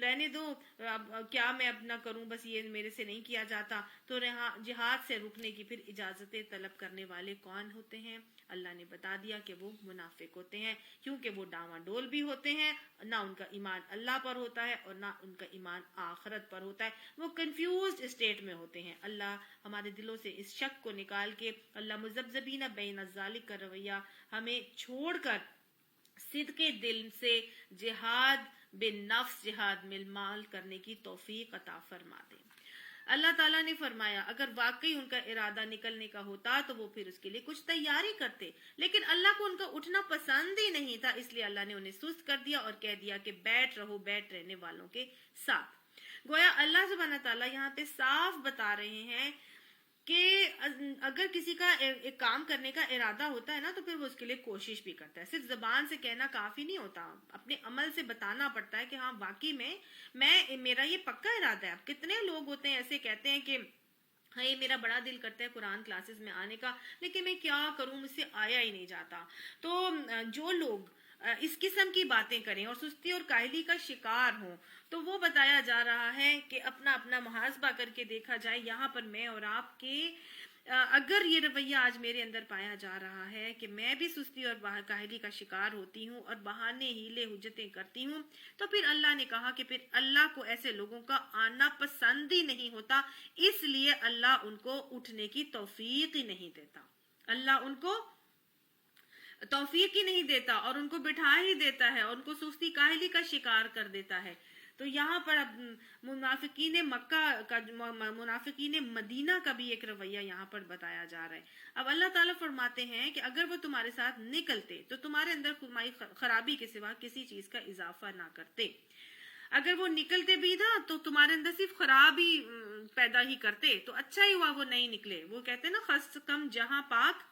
لینے دو، اب کیا میں اب نہ کروں، بس یہ میرے سے نہیں کیا جاتا. تو جہاد سے رکنے کی پھر اجازتیں طلب کرنے والے کون ہوتے ہیں؟ اللہ نے بتا دیا کہ وہ منافق ہوتے ہیں، کیونکہ وہ ڈاواں ڈول بھی ہوتے ہیں، نہ ان کا ایمان اللہ پر ہوتا ہے اور نہ ان کا ایمان آخرت پر ہوتا ہے. وہ کنفیوزڈ اسٹیٹ میں ہوتے ہیں. اللہ ہمارے دلوں سے اس شک کو نکال کے، اللہ مذبذبین بین الذالک کا رویہ ہمیں چھوڑ کر صدق دل سے جہاد بالنفس، جہاد بالمال کرنے کی توفیق عطا فرما دے. اللہ تعالیٰ نے فرمایا اگر واقعی ان کا ارادہ نکلنے کا ہوتا تو وہ پھر اس کے لیے کچھ تیاری کرتے، لیکن اللہ کو ان کا اٹھنا پسند ہی نہیں تھا، اس لیے اللہ نے انہیں سست کر دیا اور کہہ دیا کہ بیٹھ رہو بیٹھ رہنے والوں کے ساتھ. گویا اللہ سبحانہ تعالیٰ یہاں پہ صاف بتا رہے ہیں کہ اگر کسی کا ایک کام کرنے کا ارادہ ہوتا ہے نا تو پھر وہ اس کے لیے کوشش بھی کرتا ہے. صرف زبان سے کہنا کافی نہیں ہوتا، اپنے عمل سے بتانا پڑتا ہے کہ ہاں واقعی میں میرا یہ پکا ارادہ ہے. اب کتنے لوگ ہوتے ہیں ایسے کہتے ہیں کہ ہاں یہ میرا بڑا دل کرتا ہے قرآن کلاسز میں آنے کا، لیکن میں کیا کروں، مجھ سے آیا ہی نہیں جاتا. تو جو لوگ اس قسم کی باتیں کریں اور سستی اور کاہلی کا شکار ہوں تو وہ بتایا جا رہا ہے کہ اپنا اپنا محاسبہ کر کے دیکھا جائے. یہاں پر میں اور آپ کے اگر یہ رویہ آج میرے اندر پایا جا رہا ہے کہ میں بھی سستی اور کاہلی کا شکار ہوتی ہوں اور بہانے ہیلے حجتیں کرتی ہوں، تو پھر اللہ نے کہا کہ پھر اللہ کو ایسے لوگوں کا آنا پسند ہی نہیں ہوتا، اس لیے اللہ ان کو اٹھنے کی توفیق ہی نہیں دیتا. اللہ ان کو توفیق ہی نہیں دیتا اور ان کو بٹھا ہی دیتا ہے اور ان کو سستی کاہلی کا شکار کر دیتا ہے. تو یہاں پر منافقین مکہ کا، منافقین مدینہ کا بھی ایک رویہ یہاں پر بتایا جا رہا ہے. اب اللہ تعالیٰ فرماتے ہیں کہ اگر وہ تمہارے ساتھ نکلتے تو تمہارے اندر خرابی کے سوا کسی چیز کا اضافہ نہ کرتے. اگر وہ نکلتے بھی تھا تو تمہارے اندر صرف خرابی پیدا ہی کرتے. تو اچھا ہی ہوا وہ نہیں نکلے. وہ کہتے ہیں نا خس کم جہاں پاک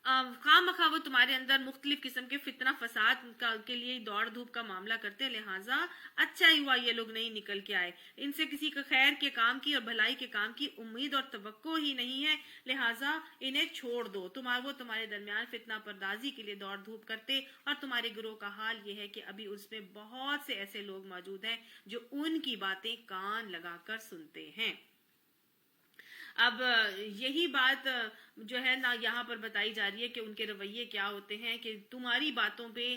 خواہ مخواہ وہ تمہارے اندر مختلف قسم کے فتنہ فساد کے لیے دوڑ دھوپ کا معاملہ کرتے، لہٰذا اچھا ہی ہوا یہ لوگ نہیں نکل کے آئے. ان سے کسی کا خیر کے کام کی اور بھلائی کے کام کی امید اور توقع ہی نہیں ہے، لہٰذا انہیں چھوڑ دو. وہ تمہارے درمیان فتنہ پردازی کے لیے دوڑ دھوپ کرتے، اور تمہارے گروہ کا حال یہ ہے کہ ابھی اس میں بہت سے ایسے لوگ موجود ہیں جو ان کی باتیں کان لگا کر سنتے ہیں. اب یہی بات جو ہے نا یہاں پر بتائی جا رہی ہے کہ ان کے رویے کیا ہوتے ہیں، کہ تمہاری باتوں پہ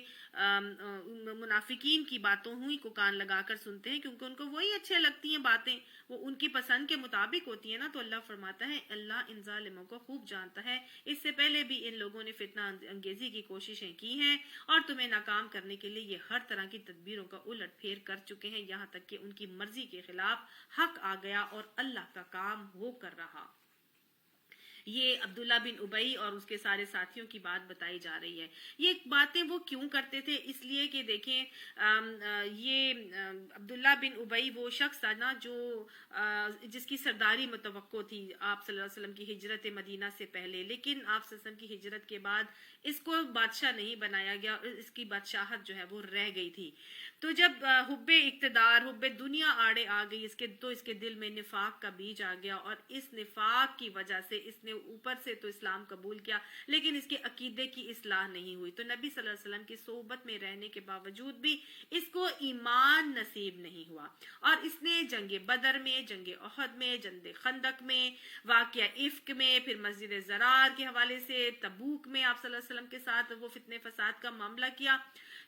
منافقین کی باتوں ہی کو کان لگا کر سنتے ہیں، کیونکہ ان کو وہی اچھے لگتی ہیں باتیں، وہ ان کی پسند کے مطابق ہوتی ہیں نا. تو اللہ فرماتا ہے اللہ ان ظالموں کو خوب جانتا ہے، اس سے پہلے بھی ان لوگوں نے فتنہ انگیزی کی کوششیں کی ہیں اور تمہیں ناکام کرنے کے لیے یہ ہر طرح کی تدبیروں کا الٹ پھیر کر چکے ہیں، یہاں تک کہ ان کی مرضی کے خلاف حق آ گیا اور اللہ کا کام ہو کر رہا. یہ عبداللہ بن ابئی اور اس کے سارے ساتھیوں کی بات بتائی جا رہی ہے. یہ باتیں وہ کیوں کرتے تھے؟ اس لیے کہ دیکھیں یہ عبداللہ بن ابئی وہ شخص تھا نا جو جس کی سرداری متوقع تھی آپ صلی اللہ علیہ وسلم کی ہجرت مدینہ سے پہلے، لیکن آپ صلی اللہ علیہ وسلم کی ہجرت کے بعد اس کو بادشاہ نہیں بنایا گیا، اس کی بادشاہت جو ہے وہ رہ گئی تھی. تو جب حب اقتدار حب دنیا آڑے آ گئی تو اس کے دل میں نفاق کا بیج آ گیا، اور اس نفاق کی وجہ سے اس نے اوپر سے تو اسلام قبول کیا لیکن اس کے عقیدے کی اصلاح نہیں ہوئی. تو نبی صلی اللہ علیہ وسلم کی صحبت میں رہنے کے باوجود بھی اس کو ایمان نصیب نہیں ہوا، اور اس نے جنگ بدر میں، جنگ احد میں، جنگ خندق میں، واقعہ افک میں، پھر مسجد زرار کے حوالے سے تبوک میں آپ صلی اللہ علیہ وسلم کے ساتھ وہ فتنے فساد کا معاملہ کیا.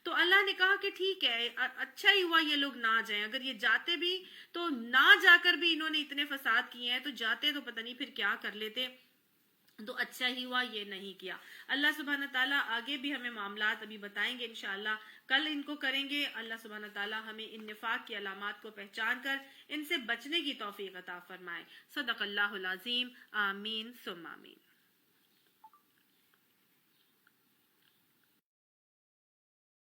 تو اللہ نے کہا کہ ٹھیک ہے، اچھا ہی ہوا یہ لوگ نہ جائیں. اگر یہ جاتے بھی تو نہ جا کر بھی انہوں نے اتنے فساد کیے ہیں، تو جاتے تو پتہ نہیں پھر کیا کر لیتے. تو اچھا ہی ہوا یہ نہیں کیا. اللہ سبحانہ تعالیٰ آگے بھی ہمیں معاملات ابھی بتائیں گے انشاءاللہ، کل ان کو کریں گے. اللہ سبحانہ تعالیٰ ہمیں ان نفاق کی علامات کو پہچان کر ان سے بچنے کی توفیق عطا فرمائے. صدق اللہ العظیم. آمین ثم آمین.